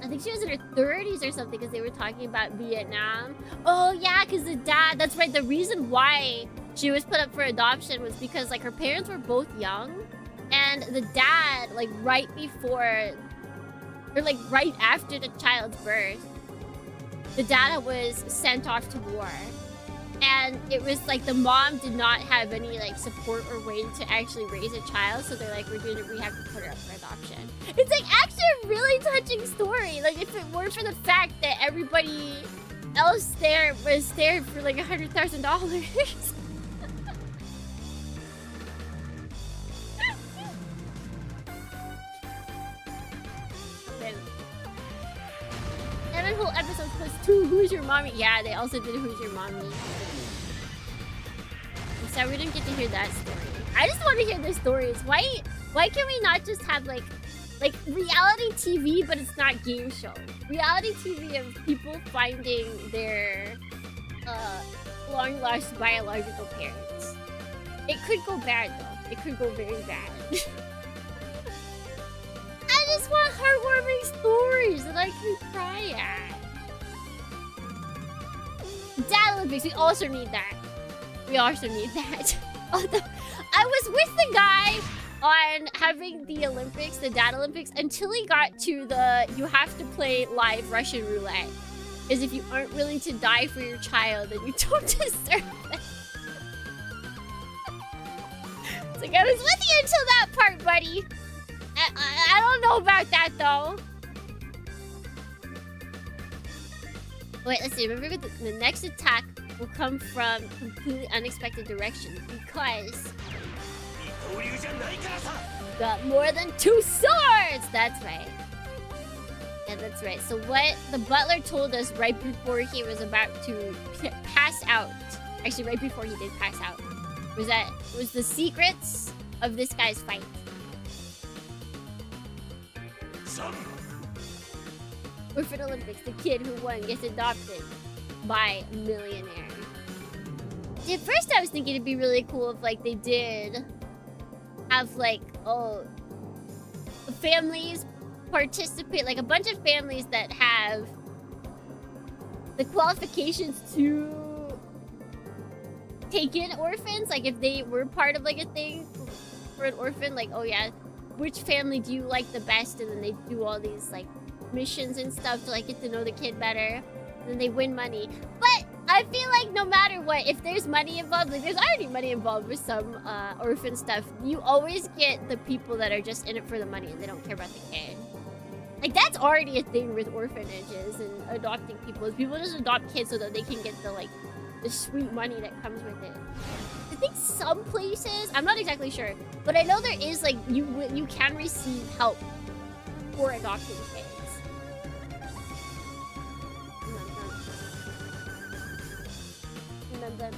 I think she was in her 30s or something because they were talking about Vietnam. Oh yeah, because the dad, that's right, the reason why she was put up for adoption was because like her parents were both young, and the dad, like right before or like right after the child's birth, the dad was sent off to war. And it was like the mom did not have any like support or way to actually raise a child, so they're like, we have to put her up for adoption. It's like actually a really touching story. Like if it weren't for the fact that everybody else there was there for like $100,000. Whole episode plus 2 Who's Your Mommy? Yeah, they also did Who's Your Mommy. I'm sorry we didn't get to hear that story. I just want to hear the stories. Why can we not just have like reality TV, but it's not game show? Reality TV of people finding their long lost biological parents. It could go bad though. It could go very bad. I just want heartwarming stories that I can cry at. Dad Olympics, we also need that. We also need that. Although, I was with the guy on having the Olympics, the Dad Olympics, until he got to the you have to play live Russian roulette. Because if you aren't willing to die for your child, then you don't deserve it. It's like, I was with you until that part, buddy. I don't know about that, though. Wait, let's see. Remember, the next attack will come from completely unexpected directions because 恐竜じゃないからさ。 Got more than 2 swords! That's right. Yeah, that's right. So what the butler told us right before he was about to pass out, actually right before he did pass out, was the secrets of this guy's fight. さ Orphan Olympics, the kid who won gets adopted by a millionaire. At first I was thinking it'd be really cool if like they did have like, oh, families participate, like a bunch of families that have the qualifications to take in orphans, like if they were part of like a thing for an orphan, like, oh yeah, which family do you like the best, and then they do all these like missions and stuff to like get to know the kid better, and then they win money. But I feel like no matter what, if there's money involved, like there's already money involved with some orphan stuff, you always get the people that are just in it for the money and they don't care about the kid. Like that's already a thing with orphanages and adopting people, is people just adopt kids so that they can get the like the sweet money that comes with it. I think some places, I'm not exactly sure, but I know there is like you can receive help for adopting kids. Remember,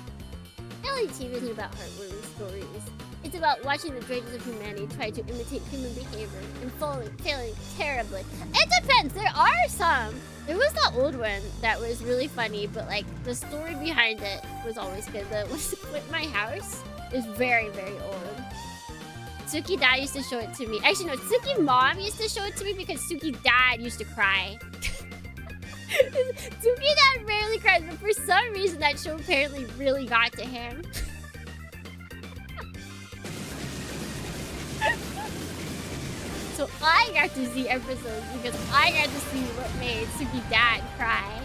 reality TV isn't about heartwarming stories. It's about watching the dregs of humanity try to imitate human behavior and failing terribly. It depends. There are some. There was that old one that was really funny, but like the story behind it was always good. The Split My House is very, very old. Suki dad used to show it to me. Actually, no, Suki mom used to show it to me because Suki dad used to cry. Suki dad rarely cries, but for some reason that show apparently really got to him. So I got to see episodes because I got to see what made Suki dad cry.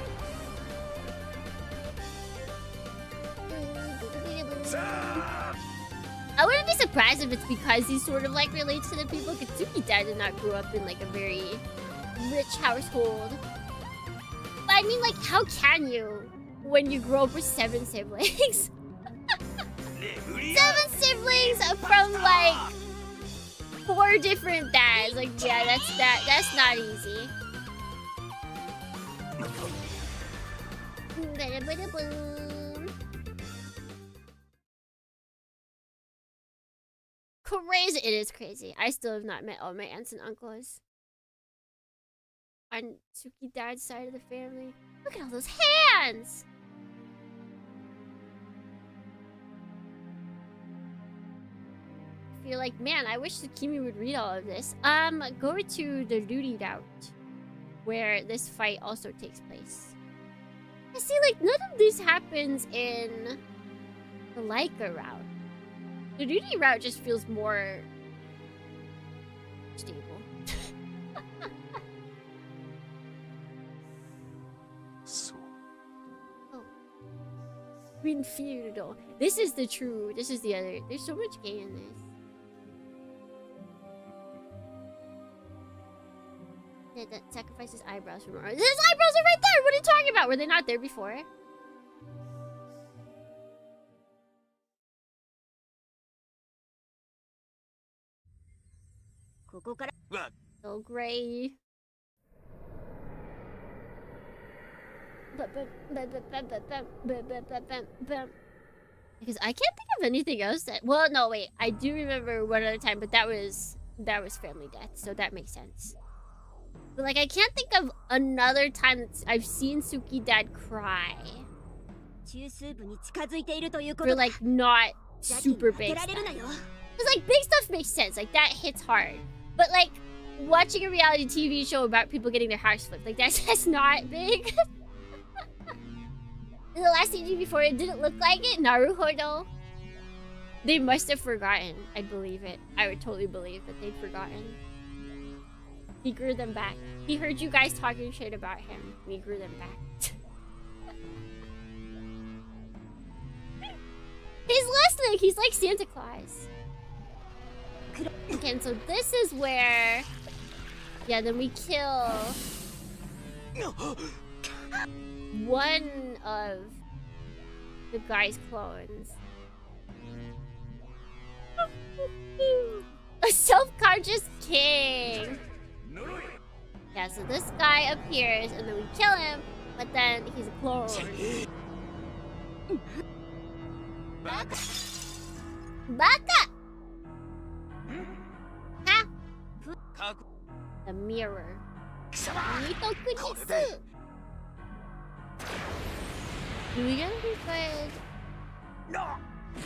I wouldn't be surprised if it's because he sort of like relates to the people, because Suki dad did not grow up in like a very rich household. But I mean, like, how can you when you grow up with 7 siblings? 7 siblings from like 4 different dads. Like, yeah, that's not easy. Crazy. It is crazy. I still have not met all my aunts and uncles on Suki dad's side of the family. Look at all those hands! I feel like, man, I wish Tsukimi would read all of this. Go to the Ludi route, where this fight also takes place. I see, like, none of this happens in the Laika route. The Ludi route just feels more stable. Winfield. This is the true. This is the other. There's so much gay in this. That sacrifices eyebrows from. His eyebrows are right there. What are you talking about? Were they not there before? So gray. Because I can't think of anything else that. Well, no, wait. I do remember one other time, but that was family death, so that makes sense. But like, I can't think of another time that I've seen Suki dad cry. For like not super big stuff. Because like big stuff makes sense. Like that hits hard. But like watching a reality TV show about people getting their house flipped, like that's not big. The last CG before it didn't look like it. Naruhodo. They must have forgotten. I'd believe it. I would totally believe that they'd forgotten. He grew them back. He heard you guys talking shit about him. He grew them back. He's listening. He's like Santa Claus. Okay, and so this is where... Yeah, then we kill... one of the guy's clones. So this guy appears and then we kill him, but then he's a clone. Baka! Ha! The mirror. Nito Kujitsu! Do we get any good?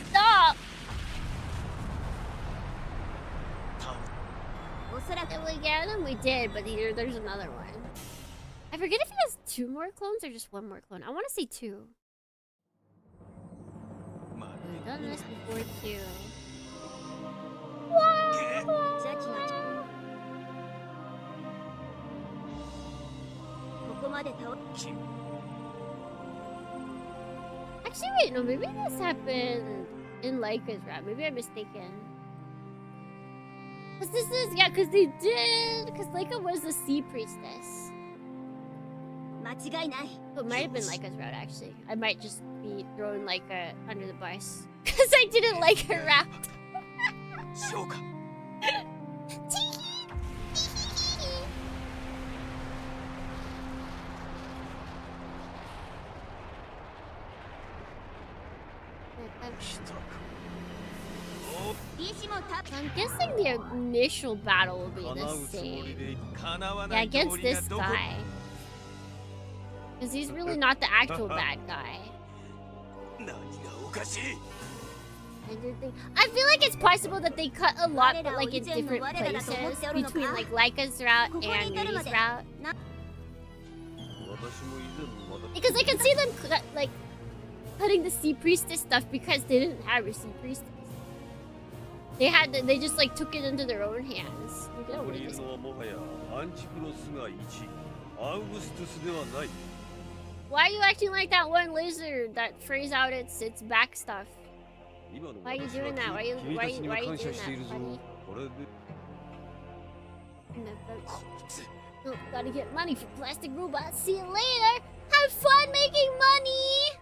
Stop! Did we get him? We did, but here there's another one. I forget if he has 2 more clones or just 1 more clone. I want to say 2. We've done this before too. Actually, wait, no, maybe this happened in Laika's route. Maybe I'm mistaken. Cause this is, yeah, cause they did, cause Laika was the sea priestess. So it might have been Laika's route, actually. I might just be throwing Laika under the bus. Cause I didn't like her route. I'm guessing the initial battle will be the same. Yeah, against this guy. Because he's really not the actual bad guy. I feel like it's possible that they cut a lot, but like in different places between like Laika's route and Yuri's route. Because I can see them like cutting the sea priestess stuff because they didn't have a sea priestess. They just like took it into their own hands. Why are you acting like that one lizard that phrase out its back stuff? Why are you doing that? Why are you doing that, buddy? Oh, gotta get money for plastic robots. See you later. Have fun making money.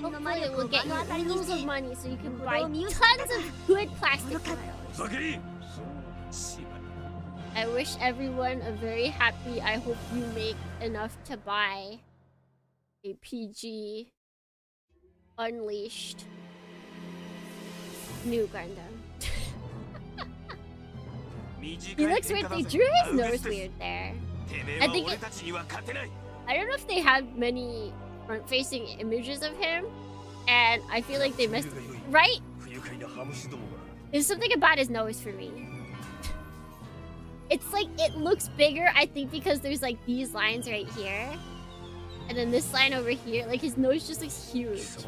Hopefully it will get you oodles of money so you can buy tons of good plastic tiles. I wish everyone a very happy. I hope you make enough to buy a PG Unleashed new Gundam. He looks weird. They drew his nose weird there. I think I don't know if they have many front-facing images of him, and I feel like they missed. Right? There's something about his nose for me. It's like it looks bigger, I think, because there's like these lines right here, and then this line over here. Like his nose just looks huge. Is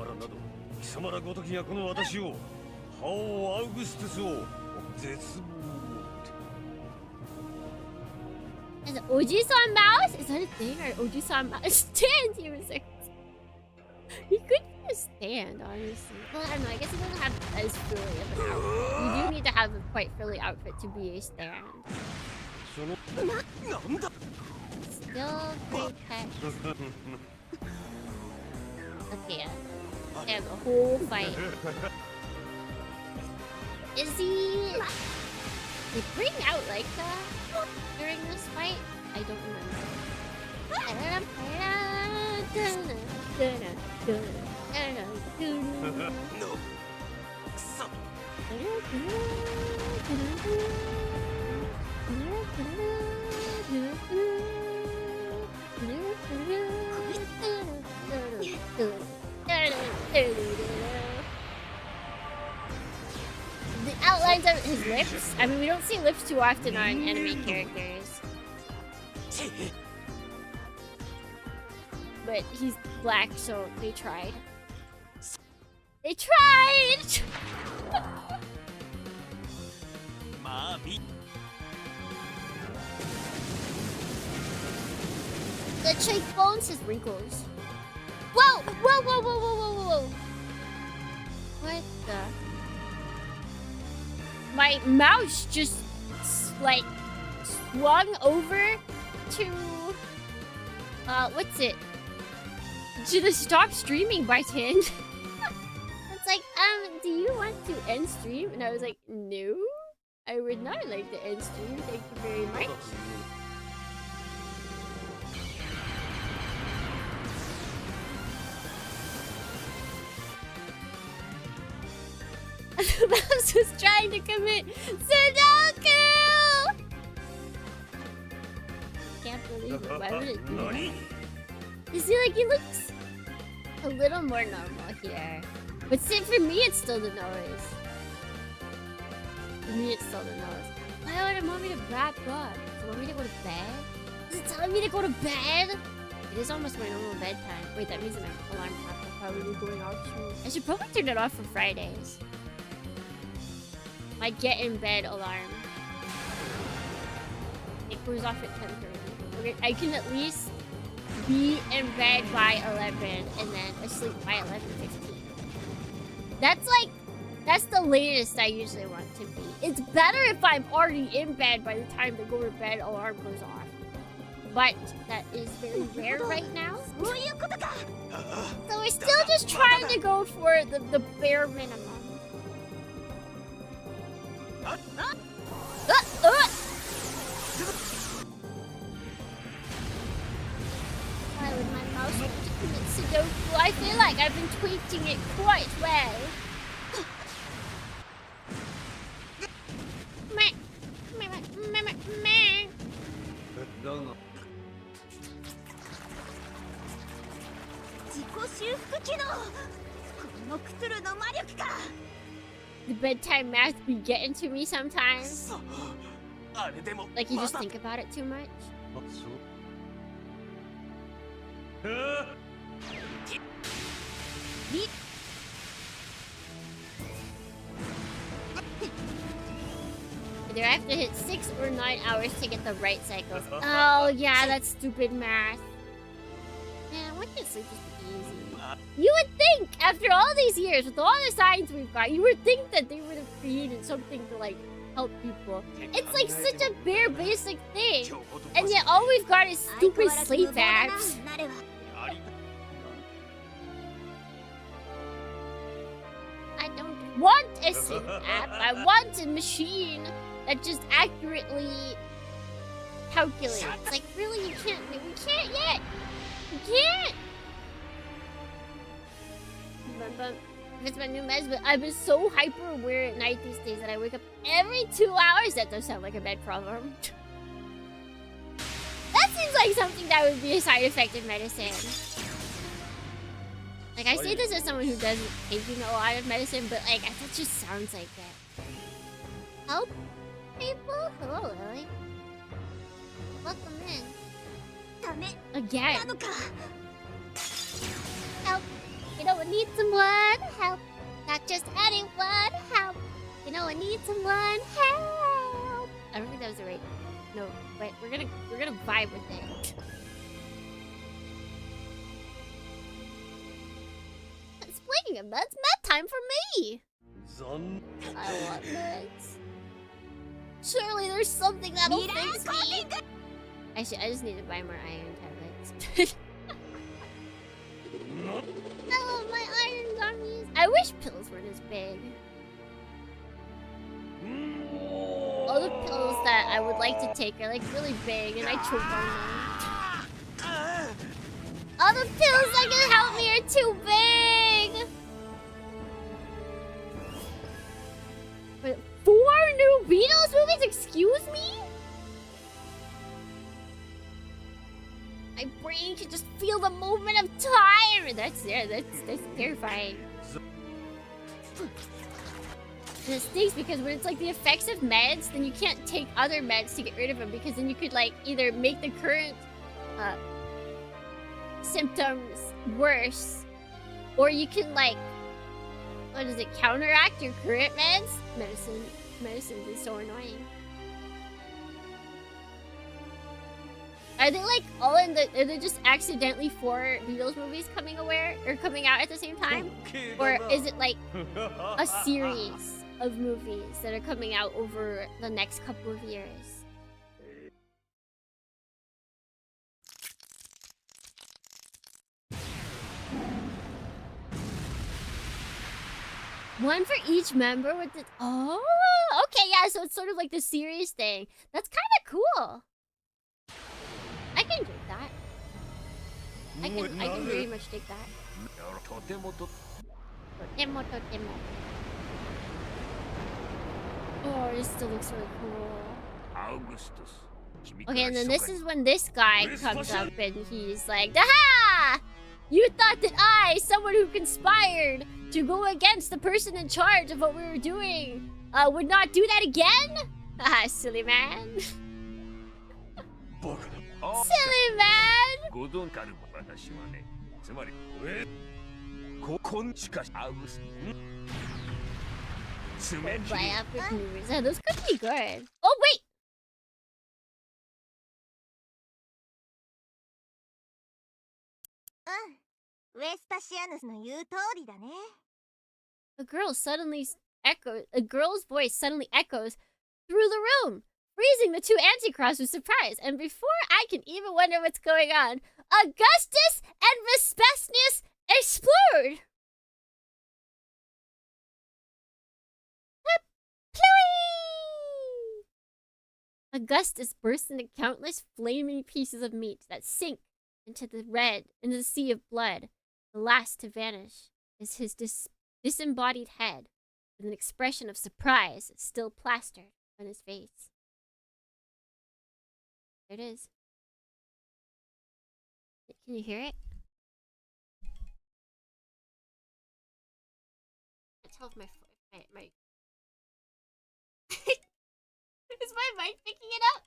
it Oji-san mouse? Is that a thing or Oji-san mouse? Stand here a second. He could be a stand, honestly. Well, I don't know. I guess he doesn't have as frilly of an outfit. You do need to have a quite frilly outfit to be a stand. Still great pet. Okay, they have a whole fight. Is he... They bring out Laika during this fight? I don't remember. No. The outlines of his lips. I mean, we don't see lips too often on anime characters. But he's black, so they tried. They tried! The cheekbones has wrinkles. Whoa! Whoa, whoa, whoa, whoa, whoa, whoa, whoa! What the? My mouse just, like, swung over to... what's it? To the stop streaming button. It's like, do you want to end stream? And I was like, no, I would not like to end stream. Thank you very much. Mouse was trying to commit Sudoku! Can't believe it. Why would it do that? You see, like, he looks a little more normal here. But see, for me, it's still the nose. For me, it's still the nose. Why would it want me to wrap up? Does it want me to go to bed? Is it telling me to go to bed? It is almost my normal bedtime. Wait, that means that my alarm clock will probably be going off soon. I should probably turn it off for Fridays. My get in bed alarm. It goes off at 10:30. I can at least be in bed by 11 and then asleep by 11:15. That's the latest I usually want to be. It's better if I'm already in bed by the time the go to bed alarm goes off. But that is very rare right now. So we're still just trying to go for the bare minimum. Why would my mouse want to commit Sudoku? I feel like I've been tweeting it quite well. Meh. Meh, meh, meh, meh, meh. The bedtime math be getting to me sometimes. Like you just think about it too much. Either I have to hit 6 or 9 hours to get the right cycles. Oh yeah, that's stupid math. Man, why can't sleep just be easy? You would think, after all these years, with all the science we've got, you would think that they would have created something to, like, help people. It's like such a bare basic thing. And yet all we've got is stupid sleep apps. I don't want a sleep app. I want a machine that just accurately calculates. Like, really, we can't yet. We can't. But it's my new meds, but I've been so hyper aware at night these days that I wake up every 2 hours. That does sound like a bad problem. That seems like something that would be a side effect of medicine. Like, I say this as someone who doesn't take, a lot of medicine, but like, that just sounds like it. Help people? Hello, Lily. Welcome in. Again. Help. I need someone. Help. Not just anyone. Help. I need someone. Help. I don't think that was the right. No, but we're gonna vibe with it. Speaking of meds, med time for me. I want meds. Surely there's something that'll fix me. I just need to buy more iron tablets. I love my iron gummies. I wish pills weren't as big. All the pills that I would like to take are like really big and I choke on them. All the pills that can help me are too big. But 4 new Beatles movies? Excuse me? My brain can just feel the movement of time. That's terrifying. And it stinks because when it's like the effects of meds, then you can't take other meds to get rid of them because then you could like either make the current symptoms worse, or you can like, what is it, counteract your current meds? Medicine is so annoying. Are they like all in the? Are there just accidentally 4 Beatles movies coming out at the same time, or is it like a series of movies that are coming out over the next couple of years? One for each member with the. Oh, okay, yeah. So it's sort of like the series thing. That's kind of cool. I can dig that. I can very much dig that. this still looks really cool. アウグストス、君か Okay, ら and then 密 this かに is when this guy comes up and he's like, aha! You thought that I, someone who conspired to go against the person in charge of what we were doing, would not do that again? Ah, silly man. バカだ。 Silly man! ご存知かる私はね、つまりしかしアウグスト爪切り By epic movies. Yeah, those could be good. Oh, wait! うん。ウェスパシアヌスの言う通りだね。A girl's voice suddenly echoes through the room, freezing the two Anticross with surprise. And before I can even wonder what's going on, Augustus and Vespasianus explode! Plooey! Augustus bursts into countless flaming pieces of meat that sink into the sea of blood. The last to vanish is his disembodied head, with an expression of surprise still plastered on his face. There it is. Can you hear it? I can't tell if my is my mic picking it up?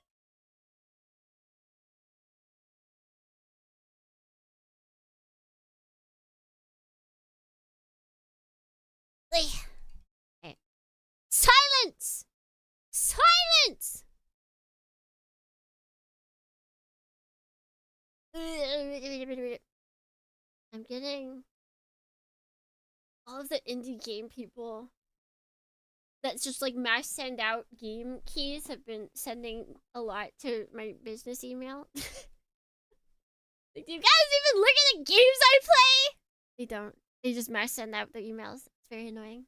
Okay. Silence! Silence! I'm getting all of the indie game people that's just like mass send out game keys have been sending a lot to my business email. Like, do you guys even look at the games I play? They don't. They just mass send out the emails. It's very annoying.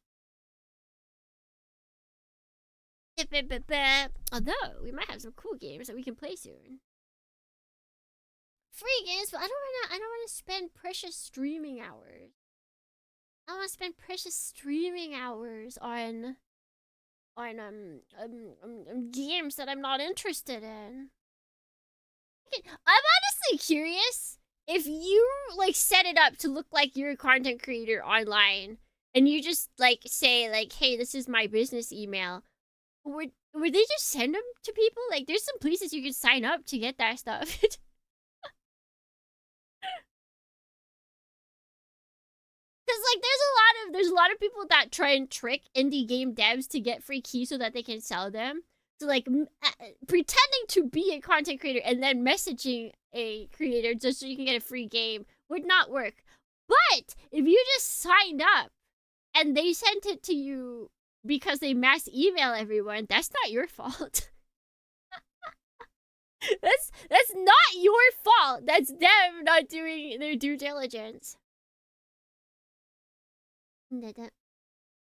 Although we might have some cool games that we can play soon. Free games, but I don't wanna spend precious streaming hours. I don't wanna spend precious streaming hours on games that I'm not interested in. I'm honestly curious if you like set it up to look like you're a content creator online and you just like say like, hey, this is my business email. Would they just send them to people? Like, there's some places you can sign up to get that stuff. Because like there's a lot of people that try and trick indie game devs to get free keys so that they can sell them. So like pretending to be a content creator and then messaging a creator just so you can get a free game would not work. But if you just signed up and they sent it to you because they mass email everyone, that's not your fault. That's not your fault. That's them not doing their due diligence. Is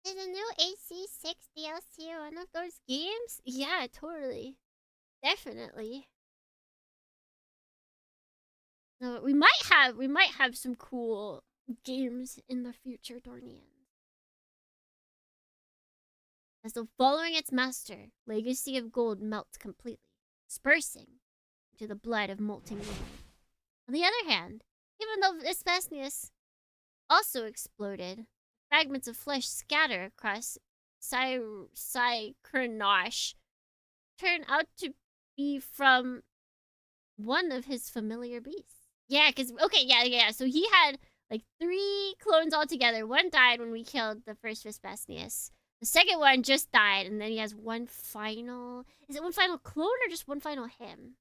a new AC6 DLC one of those games? Yeah, totally. Definitely. No, we might have some cool games in the future, Dornians. As though following its master, Legacy of Gold melts completely, dispersing into the blood of molten gold. On the other hand, even though Vespasianus also exploded, fragments of flesh scatter across Sykranosh turn out to be from one of his familiar beasts. Yeah, so he had like 3 clones altogether. One died when we killed the first Vespasianus. The second one just died, and then he has one final... Is it one final clone or just one final him?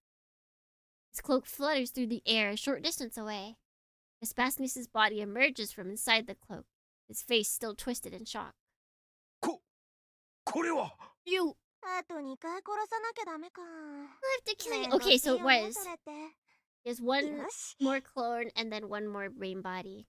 His cloak flutters through the air a short distance away. Vespasianus' body emerges from inside the cloak, his face still twisted in shock. これは You あと2回殺さなきゃダメか。 have to kill you. Okay, so it was. He has one more clone and then one more brain body.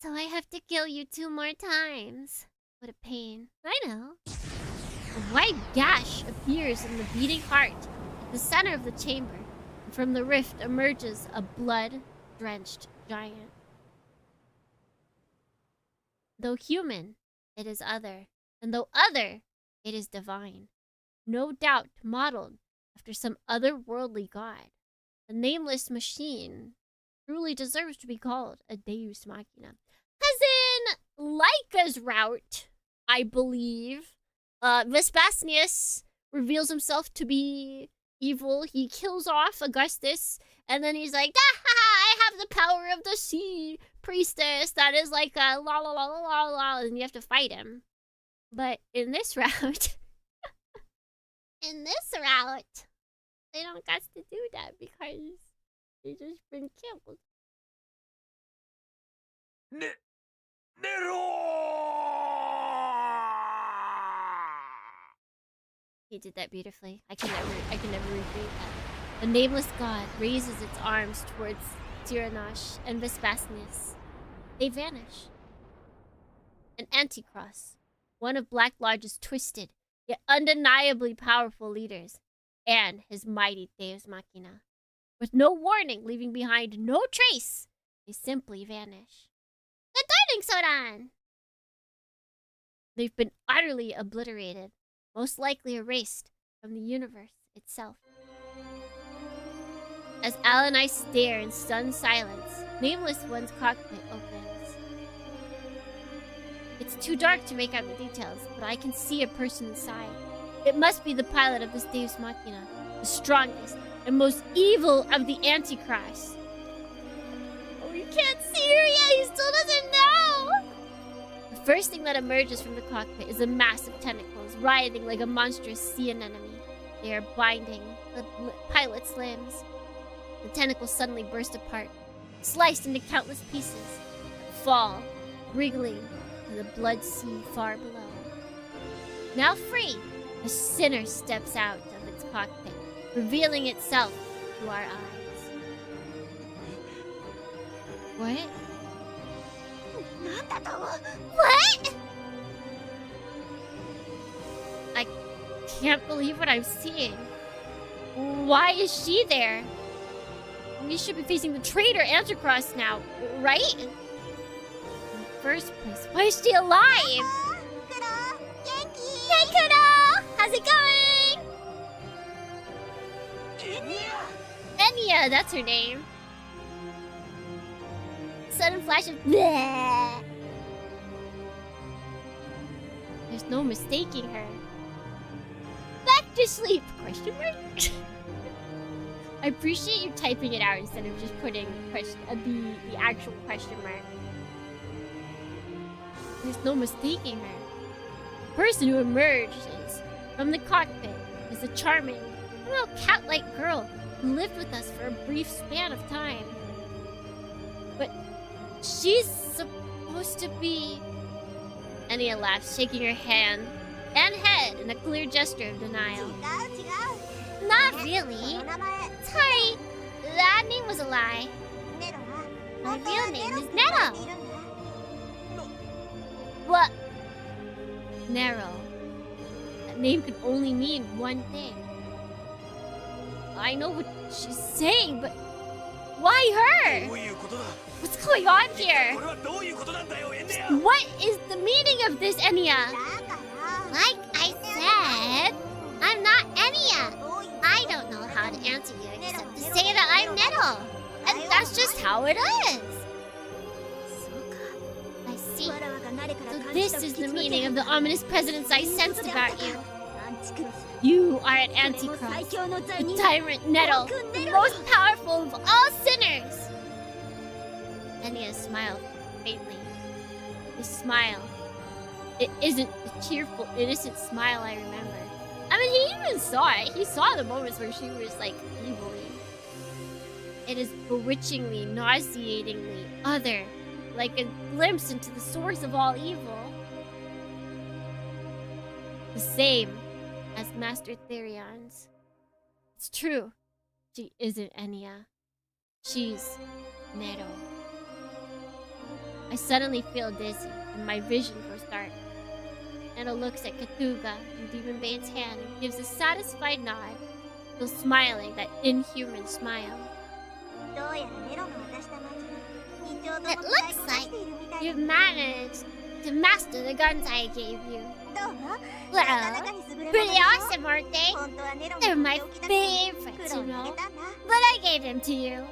So I have to kill you 2 more times. What a pain. I know. A white gash appears in the beating heart at the center of the chamber. And from the rift emerges a blood-drenched giant. Though human, it is other. And though other, It is divine. No doubt modeled after some otherworldly god. The nameless machine truly deserves to be called a deus machina. As in Laika's route, I believe. Vespasianus reveals himself to be evil. He kills off Augustus, and then he's like, ah, I have the power of the sea priestess that is like a la la la la la la, and you have to fight him. But in this route, they don't got to do that because they just been killed. He did that beautifully. I can never recreate that. The nameless god raises its arms towards Cyranosh and Vespasianus. They vanish. An anticross, one of Black Lodge's twisted, yet undeniably powerful leaders, and his mighty Deus Machina. With no warning, leaving behind no trace, they simply vanish. Good morning, Sodan! They've been utterly obliterated, most likely erased from the universe itself. As Al and I stare in stunned silence, Nameless One's cockpit opens. It's too dark to make out the details, but I can see a person inside. It must be the pilot of this Deus Machina, the strongest and most evil of the Antichrist. Oh, you can't see her yet! He still doesn't know! The first thing that emerges from the cockpit is a mass of tentacles, writhing like a monstrous sea anemone. They are binding the pilot's limbs. The tentacles suddenly burst apart, sliced into countless pieces, fall, wriggling to the blood sea far below. Now free, a sinner steps out of its cockpit, revealing itself to our eyes. What? What? I can't believe what I'm seeing. Why is she there? We should be facing the traitor Antichrist now, right? In the first place, why is she alive? Hey, Kudo! How's it going? Enya, that's her name. Sudden flash of bleh. There's no mistaking her. Back to sleep? Question mark? I appreciate you typing it out instead of just putting the actual question mark. There's no mistaking her. The person who emerges from the cockpit is a charming, little cat-like girl who lived with us for a brief span of time. But she's supposed to be... Enya laughs, shaking her hand and head in a clear gesture of denial. Not really. Sorry, that name was a lie. My real name is Nero. What? Nero. That name could only mean one thing. I know what she's saying, but why her? What's going on here? What is the meaning of this, Enya? Like I said, I'm not Enya. I don't know how to answer you except to say that I'm Nero. And that's just how it is. I see. So this is the meaning of the ominous presence I sensed about you. You are an Antichrist, the tyrant Nero, the most powerful of all sinners. Enya smiled faintly. His smile. It isn't the cheerful, innocent smile I remember. I mean, he even saw it. He saw the moments where she was, like, evilly. It is bewitchingly, nauseatingly other, like a glimpse into the source of all evil. The same as Master Therion's. It's true. She isn't Enya. She's Nero. I suddenly feel dizzy, and my vision goes dark. Nero looks at Katuga in Demonbane's hand and gives a satisfied nod, still smiling that inhuman smile. It looks like you've managed to master the guns I gave you. Well, pretty awesome, aren't they? They're my favorites, you know. But I gave them to you.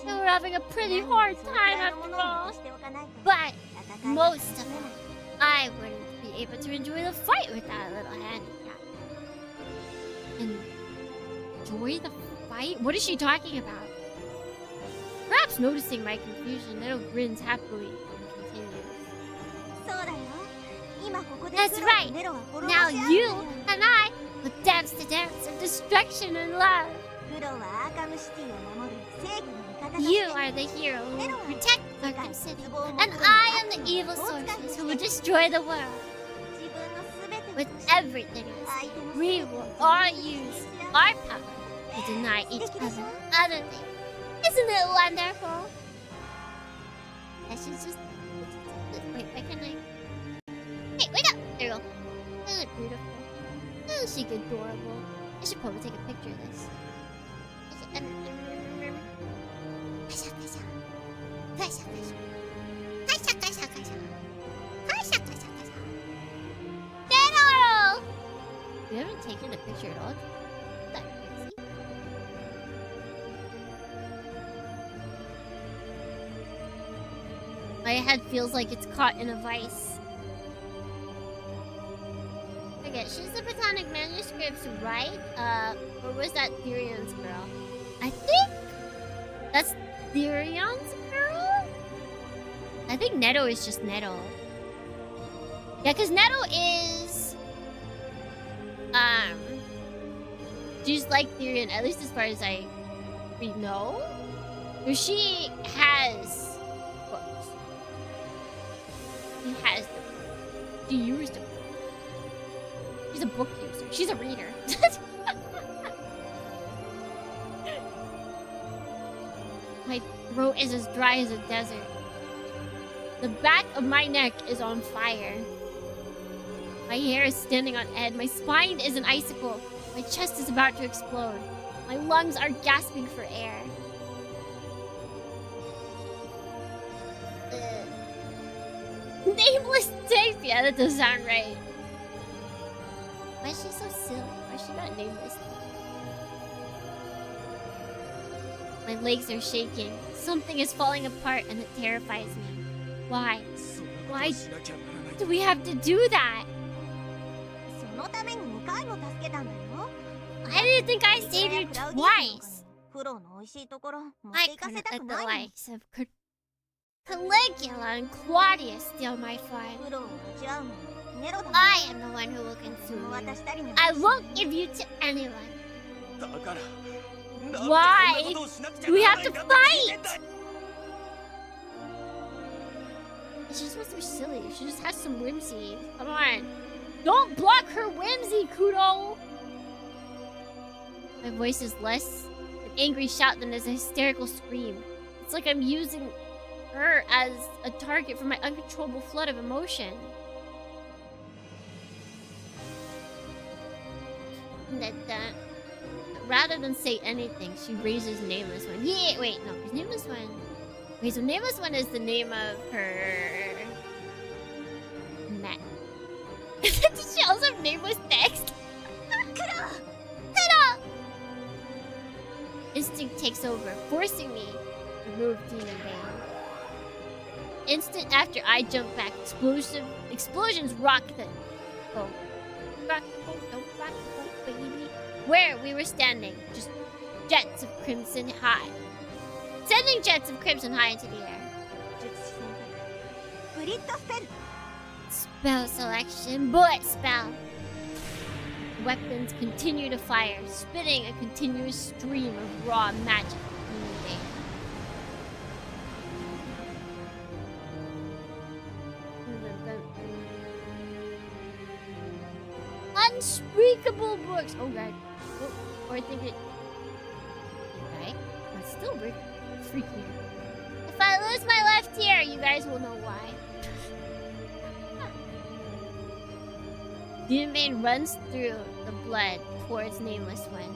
They were having a pretty hard time after all. But most of them, I wouldn't be able to enjoy the fight with that little handicap. Enjoy the fight? What is she talking about? Perhaps noticing my confusion, Neto grins happily and continues. That's right. Now you and I will dance the dance of destruction and love. You are the hero who will protect Arkham City, and I am the evil sorceress who will destroy the world. With everything else, we will all use our power to deny each other other things. Isn't it wonderful? That should just... Wait, why can't I... Hey, wake up! There you go. Isn't it beautiful? Isn't she adorable? I should probably take a picture of this. We haven't taken a picture at all. Is that crazy? My head feels like it's caught in a vice. Forget, she's the Platonic Manuscripts, right? Or was that Therian's girl? I think that's Therian's girl? I think Neto is just Neto. Yeah, because Neto is... she's like Therian, at least as far as we know. She has books. She has them. She used them. She's a book user. She's a reader. My throat is as dry as a desert. The back of my neck is on fire. My hair is standing on end. My spine is an icicle. My chest is about to explode. My lungs are gasping for air. Nameless tape? Yeah, that does sound right. Why is she so silly? Why is she not nameless? My legs are shaking. Something is falling apart and it terrifies me. Why? Why do we have to do that? I didn't think I saved you twice. I couldn't let the likes of Caligula and Claudius steal my fun. I am the one who will consume you. I won't give you to anyone. Why do we have to fight? She's supposed to be silly. She just has some whimsy. Come on. Don't block her whimsy, Kudo! My voice is less an angry shout than as a hysterical scream. It's like I'm using her as a target for my uncontrollable flood of emotion. Rather than say anything, she raises Nameless One. Yeah, wait, no, because Nameless One... Wait, so Nameless One is the name of her... Met. Does she also have Nameless Text? Kudo! Instinct takes over, forcing me to move Demonbane. Instant after I jump back, explosions rock the boat. Rock the boat, don't rock the boat, baby. Where we were standing, just jets of crimson high. Sending jets of crimson high into the air. Spell selection, bullet spell. Weapons continue to fire, spitting a continuous stream of raw magic from the air. Unspeakable books. Oh god. Oh, or I think it. Okay. But still freaking out. If I lose my left ear, you guys will know why. Demonbane runs through the blood towards Nameless One.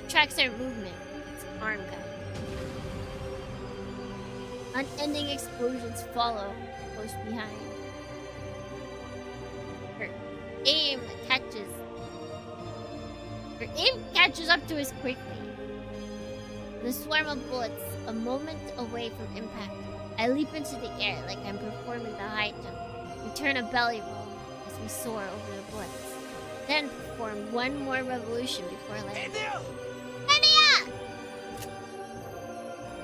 He tracks our movement. Its arm gun. Unending explosions follow close behind. aim catches up to us quickly. The swarm of bullets, a moment away from impact. I leap into the air like I'm performing the high jump. We turn a belly roll as we soar over the bullets. Then perform one more revolution before landing. Enya!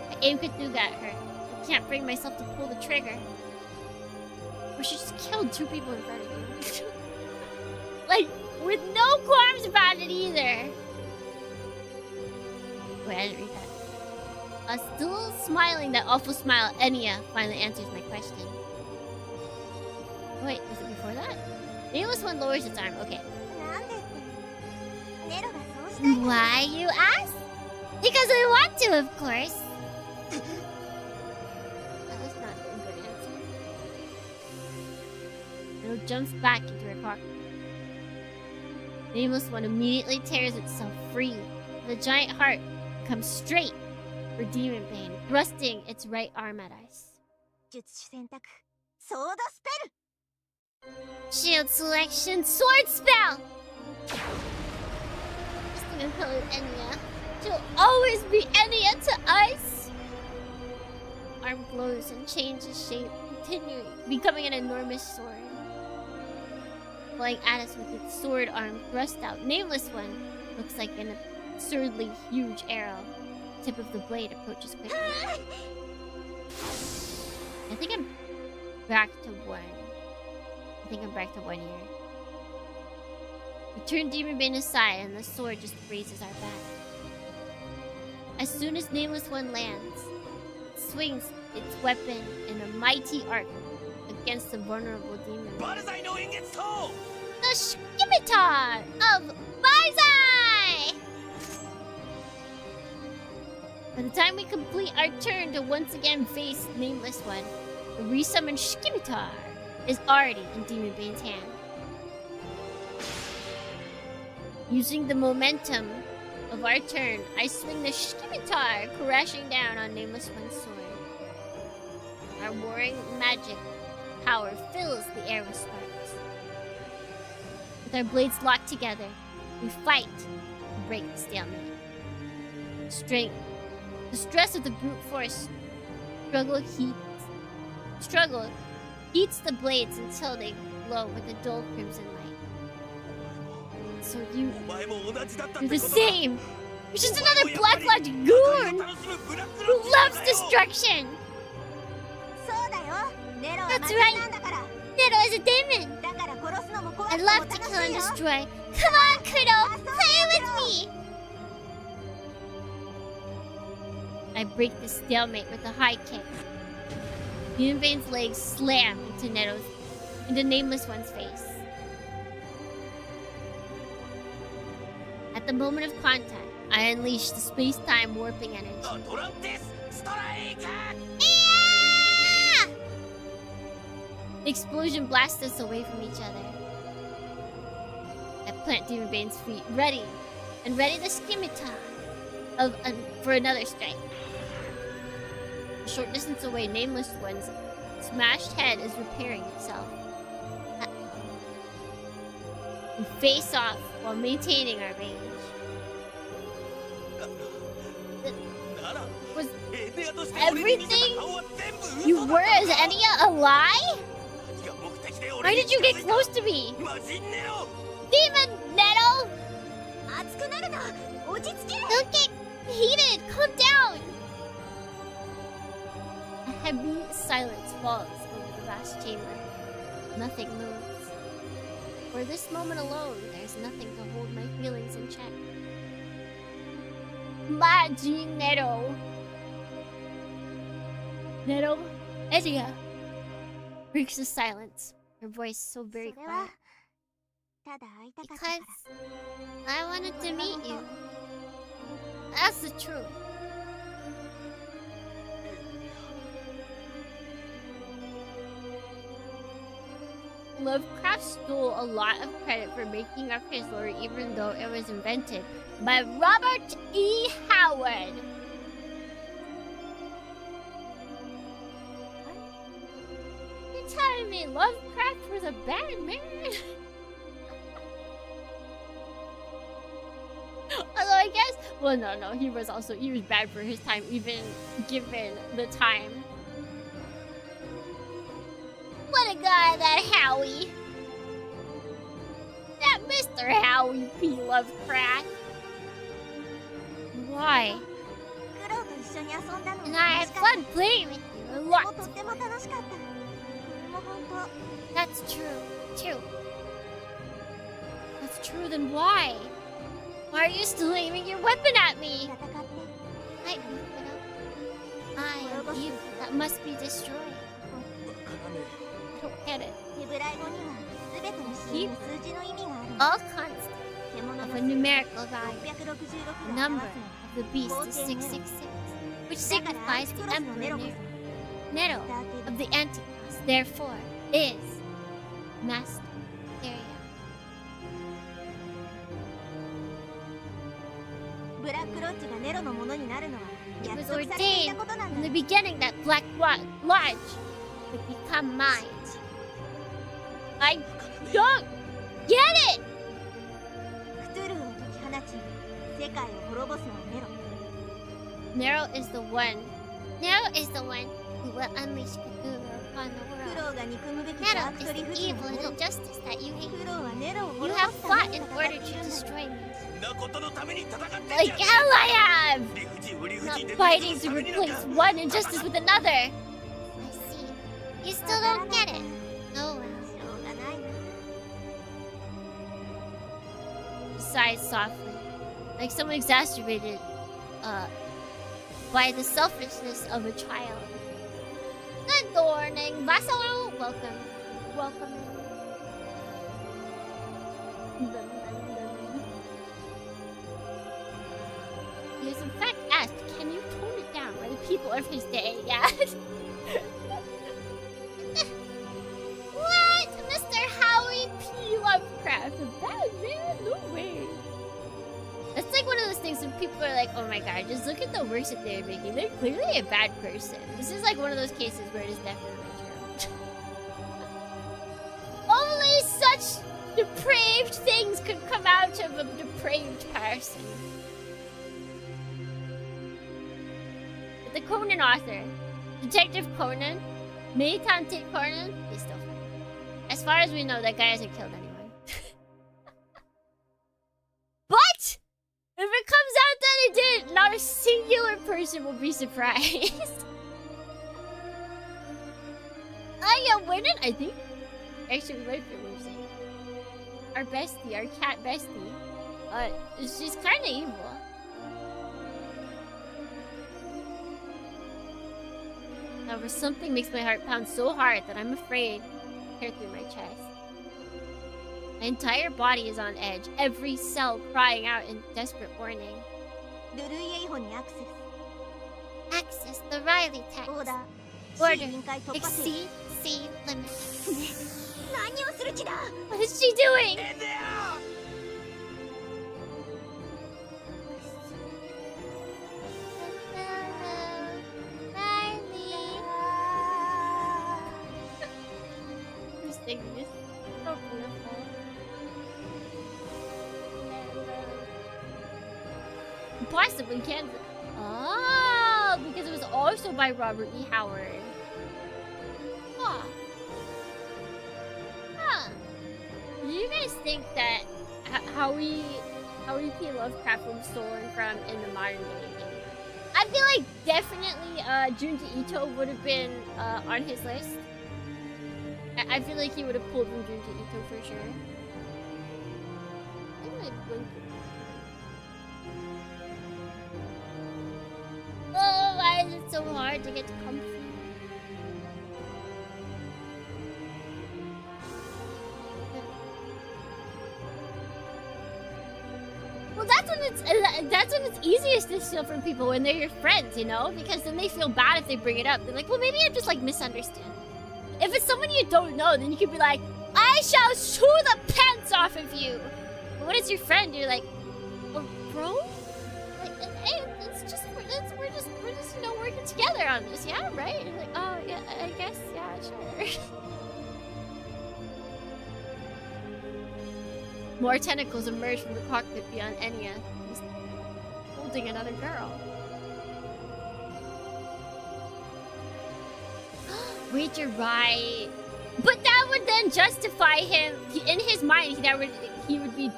My aim could do that hurt. I can't bring myself to pull the trigger. Or she just killed 2 people in front of you. Like, with no qualms about it either. Wait, I didn't read that. Still smiling that awful smile, Enya finally answers my question. Wait, was it before that? Nameless one lowers its arm. Okay. なんでってネロがそうしたいから Why, you ask? Because we want to, of course. That's not a good answer. Nero jumps back into her car. Nameless one immediately tears itself free. The giant heart comes straight for Demonbane, thrusting its right arm at us. 術師選択ソードスペル Shield selection, sword spell! Just gonna call it Enya. She'll always be Enya to us! Arm glows and changes shape, continuing, becoming an enormous sword. Flying at us with its sword arm thrust out, Nameless one looks like an absurdly huge arrow. Tip of the blade approaches quickly. I think I'm back to 1. I think I'm back to 1 here. We turn Demonbane aside and the sword just grazes our back. As soon as Nameless one lands, it swings its weapon in a mighty arc against the vulnerable demon. The Scimitar of Baizai! By the time we complete our turn to once again face Nameless one, the resummoned Scimitar is already in Demonbane's hand. Using the momentum of our turn, I swing the Scimitar crashing down on Nameless one's sword. Our warring magic power fills the air with sparks. With our blades locked together, we fight to break the stalemate. The stress of the brute force struggle heats the blades until they glow with a dull crimson light. So you're the same. You're just another black logic goon who loves destruction. そうだよネロは That's 魔人 right. なんだから Nero is a demon. だから殺すのも壊 I すのも love 楽 to し kill and いよ destroy. Come on, Kudo, play with me. I break the stalemate with a high kick. Demonbane's legs slam into Nameless one's face. At the moment of contact, I unleash the space-time warping energy. トランテスストライカー The explosion blasts us away from each other. I plant Demonbane's feet, ready the Scimitar for another strike. A short distance away, Nameless one's smashed head is repairing itself. We face off while maintaining our range. Was everything you were as Enya a lie? Why did you get close to me? Demon Nero! 熱くなるな落ち着け Don't get heated! Calm down! A heavy silence falls over the vast chamber. Nothing moves. For this moment alone, there's nothing to hold my feelings in check. Majin Nero! Nero? Enya! Breaks the silence. Her voice so very それは quiet. ただ会いたかった Because か I wanted to meet you. That's the truth. Lovecraft stole a lot of credit for making up his lore even though it was invented by Robert E. Howard. You're telling me Lovecraft was a bad man? Well, no, he was bad for his time, even given the time. What a guy, that Howie. That Mr. Howie P. Lovecraft. Why? クロウと一緒に遊んだの And も I 楽 had しかった fun playing with you a も lot. とっても楽しかったそれも本 That's true, too. That's true, then why? Why are you still aiming your weapon at 当 me? 戦って I am evil that must be destroyed. I don't get it. ヘブライ語には全てのシーンに数字の意味がある All constant 獣 of の a 数 numerical value. 666 The が number 表 of the beast is 666, which すだからアー signifies チ the クロスのネロ Emperor こそ Nero スターティ of ブ the Antichrist, therefore, is Master Theria. ブラックロッジがネロのものになるのは It 約 was 束されていた ordained ことなん from だ the beginning that Black Lodge would become mine. I don't get it! クトゥルーを解き放ち世界を滅ぼすのはネロ Nero is the one. Nero is the one who will unleash Cthulhu upon the ク world. ロウが憎むべきダ Nero ーク is と理 the 不尽 evil な and ネロ injustice that you hate. クロウはネロを You 滅ぼ have すた fought め in に戦 order ってい to るんだ destroy me. なことのために戦ってん Like じゃ hell I have! 理不尽を理不 Not 尽で fighting to ためになんか replace one injustice with another. I see. You still don't get it. Oh well. しょうがないな Sighs softly, like someone exacerbated, by the selfishness of a child. Good morning, Vasalo. Welcome. Welcome. He has in fact asked, can you tone it down by the people of his day? Yes. What? Mr. Howie P. Lovecraft, a bad man? No way. That's like one of those things when people are like, oh my god, just look at the works that they're making. They're clearly a bad person. This is like one of those cases where it is definitely true. Only such depraved things could come out of a depraved person. But the Conan author, Detective Conan, Maytante Conan, is still fine. As far as we know, that guy hasn't killed anyone. But if it comes out that it did, not a singular person will be surprised. I am winning, I think. Actually, we might be losing. Our bestie, our cat bestie, she's kind of evil. However, something makes my heart pound so hard that I'm afraid to tear through my chest. My entire body is on edge, every cell crying out in desperate warning. ルルイエイホにアクセ Access the Riley ス text. オーダー Order. 市臨界突破せ Exceed sea limit. 何をする気だ What is she doing? えんだよ Riley. Her singing is so beautiful. Possibly Kansas. Oh, because it was also by Robert E. Howard. Huh. Huh. Do you guys think that Howie P. Lovecraft was stolen from in the modern day game? I feel like definitely Junji Ito would have been on his list. I feel like he would have pulled from Junji Ito for sure. I'm like blinking. Oh, why is it so hard to get comfy? Well, that's when it's easiest to steal from people, when they're your friends, you know? Because then they feel bad if they bring it up. They're like, well, maybe I'm just like misunderstanding. If it's someone you don't know, then you could be like, I shall chew the pants off of you. But when it's your friend, you're like, oh, bro? Like, hey, we're just you know, working together on this, yeah, right? And like, oh yeah, I guess, yeah, sure. More tentacles emerge from the cockpit beyond Enya. Just hold assaulting another girl. Wait, you're right. But that would then justify him. In his mind, he would be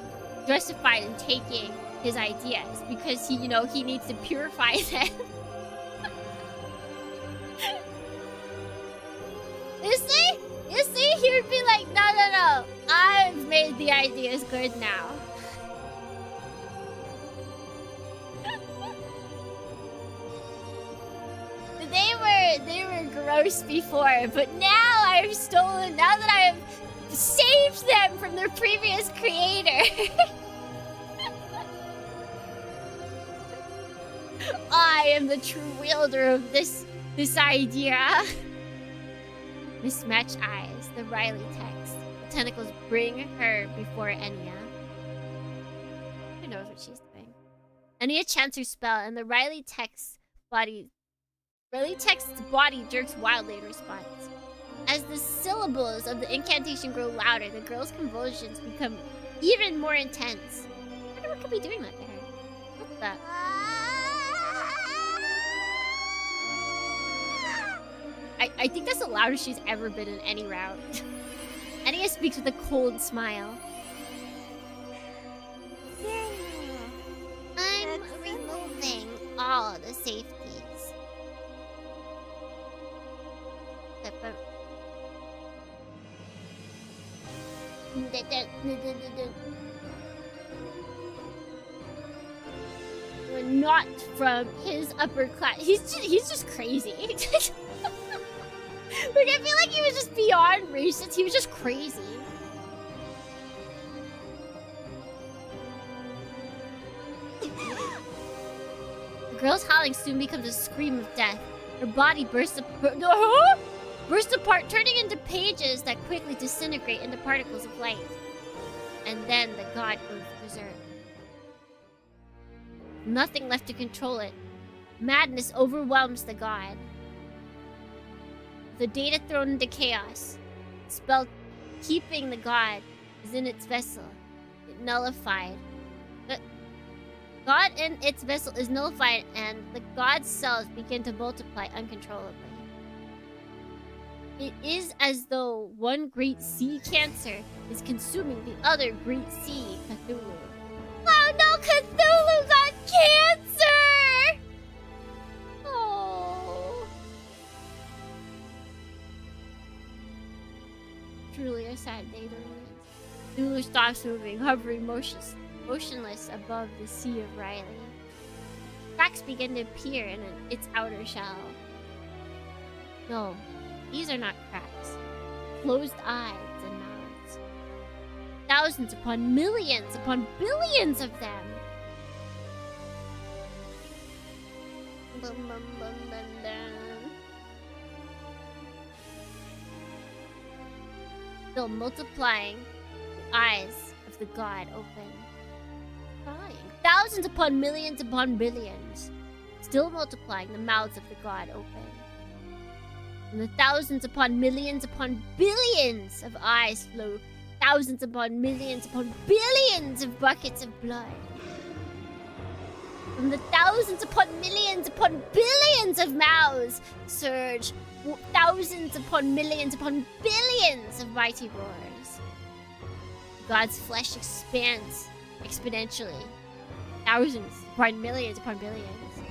justified in taking his ideas because he needs to purify them. You see, he would be like, no, I've made the ideas good now. They were gross before, but now I've stolen. Now that I have saved them from their previous creator, I am the true wielder of this idea. Mismatched eyes. The Riley text. The tentacles bring her before Enya. Who knows what she's doing? Enya chants her spell, and the Riley text's body jerks wildly in response. As the syllables of the incantation grow louder, the girl's convulsions become even more intense. I wonder what could be doing that to her. What the? I think that's the loudest she's ever been in any round. Enya speaks with a cold smile. I'm removing all the safeties. Not from his upper class. He's just crazy. Like, I feel like he was just beyond racist. He was just crazy. The girl's howling soon becomes a scream of death. Her body bursts apart, turning into pages that quickly disintegrate into particles of light. And then the god goes berserk. Nothing left to control it. Madness overwhelms the god. The data thrown into chaos. Spell keeping the god is in its vessel. It nullified. The god in its vessel is nullified, and the god's cells begin to multiply uncontrollably. It is as though one great sea cancer is consuming the other great sea, Cthulhu. Oh no, Cthulhu got cancer! Oh. Truly a sad day to live. Cthulhu stops moving, hovering motionless above the sea of Riley. Cracks begin to appear in its outer shell. No, these are not cracks. Closed eyes and mouths. Thousands upon millions upon billions of them. Bum, bum, bum, bum, bum. Still multiplying, the eyes of the god open. Crying. Thousands upon millions upon billions. Still multiplying, the mouths of the god open. And the thousands upon millions upon billions of eyes flow. Thousands upon millions upon billions of buckets of blood. From the thousands upon millions upon billions of mouths surge thousands upon millions upon billions of mighty roars. God's flesh expands exponentially. Thousands upon millions upon billions.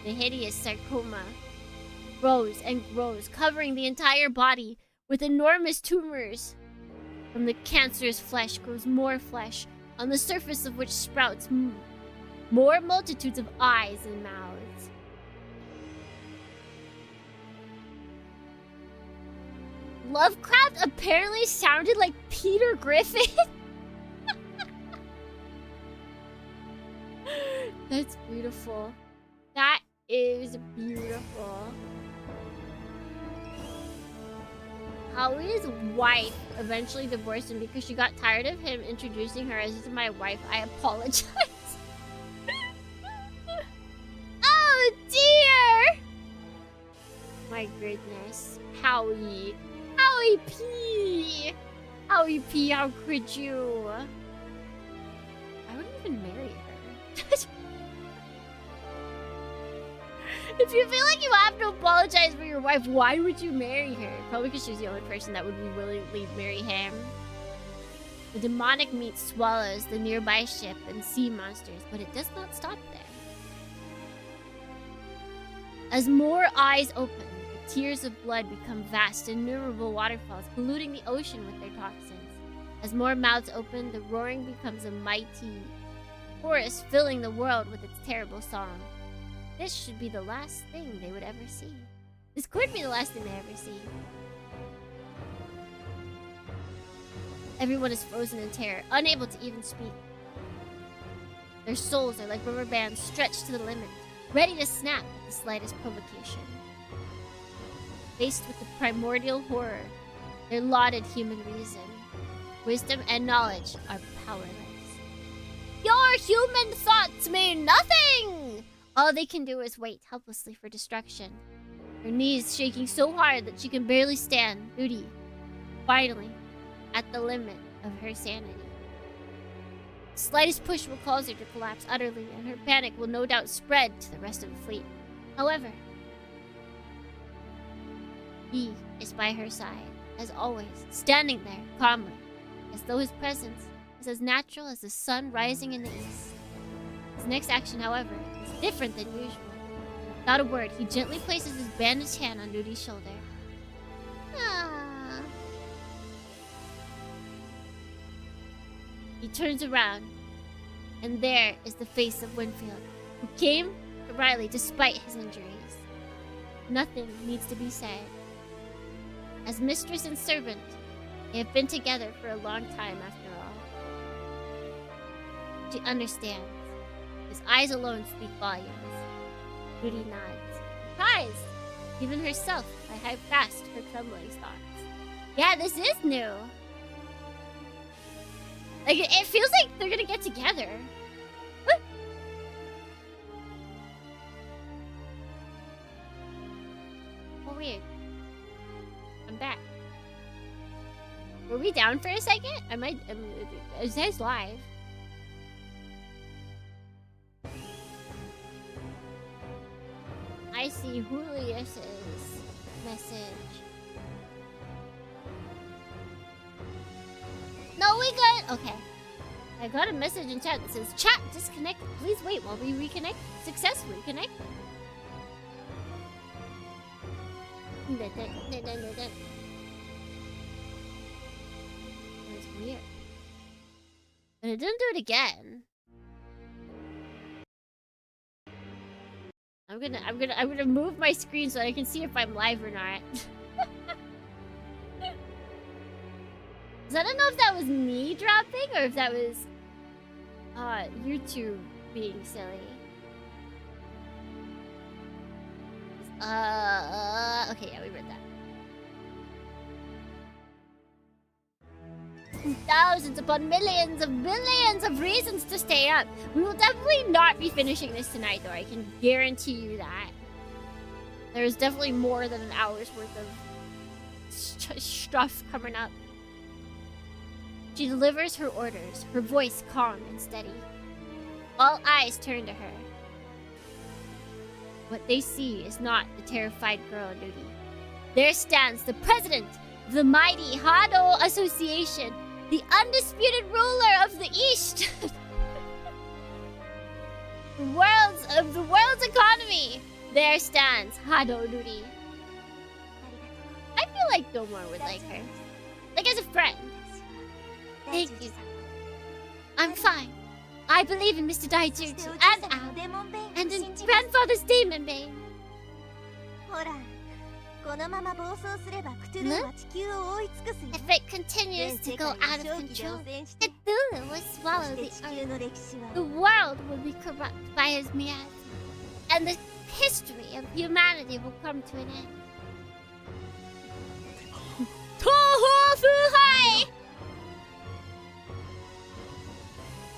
The hideous sarcoma grows and grows, covering the entire body with enormous tumors. From the cancerous flesh grows more flesh, on the surface of which sprouts more multitudes of eyes and mouths. Lovecraft apparently sounded like Peter Griffin. That's beautiful. That is beautiful. Howie's wife eventually divorced him because she got tired of him introducing her as my wife. I apologize. Oh dear! My goodness. Howie. Howie P! Howie P, how could you? I wouldn't even marry her. If you feel like you have to apologize for your wife, why would you marry her? Probably because she's the only person that would be willingly marry him. The demonic meat swallows the nearby ship and sea monsters, but it does not stop there. As more eyes open, the tears of blood become vast, innumerable waterfalls, polluting the ocean with their toxins. As more mouths open, the roaring becomes a mighty chorus, filling the world with its terrible song. This should be the last thing they would ever see. This could be the last thing they ever see. Everyone is frozen in terror, unable to even speak. Their souls are like rubber bands stretched to the limit, ready to snap at the slightest provocation. Faced with the primordial horror, their lauded human reason, wisdom, and knowledge are powerless. Your human thoughts mean nothing! All they can do is wait helplessly for destruction. Her knees shaking so hard that she can barely stand, Rudy, finally, at the limit of her sanity. The slightest push will cause her to collapse utterly, and her panic will no doubt spread to the rest of the fleet. However, he is by her side, as always, standing there calmly, as though his presence is as natural as the sun rising in the east. His next action, however, is different than usual. Without a word, he gently places his bandaged hand on Rudy's shoulder. Ah. He turns around, and there is the face of Winfield, who came to Riley despite his injuries. Nothing needs to be said. As mistress and servant, they have been together for a long time after all. She understands. His eyes alone speak volumes. Rudy nods, surprised, even herself, by how fast her trembling starts. Yeah, this is new. Like, it feels like they're gonna get together. Oh, weird. I'm back. Were we down for a second? It says live. I see Julius's message. No, we good. Okay. I got a message in chat that says, "Chat disconnected. Please wait while we reconnect. Successfully connected." That's weird. But it didn't do it again. I'm gonna move my screen so I can see if I'm live or not. I don't know if that was me dropping or if that was YouTube being silly. Okay, yeah, we read that. Thousands upon millions of billions of reasons to stay up. We will definitely not be finishing this tonight, though. I can guarantee you that. There's definitely more than an hour's worth of stuff coming up. She delivers her orders, her voice calm and steady. All eyes turn to her. What they see is not the terrified girl on duty. There stands the president of the mighty Hado Association, the undisputed ruler of the East. the world's economy. There stands Hado Duty. I feel like Domar would like her. Like as a friend. Thank you. I'm fine. I believe in Mr. Daijutsu and Al, and in grandfather's Demonbane. If it continues to go out of control, Cthulhu will swallow the earth. The world will be corrupt by his miasma, and the history of humanity will come to an end. Toho Fuhai!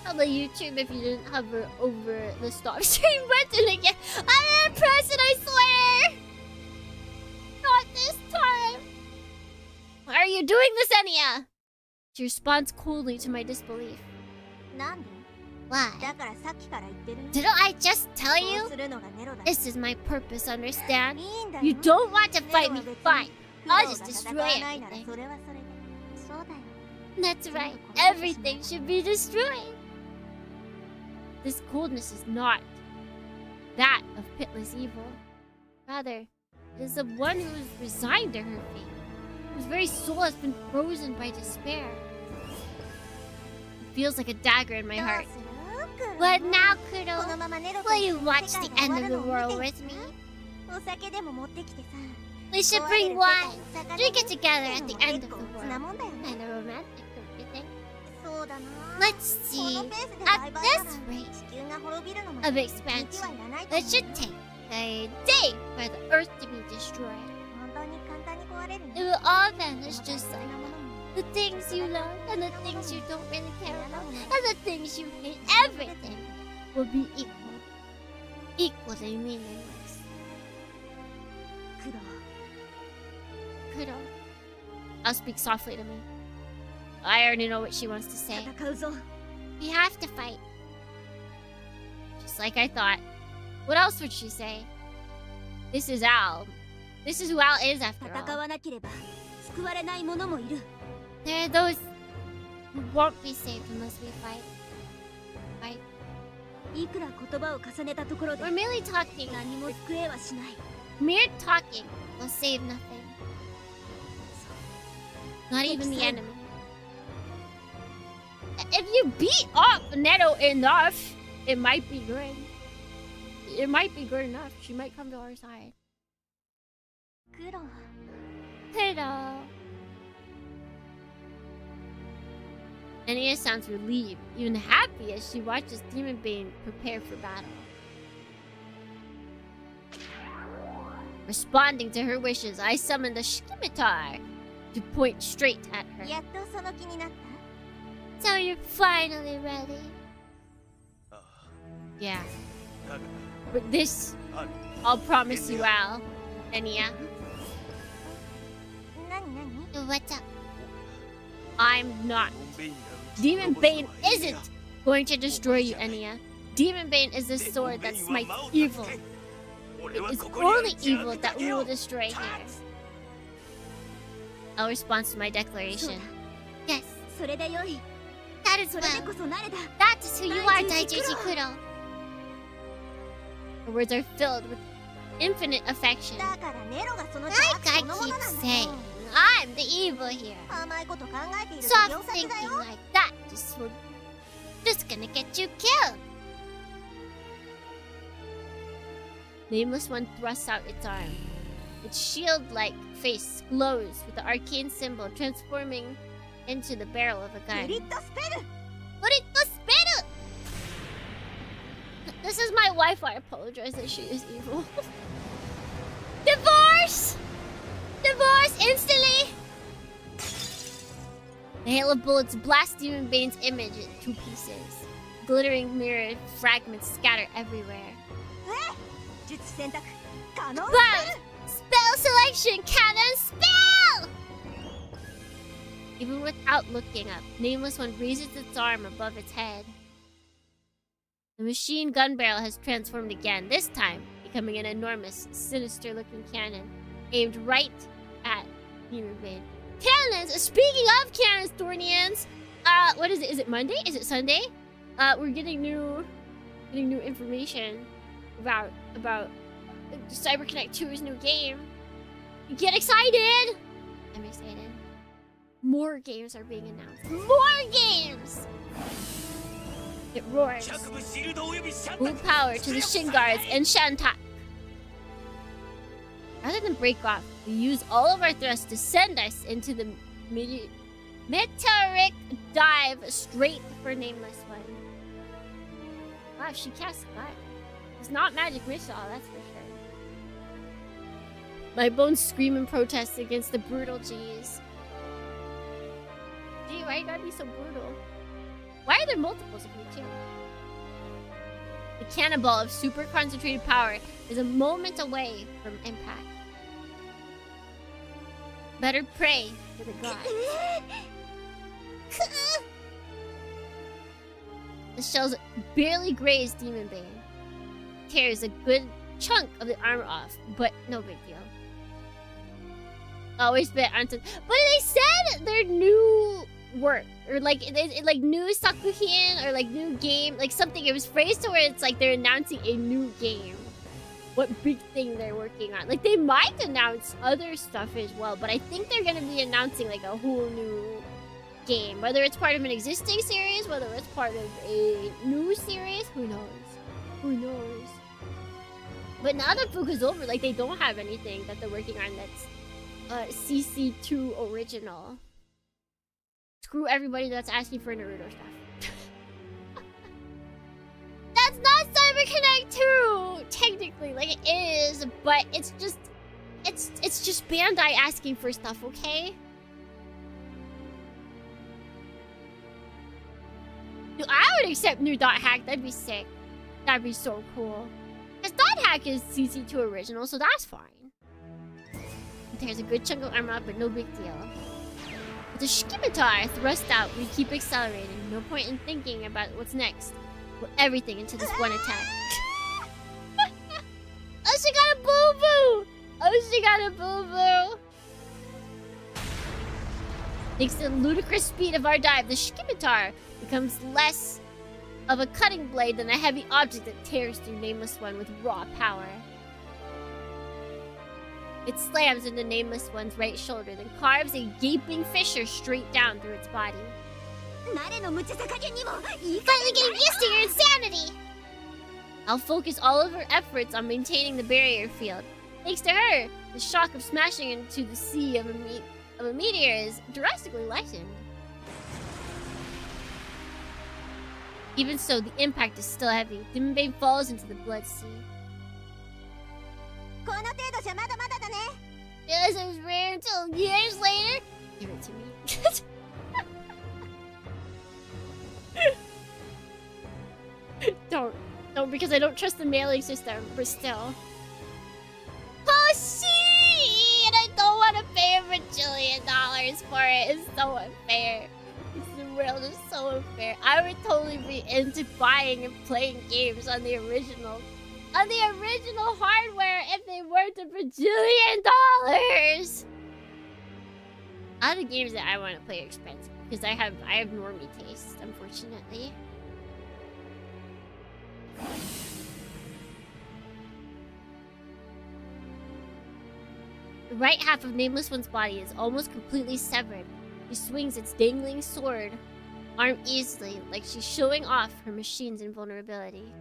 Tell the YouTube if you didn't hover over the stop stream button again. I didn't press it, I swear! Not this time! Why are you doing this, Enya? She responds coolly to my disbelief. Why? だからさっきから言ってる。 Didn't I just tell そう you? するのがネロだ。 This is my purpose, understand? いいんだよ。 You don't want to ネ fight ロ me, は別に fine. 苦労 I'll が just 戦 destroy わないなら everything. それはそれで。そうだよ。 That's right. Everything should be destroyed. This coldness is not that of pitless evil. Rather, it is of one who is resigned to her fate, whose very soul has been frozen by despair. It feels like a dagger in my どう heart. する？クロ。 But now, この Kudo, ままネロと will 一 you 緒に watch 世 the 界が end 終 of わ the るのを見 world て with me? お酒でも持ってきてさ。 We should 壊れ bring る世 wine. 界の Drink 魚 it together at the も end 結 of 構 the 普通な world. もんだよね。 Kinda romantic, don't you think? そうだな。 Let's こ see. のペースで At バイバイ this なら rate 地球が滅びるのまで of 日 expansion, はいらないと it 思う should よ。 take a day for the Earth to be destroyed. 本当に簡単に壊れるね。 It will all こ vanish の大 just 切 like なものも the things you love and the things you don't really care about and the things you hate. Everything will be equally meaningless. 苦労。 Kudo, I'll speak softly to me. I already know what she wants to say. 戦うぞ。 We have to fight. Just like I thought. What else would she say? This is Al. This is who Al is after 戦 all. わなければ救われない者もいる。 There are those who won't be saved unless we fight. Fight. いくら言葉を重ねたところで We're merely talking. 何も救えはしない。 Mere talking will save nothing. Not even the enemy. If you beat up Neto enough, it might be good. It might be good enough. She might come to our side. 苦労。 Hello. Anya sounds relieved, even happy as she watches Demonbane prepare for battle. Responding to her wishes, I summon the scimitar to point straight at her. やっとその気になった？ So you're finally ready. あ Yeah. あだが But this, ある I'll promise you, Al. Anya. 何何？ What's up? I'm not. デモンベイン Demonbane が isn't going to destroy you, Anya. Demonbane is the sword that smites evil. It is only evil that we will destroy here. I'll respond to my declaration. Yes, それでよい。 that is それで well. こそ慣れだ。 That is who you are, Daijuji Kuro. Her words are filled with infinite affection. だからネロがその Like 邪 I 悪そのもの keep なんだ saying, よ。 I'm the evil here. 甘いこと考えていると Soft 秒殺 thinking だよ。 like that just gonna get you killed. Nameless One thrusts out its arm. Its shield-like face glows with the arcane symbol transforming into the barrel of a グ gun. リッドスペル。 Put it to spit! This is my wife. I apologize that she is evil. Divorce! Divorce instantly! The hail of bullets blast Demonbane's image into pieces. Glittering mirrored fragments scatter everywhere. 術選択。可能 But spell selection, cannon spell! Even without looking up, Nameless One raises its arm above its head. The machine gun barrel has transformed again, this time becoming an enormous, sinister-looking cannon aimed right at Demonbane. Cannons! Speaking of cannons, Thornians! What is it? Is it Monday? Is it Sunday? We're getting new information about CyberConnect 2's new game. Get excited! I'm excited. More games are being announced. More games! It roars. 着部シールドおよびシャン Full power to the Shin Guards and Shantak. Rather than break off, we use all of our thrust to send us into the meteoric dive straight for Nameless One. Wow, she casts God. It's not magic missile, that's for sure. My bones scream in protest against the brutal G's. Gee, why you gotta be so brutal? Why are there multiples of you too? The cannonball of super concentrated power is a moment away from impact. Better pray to the gods. The shells barely graze Demonbane. Tears a good chunk of the armor off, but no big deal. Always bet onto. But they said their new work, or like new sakuhin, or like new game, like something. It was phrased to where it's like they're announcing a new game. What big thing they're working on? Like they might announce other stuff as well, but I think they're gonna be announcing like a whole new game. Whether it's part of an existing series, whether it's part of a new series, who knows? Who knows? But now that Fuka's over, like they don't have anything that they're working on that's CC2 original. Screw everybody that's asking for Naruto stuff. That's not CyberConnect 2! Technically, like it is, but it's just Bandai asking for stuff, okay? Dude, I would accept new Dot Hack, that'd be sick. That'd be so cool. Because Dot Hack is CC2 original, so that's fine. There's a good chunk of armor up, but no big deal. With the scimitar thrust out, we keep accelerating. No point in thinking about what's next. Put everything into this one attack. Oh, she got a boo-boo! Oh, she got a boo-boo! Thanks to the ludicrous speed of our dive, the scimitar becomes less of a cutting blade than a heavy object that tears through Nameless One with raw power. It slams into Nameless One's right shoulder, then carves a gaping fissure straight down through its body. Finally getting used to your insanity! I'll focus all of her efforts on maintaining the barrier field. Thanks to her, the shock of smashing into the sea of a meteor is drastically lessened. Even so, the impact is still heavy. Demonbane falls into the blood sea. Yes, it was rare until years later. Give it to me. Don't, because I don't trust the mailing system, but still. Oh, shit! I don't want to pay a bajillion dollars for it. It's so unfair. The world is so unfair. I would totally be into buying and playing games on the original hardware if they weren't a bajillion dollars. All the games that I want to play are expensive because I have normie tastes, unfortunately. The right half of Nameless One's body is almost completely severed. She swings its dangling sword arm easily, like she's showing off her machine's invulnerability.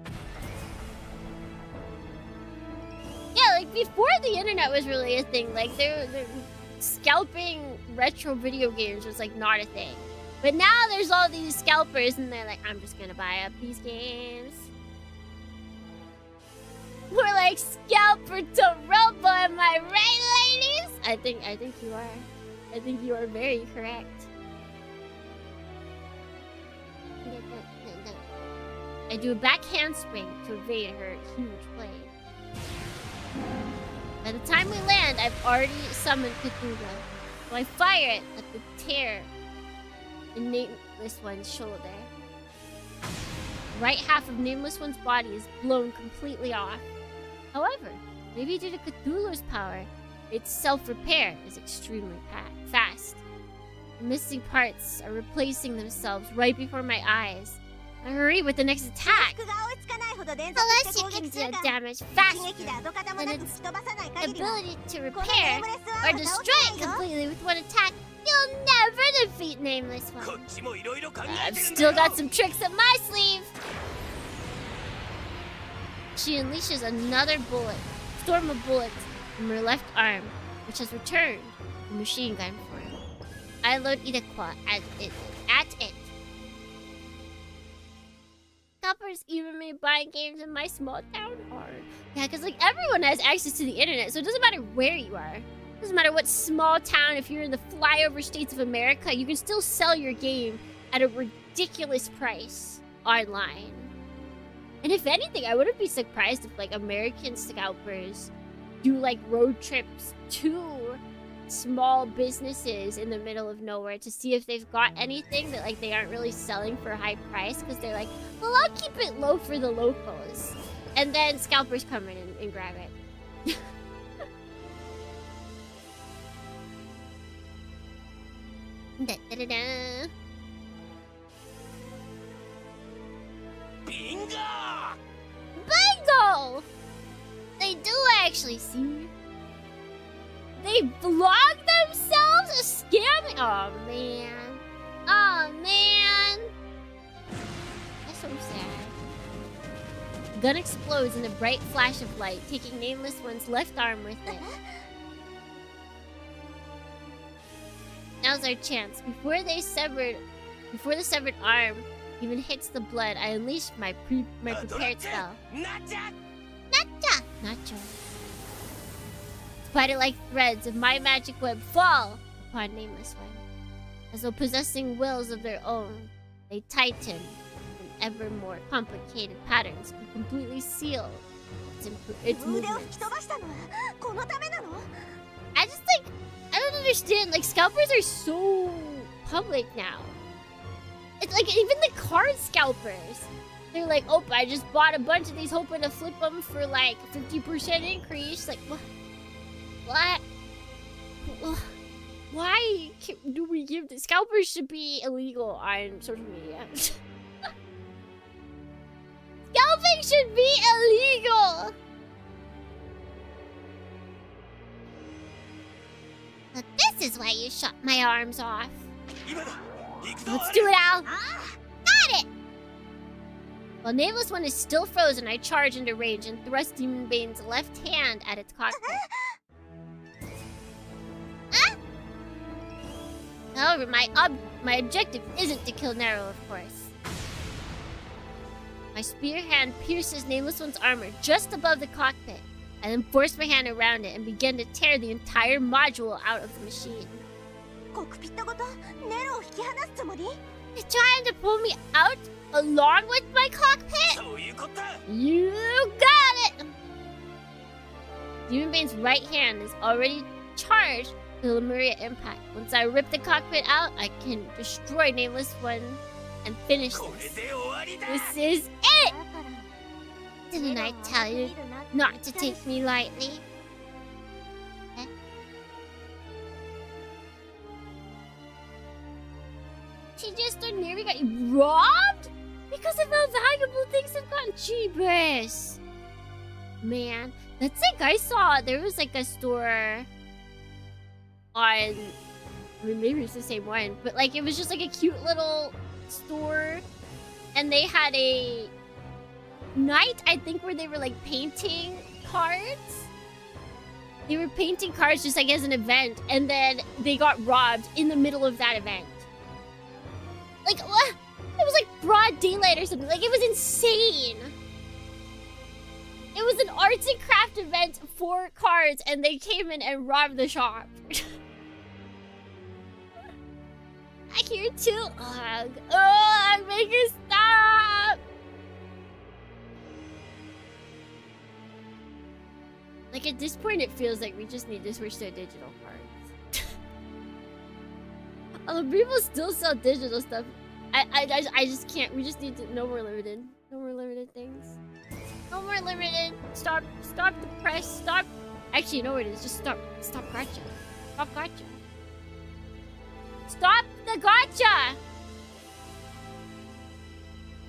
Yeah, like before the internet was really a thing, like they're scalping retro video games was like not a thing. But now there's all these scalpers and they're like, I'm just gonna buy up these games. We're like, scalper to rumble, am I right, ladies? I think you are. I think you are very correct. I do a back handspring to evade her huge blade. By the time we land, I've already summoned Cthulhu. So I fire it at the tear in Nameless One's shoulder. The right half of Nameless One's body is blown completely off. However, maybe due to Cthulhu's power, its self-repair is extremely fast. The missing parts are replacing themselves right before my eyes. I hurry with the next attack. Unless you can deal damage faster than its ability to repair or destroy it completely with one attack, you'll never defeat Nameless One. I've still got some tricks up my sleeve. She unleashes another storm of bullets from her left arm, which has returned the machine gun form. I load Idekwa at it. Scalpers even made buying games in my small town hard. Yeah, because like everyone has access to the internet, so it doesn't matter where you are. It doesn't matter what small town, if you're in the flyover states of America, you can still sell your game at a ridiculous price online. And if anything, I wouldn't be surprised if like American scalpers do like road trips to small businesses in the middle of nowhere to see if they've got anything that like they aren't really selling for a high price, because they're like, well, I'll keep it low for the locals. And then scalpers come in and grab it. Da, da, da, da. Bingo! Bingo! They do actually see. They vlog themselves a scamming. Oh man. Oh man. That's so sad. Gun explodes in a bright flash of light, taking Nameless One's left arm with it. Now's our chance. Before the severed arm even hits the blood, I unleash my prepared spell. Nacha! Nacho. Spider-like threads of my magic web fall upon Nameless One. As though possessing wills of their own, they tighten in ever more complicated patterns and completely seal its movements. I don't understand. Like, scalpers are so public now. It's like even the card scalpers. They're like, oh, I just bought a bunch of these hoping to flip them for like 50% increase. Like, what? Why do we give the scalpers should be illegal on social media? Scalping should be illegal. But this is why you shot my arms off. Let's do it, Al. Got it. While Nameless One is still frozen, I charge into range and thrust Demonbane's left hand at its cockpit. However, my objective isn't to kill Nero, of course. My spear hand pierces Nameless One's armor just above the cockpit. I then force my hand around it and begin to tear the entire module out of the machine. You're trying to pull me out along with my cockpit? You got it! Demonbane's right hand is already charged with the Lemuria impact. Once I rip the cockpit out, I can destroy Nameless One and finish this. This is it! Didn't I tell you not to take me lightly? Eh? She just nearly got robbed? Because of how valuable things have gotten cheapest. Man, that's like I saw there was like a store on, I mean, maybe it's the same one, but like it was just like a cute little store, and they had a night, I think, where they were like painting cards. They were painting cards just like as an event, and then they got robbed in the middle of that event. Like, what? It was like broad daylight or something. Like, it was insane. It was an arts and craft event for cards, and they came in and robbed the shop. I hear too. Ugh, make it stop. Like, at this point, it feels like we just need to switch to digital cards. Although people still sell digital stuff. I just can't. We just need to. No more limited. No more limited things. No more limited. Stop the press. Stop. Actually, you know what it is. Just stop gotcha. Stop gotcha. Stop the gotcha!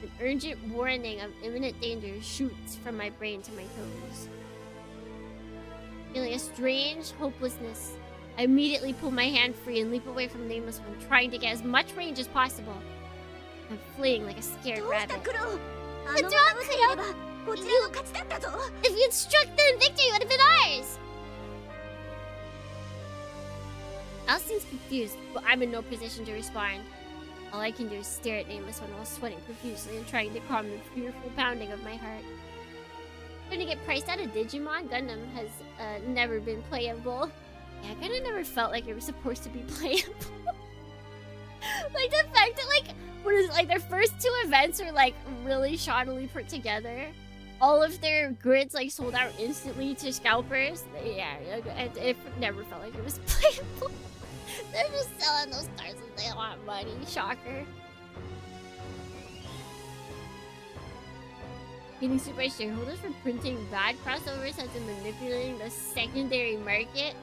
An urgent warning of imminent danger shoots from my brain to my toes. Feeling a strange hopelessness, I immediately pull my hand free and leap away from Nameless One, trying to get as much range as possible. I'm fleeing like a scared rabbit. What's wrong, Cleo? If you'd struck then, victory would have been ours! Al seems confused, but I'm in no position to respond. All I can do is stare at Nameless One while sweating profusely and trying to calm the fearful pounding of my heart. Trying to get priced out of Digimon, Gundam has never been playable. Yeah, Gundam never felt like it was supposed to be playable. Like, the fact that, like, what is it, like, their first two events are, like, really shoddily put together. all of their grids like sold out instantly to scalpers. Yeah, it never felt like it was playable. They're just selling those cards and they want money. Shocker. Getting sued by shareholders for printing bad crossovers and manipulating the secondary market.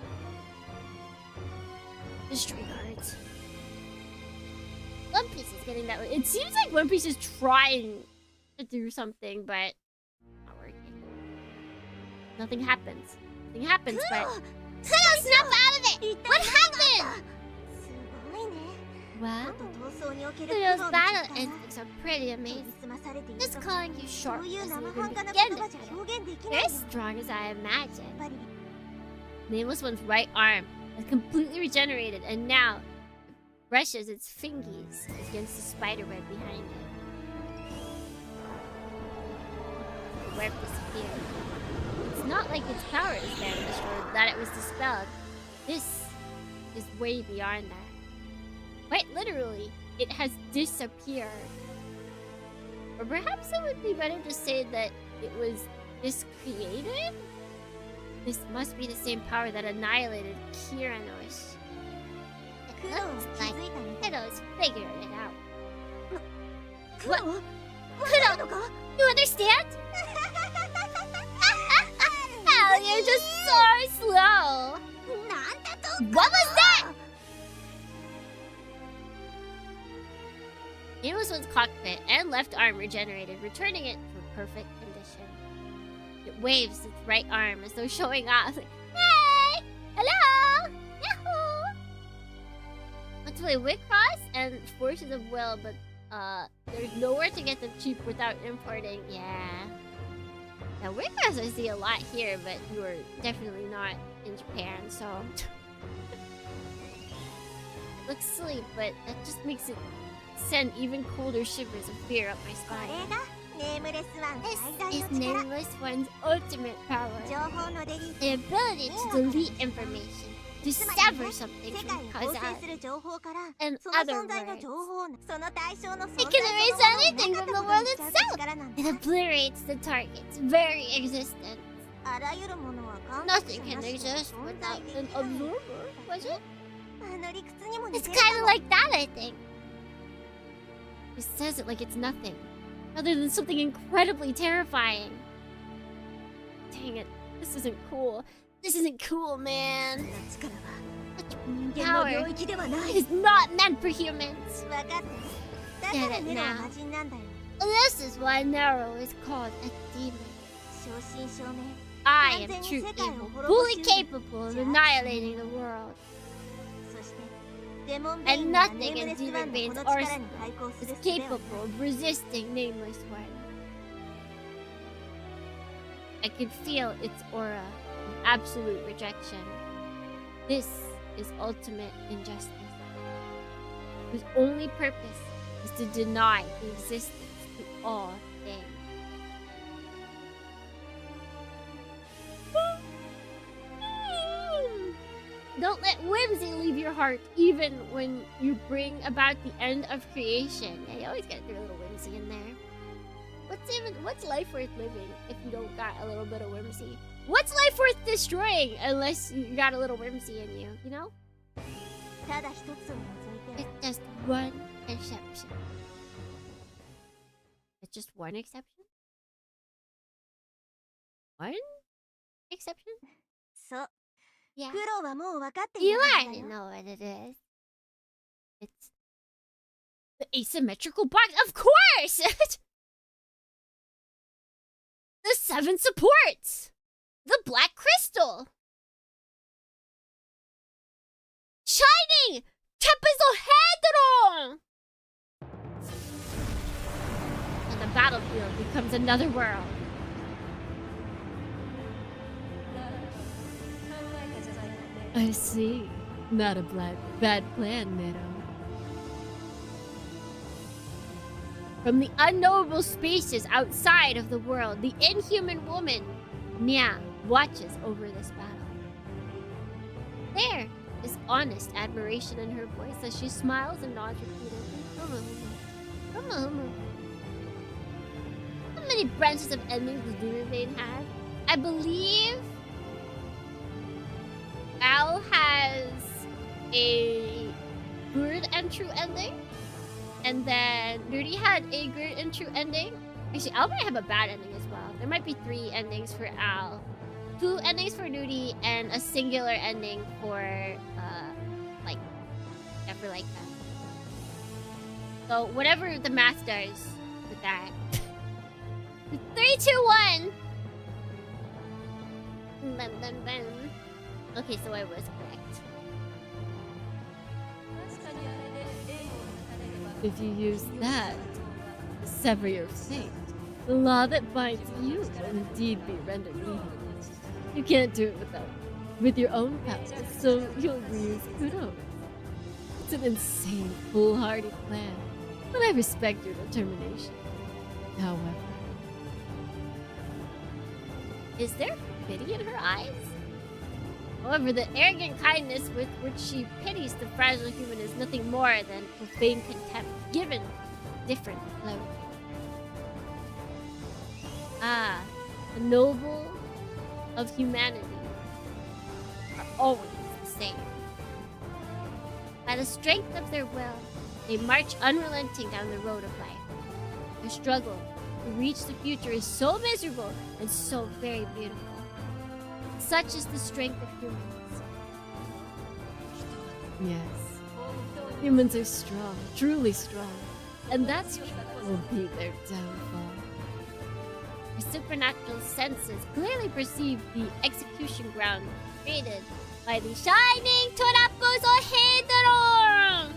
Destroy cards. One Piece is getting that way. It seems like One Piece is trying to do something, but not working. Nothing happens. Nothing happens, but Kudo, snap out of it! What happened? Wow. Kudo's battle instincts are pretty amazing. Just calling you short doesn't even begin to tell. You're as strong as I imagined. Nameless One's right arm is completely regenerated, and now it brushes its fingies against the spiderweb behind it. The web disappeared. It's not like its power is vanished or that it was dispelled. This is way beyond that. Quite literally, it has disappeared. Or perhaps it would be better to say that it was discreated? This must be the same power that annihilated Kiranos. It looks like Kudo's figured it out. What? Kudo, you understand? Hell, you're just so slow. What was that? Nameless One's cockpit and left arm regenerated, returning it to perfect condition. It waves its right arm as though showing off. Hey! Hello! Yahoo! Want to play Wicross and Forces of Will, but there's nowhere to get them cheap without importing. Yeah. Now Wicross I see a lot here, but you are definitely not in Japan, so it looks silly, but that just makes it send even colder shivers of fear up my spine. This is Nameless One's ultimate power. The ability to delete information, to sever something from causality. In other words, it can erase anything from the world itself. It obliterates the target's very existence. Nothing can exist without an absorber, was it? It's kind of like that, I think. It says it like it's nothing, other than something incredibly terrifying. Dang it, this isn't cool. This isn't cool, man. Such power is not meant for humans. Get it now. This is why Nero is called a demon. I am true evil, fully capable of annihilating the world. And nothing in Demonbane's arsenal is capable of resisting Nameless One. I could feel its aura of absolute rejection. This is ultimate injustice, whose only purpose is to deny the existence to all things. Don't let whimsy leave your heart, even when you bring about the end of creation. Yeah, you always gotta throw a little whimsy in there. What's life worth living if you don't got a little bit of whimsy? What's life worth destroying unless you got a little whimsy in you, you know? It's just one exception. It's just one exception? One exception? Yeah. You already know what it is. It's the asymmetrical box. Of course! The 7 supports! The black crystal! Shining! Tepezohedron! And the battlefield becomes another world. I see. Not a bad plan, Nero. From the unknowable spaces outside of the world, the inhuman woman, Nya, watches over this battle. There is honest admiration in her voice as she smiles and nods repeatedly. many branches of endings does Demonbane have? I believe Al has a good and true ending, and then Nerdy had a good and true ending. Actually, Al might have a bad ending as well. There might be 3 endings for Al, 2 endings for Nerdy, and a singular ending for like ever like that. So whatever the math does with that. 3, 2, 1. Bum, bum, bum. Okay, so I was correct. If you use that to sever your fate, the law that binds you will indeed be rendered meaningless. You can't do it with your own powers, so you'll use kudos. It's an insane, foolhardy plan, but I respect your determination. However, is there pity in her eyes? However, the arrogant kindness with which she pities the fragile human is nothing more than profane contempt, given different clothing. Ah, the noble of humanity are always the same. By the strength of their will, they march unrelenting down the road of life. Their struggle to reach the future is so miserable and so very beautiful. Such is the strength of humans. Yes, humans are strong, truly strong, and that strength will be their downfall. Their supernatural senses clearly perceive the execution ground created by the shining Torapos Ohedron!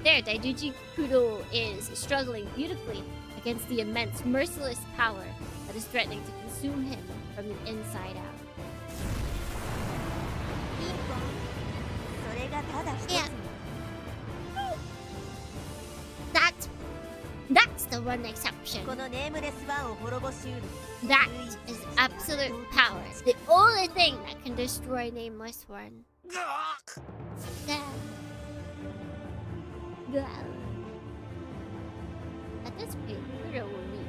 There, Daijuji Kudo is struggling beautifully against the immense, merciless power that is threatening to consume him from the inside out. Yeah. That's the one exception. That is absolute power. The only thing that can destroy Nameless One. At this point, Kudo will meet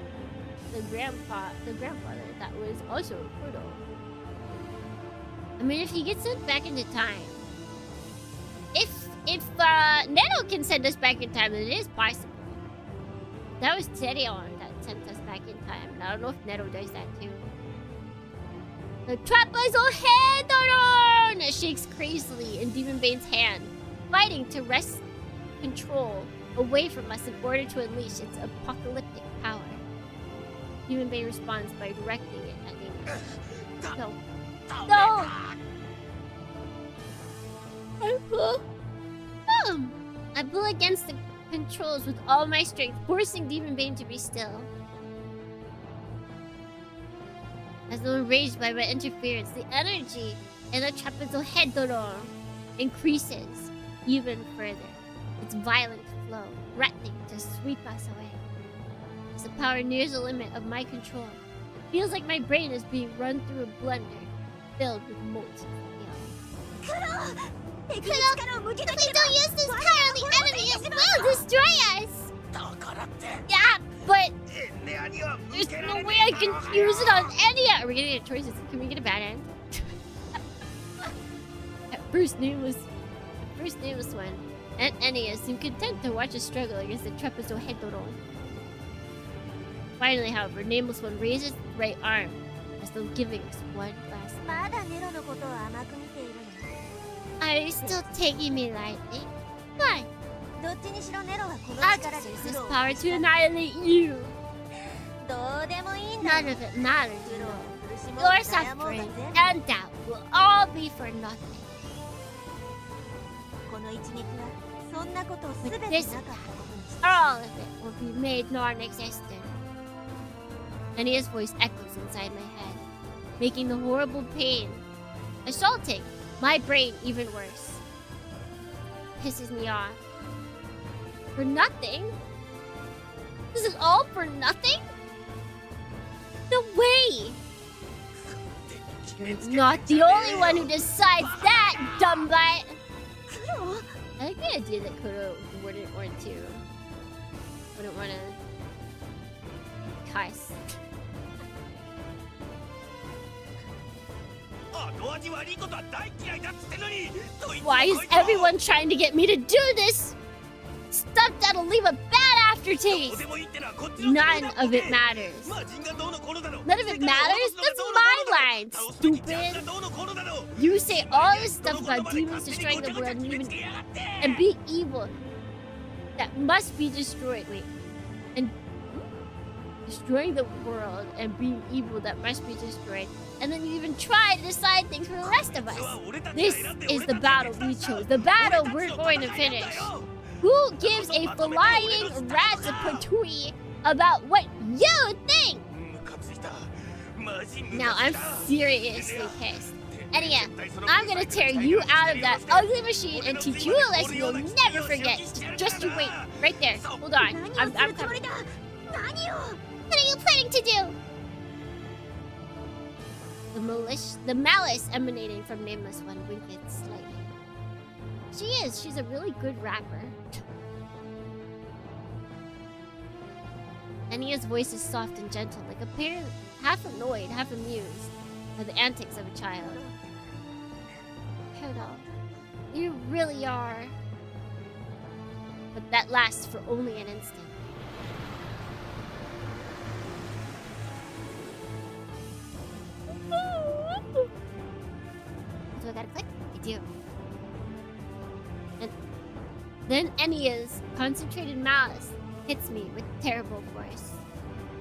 the grandfather that was also Kudo. I mean, if he gets sent back into time, if Neto can send us back in time, then it is possible. That was Terion that sent us back in time. And I don't know if Neto does that too. The Trapezohedron shakes crazily in Demonbane's hand, fighting to wrest control away from us in order to unleash its apocalyptic power. Demonbane responds by directing it at Nameless. No. No! I pull against the controls with all my strength, forcing Demonbane to be still. As though enraged by my interference, the energy in the Trapezohedron increases even further. Its violent flow, threatening to sweep us away. As the power nears the limit of my control, it feels like my brain is being run through a blender filled with molten steel. If we don't use this power, the enemy will destroy us! Yeah, but there's no way I can use it on Enya! Are we gonna get choices? Can we get a bad end? At first nameless one and Enya seem content to watch us struggle against the Trapezohedron. Finally, however, Nameless One raises the right arm as though giving us one last. Are you still taking me lightly? Fine. I'll just use this power to annihilate you. None of it matters, you know. Your suffering and doubt will all be for nothing. With this attack, all of it will be made non-existent. Enia's voice echoes inside my head, making the horrible pain assaulting my brain even worse. Pisses me off. For nothing? This is all for nothing? No way! You're not the only one who decides that, dumb butt! I like the idea that Kuro wouldn't want to Tuss. Why is everyone trying to get me to do this? Stuff that'll leave a bad aftertaste. None of it matters. None of it matters? That's my line, stupid. You say all this stuff about demons destroying the world and being evil. That must be destroyed. Wait. And destroying the world and being evil that must be destroyed. And then you even try to decide things for the rest of us. This is the battle we chose. The battle we're going to finish. Who gives a flying razzapatooey about what you think? Now I'm seriously pissed. And yeah, I'm gonna tear you out of that ugly machine and teach you a lesson you'll never forget. Just you wait, right there. Hold on, I'm coming. What are you planning to do? The malice emanating from Nameless One winked slightly. She's a really good rapper. Enia's voice is soft and gentle, like a parent, half annoyed, half amused by the antics of a child. Hold on. You really are. But that lasts for only an instant. Do I gotta click? I do. And then Enia's concentrated malice hits me with terrible force.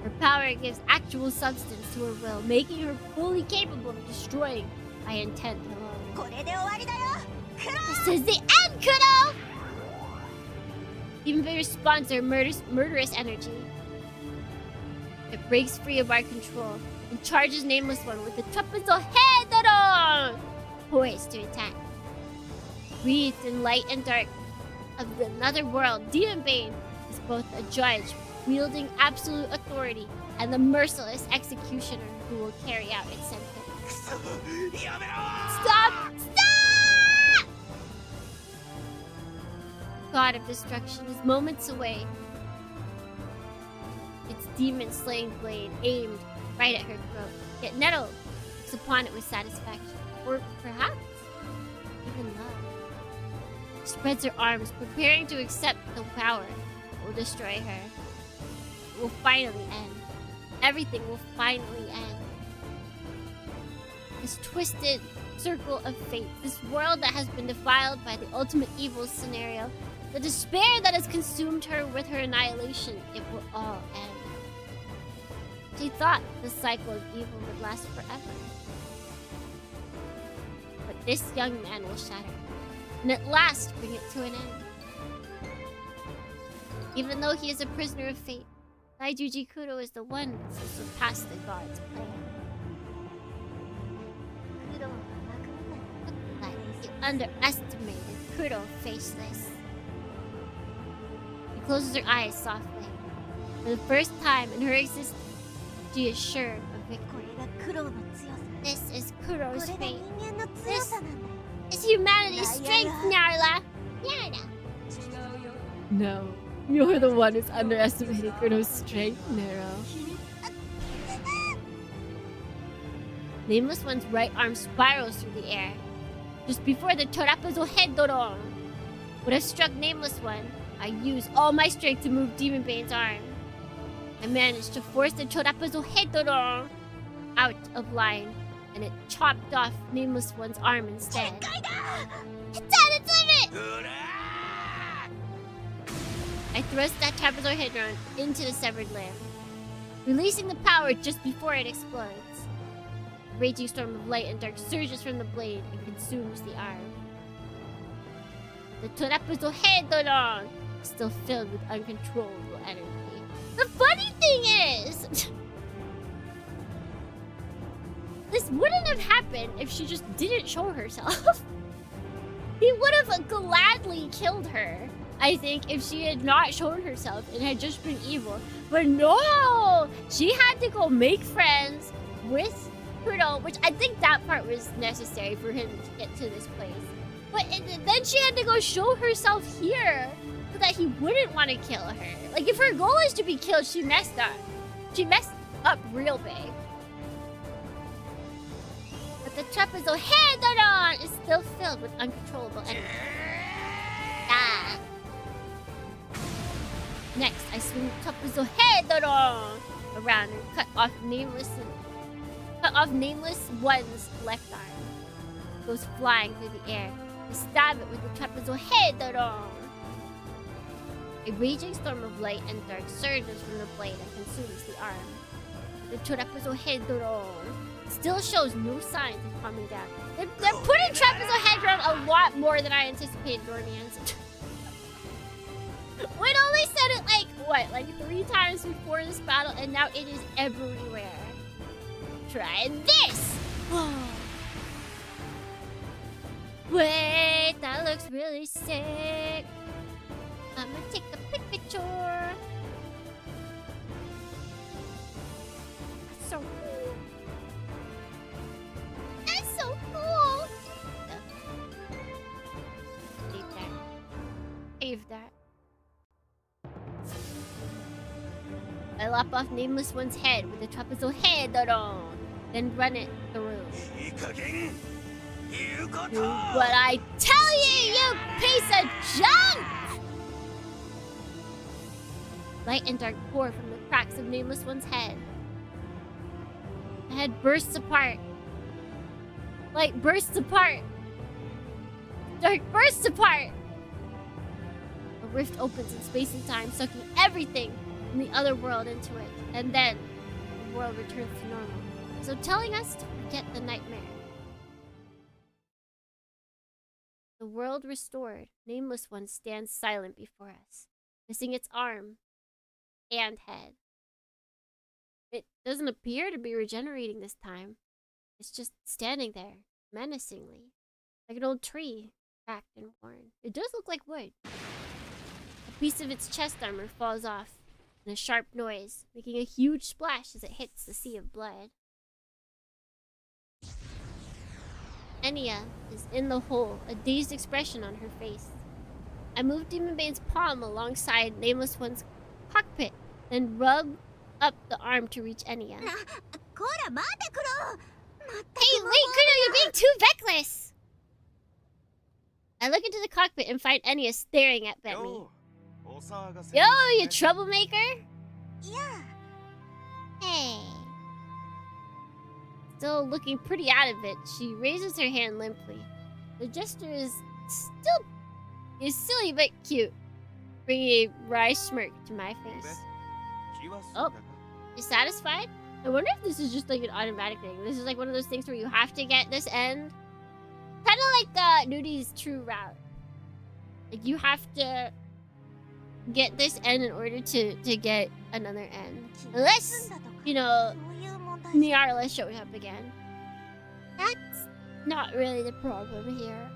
Her power gives actual substance to her will, making her fully capable of destroying by intent alone. This is the end, Kudo! Demonbane responds to her murderous energy. It breaks free of our control and charges Nameless One with the trapezo head-on, poised to attack. Breathed in light and dark of another world, Demonbane is both a judge wielding absolute authority and the merciless executioner who will carry out its sentence. Stop! Stop! God of destruction is moments away. Its demon-slaying blade aimed right at her throat. Yet Netto looks upon it with satisfaction, or perhaps even love. She spreads her arms, preparing to accept the power that will destroy her. It will finally end. Everything will finally end. This twisted circle of fate, this world that has been defiled by the ultimate evil scenario, the despair that has consumed her with her annihilation, it will all end. She thought the cycle of evil would last forever. But this young man will shatter, and at last bring it to an end. Even though he is a prisoner of fate, Daijuji Kudo is the one to surpass the gods' plan. Looked like he underestimated Kudo faceless. She closes her eyes softly. For the first time in her existence, she is sure of victory. This is Kuro's fate. This is humanity's strength, Narla. Narla. No. You're the one who's underestimating Kuro's strength, Nero. Nameless One's right arm spirals through the air. Just before the Torapazo head Doron would have struck Nameless One, I used all my strength to move Demonbane's arm. I managed to force the Torapazo head Doron out of line, and it chopped off Nameless One's arm instead. It's at its limit! I thrust that trapezoid headron into the severed limb, releasing the power just before it explodes. A raging storm of light and dark surges from the blade and consumes the arm. The trapezoid headron is still filled with uncontrollable energy. The funny thing is, this wouldn't have happened if she just didn't show herself. He would have gladly killed her, I think, if she had not shown herself and had just been evil. But no! She had to go make friends with Kudo, which I think that part was necessary for him to get to this place. But then she had to go show herself here so that he wouldn't want to kill her. Like, if her goal is to be killed, she messed up. She messed up real big. But the trapezohedron is still filled with uncontrollable energy. Ah. Next, I swing the trapezohedron around and cut off Nameless One's left arm. It goes flying through the air. I stab it with the trapezohedron. A raging storm of light and dark surges from the blade and consumes the arm. The trapezohedron still shows no signs of calming down. They're putting trapezohedron a lot more than I anticipated, Dormians. We'd only said it like 3 times before this battle, and now it is everywhere. Try this! Wait, that looks really sick. I'm gonna take a picture. That's so cool. That's so cool. Save that. Save that. I lop off Nameless One's head with the trapezohedron, then run it through. Do what I tell you, you piece of junk! Light and dark pour from the cracks of Nameless One's head. The head bursts apart. Light bursts apart. Dark bursts apart. A rift opens in space and time, sucking everything from the other world into it. And then, the world returns to normal. So telling us to forget the nightmare. The world restored, Nameless One stands silent before us, missing its arm and head. It doesn't appear to be regenerating this time. It's just standing there, menacingly, like an old tree, cracked and worn. It does look like wood. A piece of its chest armor falls off, in a sharp noise, making a huge splash as it hits the sea of blood. Enya is in the hole, a dazed expression on her face. I move Demonbane's palm alongside Nameless One's cockpit, then rub up the arm to reach Enya. Hey, wait, Kuno, you're being too reckless! I look into the cockpit and find Enya staring at me. Yo, you troublemaker? Yeah. Hey. Still looking pretty out of it, she raises her hand limply. The gesture is silly but cute, bringing a wry smirk to my face. Oh, you satisfied? I wonder if this is just like an automatic thing. This is like one of those things where you have to get this end. Kind of like Nudi's true route. Like you have to get this end in order to get another end. Unless, you know, Nyarla showed up again. That's not really the problem here.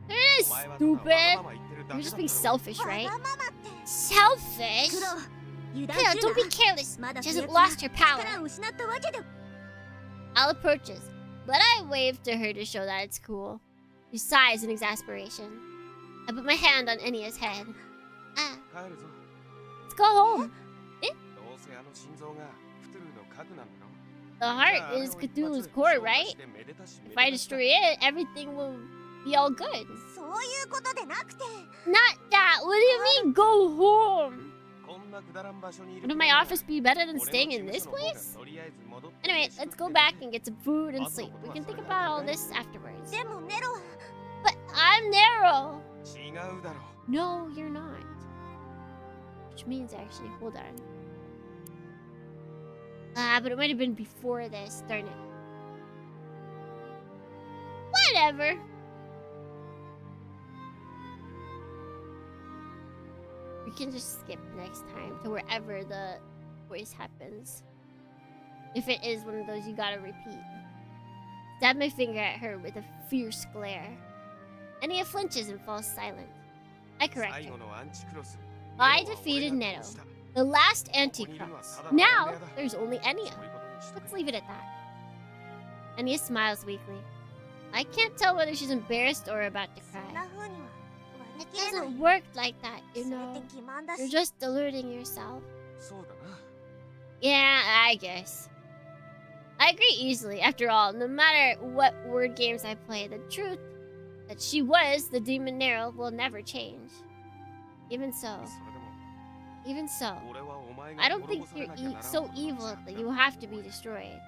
There it is, stupid! You're just being selfish, right? Selfish? Kuno, don't be careless. She hasn't lost her power. I'll approach us, but I wave to her to show that it's cool. She sighs in exasperation. I put my hand on Enya's head. Let's go home. The heart is Cthulhu's core, right? If I destroy it, everything will be all good. Not that! What do you mean, go home? Wouldn't my office be better than staying in this place? Anyway, let's go back and get some food and sleep. We can think about all this afterwards. But I'm Nero! No, you're not. Which means actually, hold on. But it might have been before this, darn it. Whatever. We can just skip next time to wherever the voice happens. If it is one of those you gotta repeat. Stab my finger at her with a fierce glare. Enya flinches and falls silent. I correct her. I defeated Nero, the last Anticross. Now, there's only Enya. Let's leave it at that. Enya smiles weakly. I can't tell whether she's embarrassed or about to cry. It doesn't work like that, you know. You're just deluding yourself. Yeah, I guess. I agree easily. After all, no matter what word games I play, the truth that she was the demon Nero will never change. Even so, I don't think you're so evil that you have to be destroyed.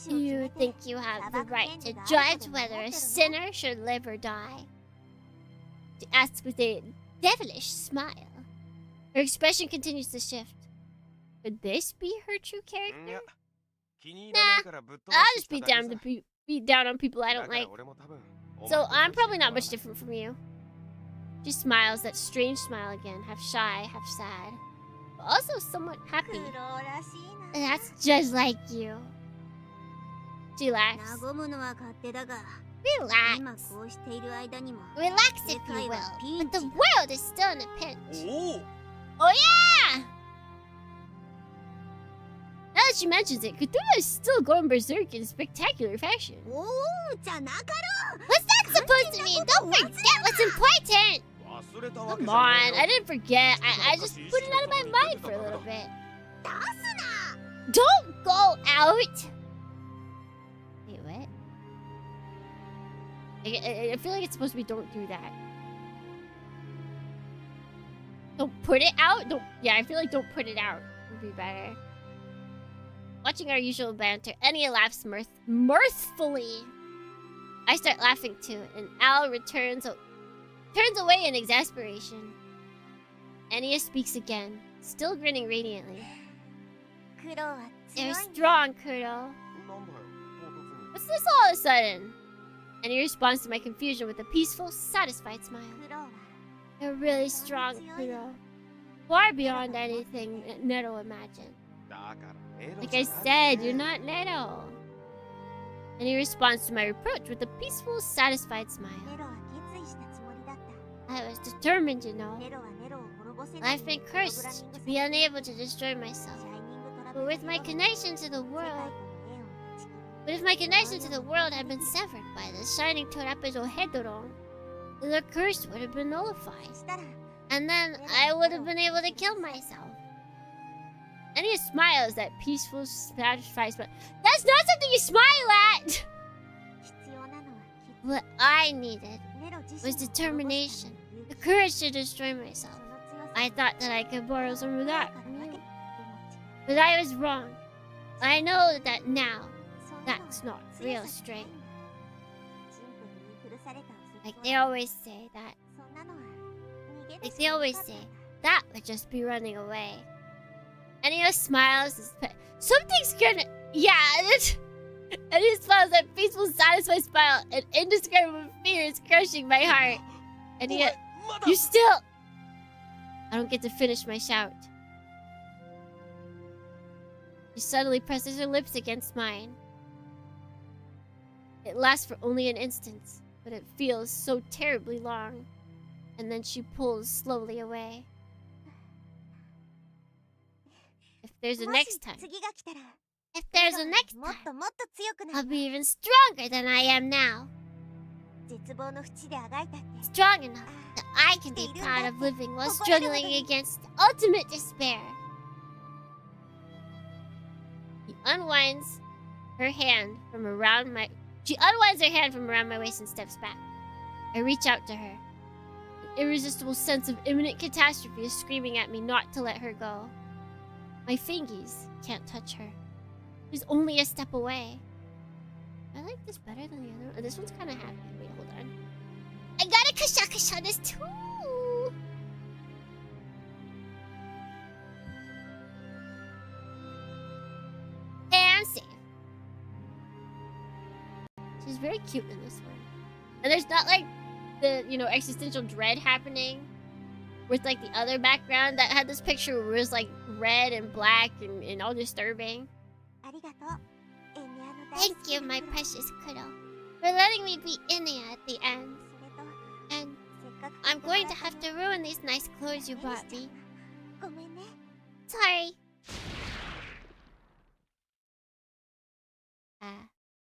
You think you have the right to judge whether a sinner should live or die? She asks with a devilish smile. Her expression continues to shift. Could this be her true character? Nah, I'll just beat down on people I don't like. So I'm probably not much different from you. She smiles, that strange smile again, half shy, half sad, but also somewhat happy. That's just like you. She laughs. Relax. Relax, if you will. But the world is still in a pinch. Oh yeah! Now that she mentions it, Cthulhu is still going berserk in spectacular fashion. What's that supposed to mean? Don't forget what's important! Come on, I didn't forget. I just put it out of my mind for a little bit. Don't go out! Wait, what? I feel like it's supposed to be don't do that. Don't put it out? Yeah, I feel like don't put it out would be better. Watching our usual banter, Enya laughs mirthfully. I start laughing too, and Al turns away in exasperation. Enya speaks again, still grinning radiantly. You're strong, Kuro. What's this all of a sudden? Enya responds to my confusion with a peaceful, satisfied smile. You're really strong, Kuro. Far beyond anything Nero imagined. Like I said, you're not Nero. And he responds to my reproach with a peaceful, satisfied smile. I was determined, you know. I've been cursed to be unable to destroy myself. But with my connection to the world... But if my connection to the world had been severed by the shining Torapezo Hedoron, the curse would have been nullified. And then I would have been able to kill myself. And he smiles, that peaceful, satisfied smile. That's not something you smile at! What I needed was determination, the courage to destroy myself. I thought that I could borrow some of that from you. But I was wrong. I know that now. That's not real strength. Like they always say that. That would just be running away. Enya smiles. Something's gonna... Yeah, and he smiles, that peaceful, satisfied smile. An indescribable fear is crushing my heart. And yet, you still... I don't get to finish my shout. She suddenly presses her lips against mine. It lasts for only an instant, but it feels so terribly long. And then she pulls slowly away. If there's a next time, I'll be even stronger than I am now. Strong enough that I can be proud of living while struggling against ultimate despair. She unwinds her hand from around my waist and steps back. I reach out to her. An irresistible sense of imminent catastrophe is screaming at me not to let her go. My fingies can't touch her. She's only a step away. I like this better than the other one. This one's kind of happy. Wait, hold on. I gotta kasha this too! And save. She's very cute in this one. And there's not like the, existential dread happening with like the other background that had this picture where it was like red and black and all disturbing. Thank you, my precious Kuro, for letting me be Enya at the end. And I'm going to have to ruin these nice clothes you bought me. Sorry.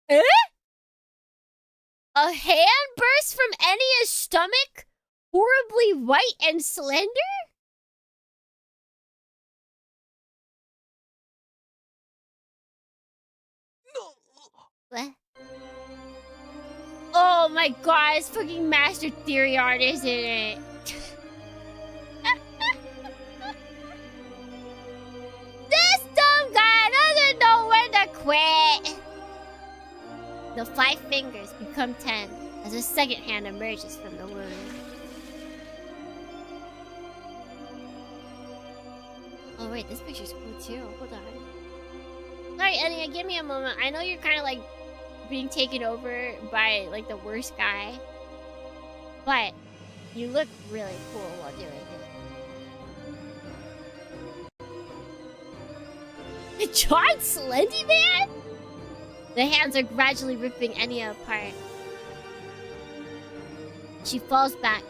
Eh? A hand burst from Enya's stomach? Horribly white and slender? What? Oh my god, it's fucking Master Theory art, isn't it? This dumb guy doesn't know when to quit. The 5 fingers become 10 as a second hand emerges from the wound. Oh wait, this picture's cool too. Hold on. Sorry, Enya, give me a moment. I know you're kind of like being taken over by like the worst guy, but you look really cool while doing it. The John Slendy Man? The hands are gradually ripping Enya apart. She falls back,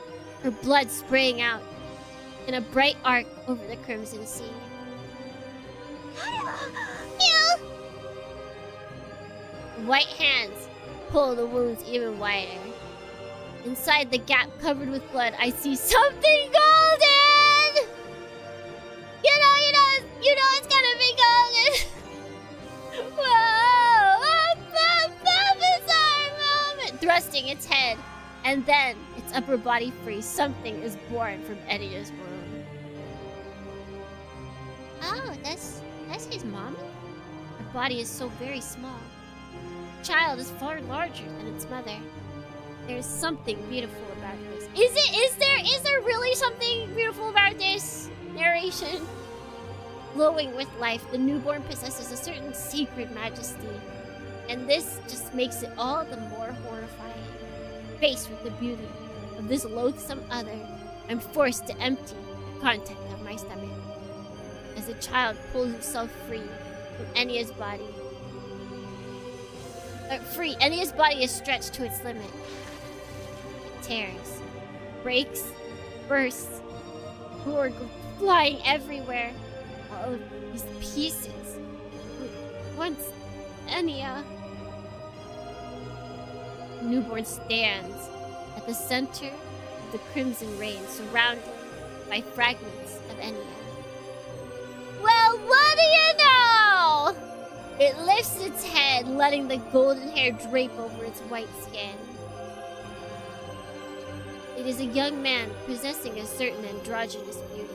her blood spraying out in a bright arc over the crimson sea. Ew! White hands pull the wounds even wider. Inside the gap covered with blood, I see something golden! You know it's gonna be golden! Whoa! Bizarre moment! Thrusting its head, and then its upper body free, something is born from Enya's womb. Oh, that's his mommy? Her body is so very small. The child is far larger than its mother. There's something beautiful about this. Is there really something beautiful about this narration? Glowing with life, the newborn possesses a certain sacred majesty. And this just makes it all the more horrifying. Faced with the beauty of this loathsome other, I'm forced to empty the content of my stomach. As the child pulls himself free from Enya's body. Enya's body is stretched to its limit. It tears, breaks, bursts, gore flying everywhere. All of these pieces. Once Enya. The newborn stands at the center of the crimson rain, surrounded by fragments of Enya. Well, what do you know? It lifts its head, letting the golden hair drape over its white skin. It is a young man possessing a certain androgynous beauty.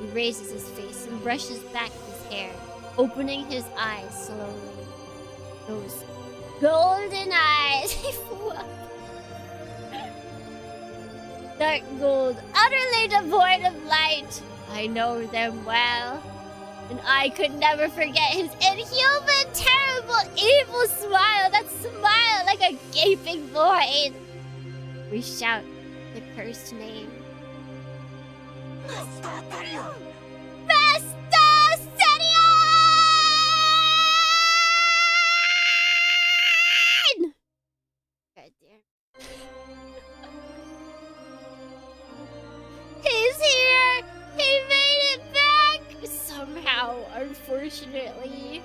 He raises his face and brushes back his hair, opening his eyes slowly. Those golden eyes! Dark gold, utterly devoid of light. I know them well. And I could never forget his inhuman, terrible, evil smile. That smile like a gaping void. We shout the cursed name. Vesta God damn. He's here! He made it back! Somehow, unfortunately.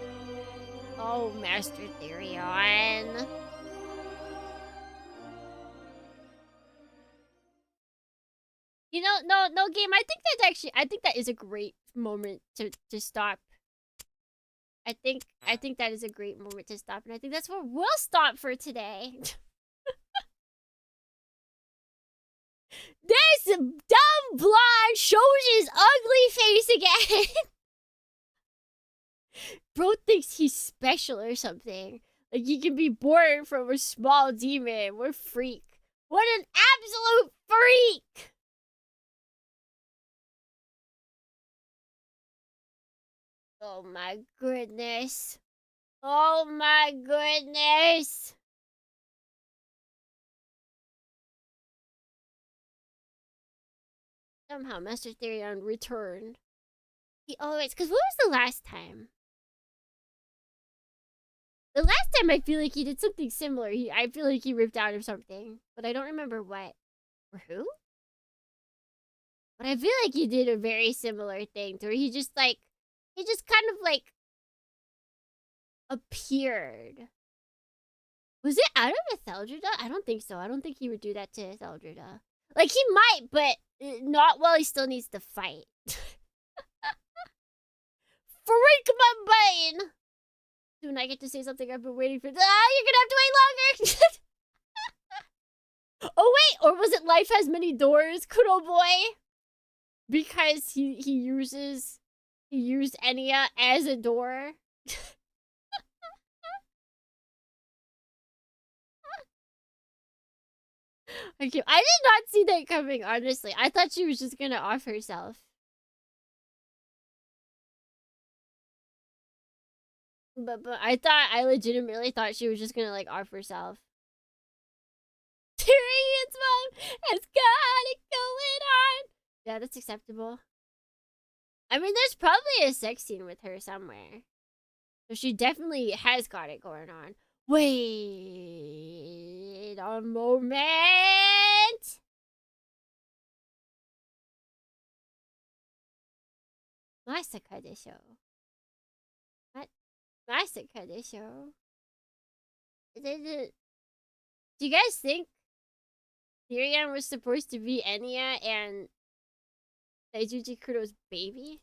Oh, Master Therion. You know, no game. I think that is a great moment to stop. I think that is a great moment to stop, and I think that's where we'll stop for today. This dumb blonde shows his ugly face again. Bro thinks he's special or something. Like he can be born from a small demon. What a freak. What an absolute freak! Oh my goodness. Oh my goodness. Somehow Master Therion returned. He always... Because what was the last time? The last time I feel like he did something similar. I feel like he ripped out of something. But I don't remember what. Or who? But I feel like he did a very similar thing. Where he just like... He just kind of like... appeared. Was it out of Etheldreda? I don't think so. I don't think he would do that to Etheldreda. Like, he might, but not while he still needs to fight. Freak my bane! Soon I get to say something I've been waiting for. You're gonna have to wait longer! Oh wait, or was it Life Has Many Doors, Kuro Boy? Because he used Enya as a door. Okay, I did not see that coming, honestly. I thought she was just gonna off herself. But I legitimately thought she was just gonna like off herself. Tyrion's mom has got it going on. Yeah, that's acceptable. I mean, there's probably a sex scene with her somewhere. So she definitely has got it going on. Wait a moment. Masaka desho. What? Masaka desho. Do you guys think Tyrion was supposed to be Enya and Daijuji Kuro's baby?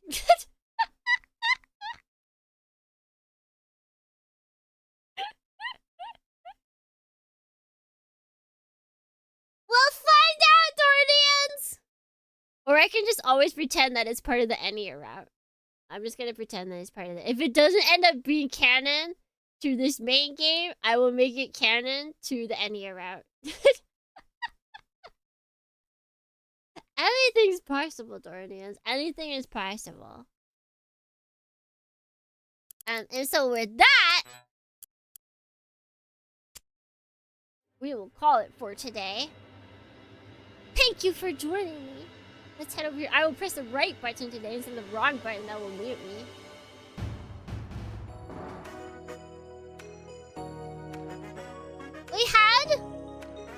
We'll find out, Dornians! Or I can just always pretend that it's part of the Enya route. I'm just gonna pretend that it's part of it. If it doesn't end up being canon to this main game, I will make it canon to the Enya route. Anything's possible, Dornians. Anything is possible. And so with that, we will call it for today. Thank you for joining me. Let's head over here. I will press the right button today instead of the wrong button that will mute me.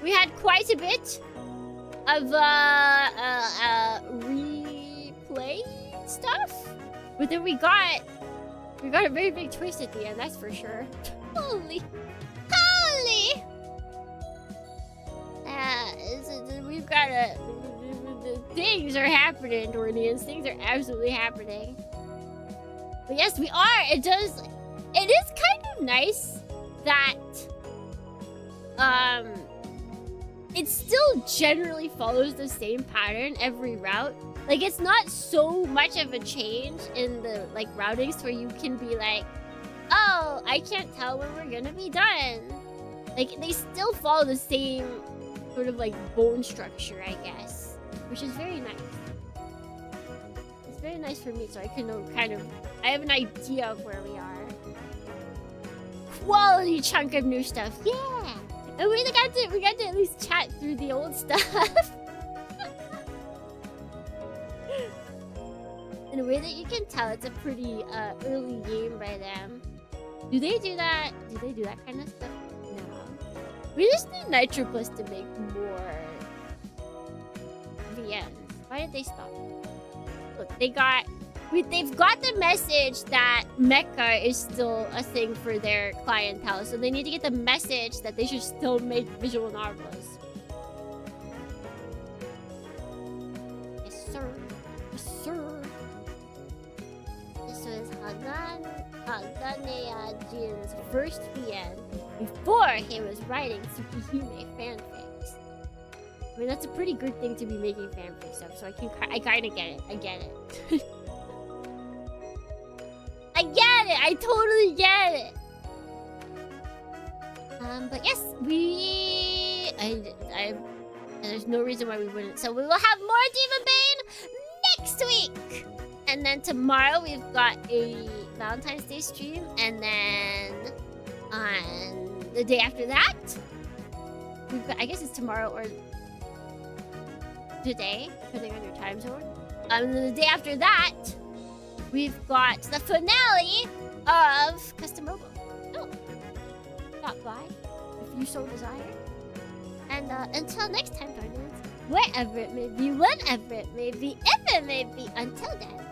We had quite a bit of replay stuff, but then we got a very big twist at the end. That's for sure. Holy. We've got things are happening, Dornians. Things are absolutely happening. But yes, we are. It is kind of nice that it still generally follows the same pattern every route. Like, it's not so much of a change in the like routings where you can be like, oh, I can't tell when we're gonna be done. Like, they still follow the same sort of like bone structure, I guess, which is very nice. It's very nice for me, so I can know I have an idea of where we are. Quality chunk of new stuff, yeah. And we got to at least chat through the old stuff. In a way that you can tell it's a pretty early game by them. Do they do that? Do they do that kind of stuff? No. We just need Nitro Plus to make more VNs. Why did they stop? Look, they've got the message that mecha is still a thing for their clientele, so they need to get the message that they should still make visual novels. Yes, sir. Yes, sir. This was Hagane Jin's first VN before he was writing Tsukihime fanfics. I mean, that's a pretty good thing to be making fanfics of, so I kind of get it. I get it. I get it! I totally get it! But yes, there's no reason why we wouldn't. So we will have more Demonbane next week! And then tomorrow we've got a Valentine's Day stream, and then on the day after that, we've got, I guess it's tomorrow or today, depending on your time zone. And then the day after that, we've got the finale of Custom Mobile. So, stop by if you so desire. And until next time, Guardians, wherever it may be, whenever it may be, if it may be, until then,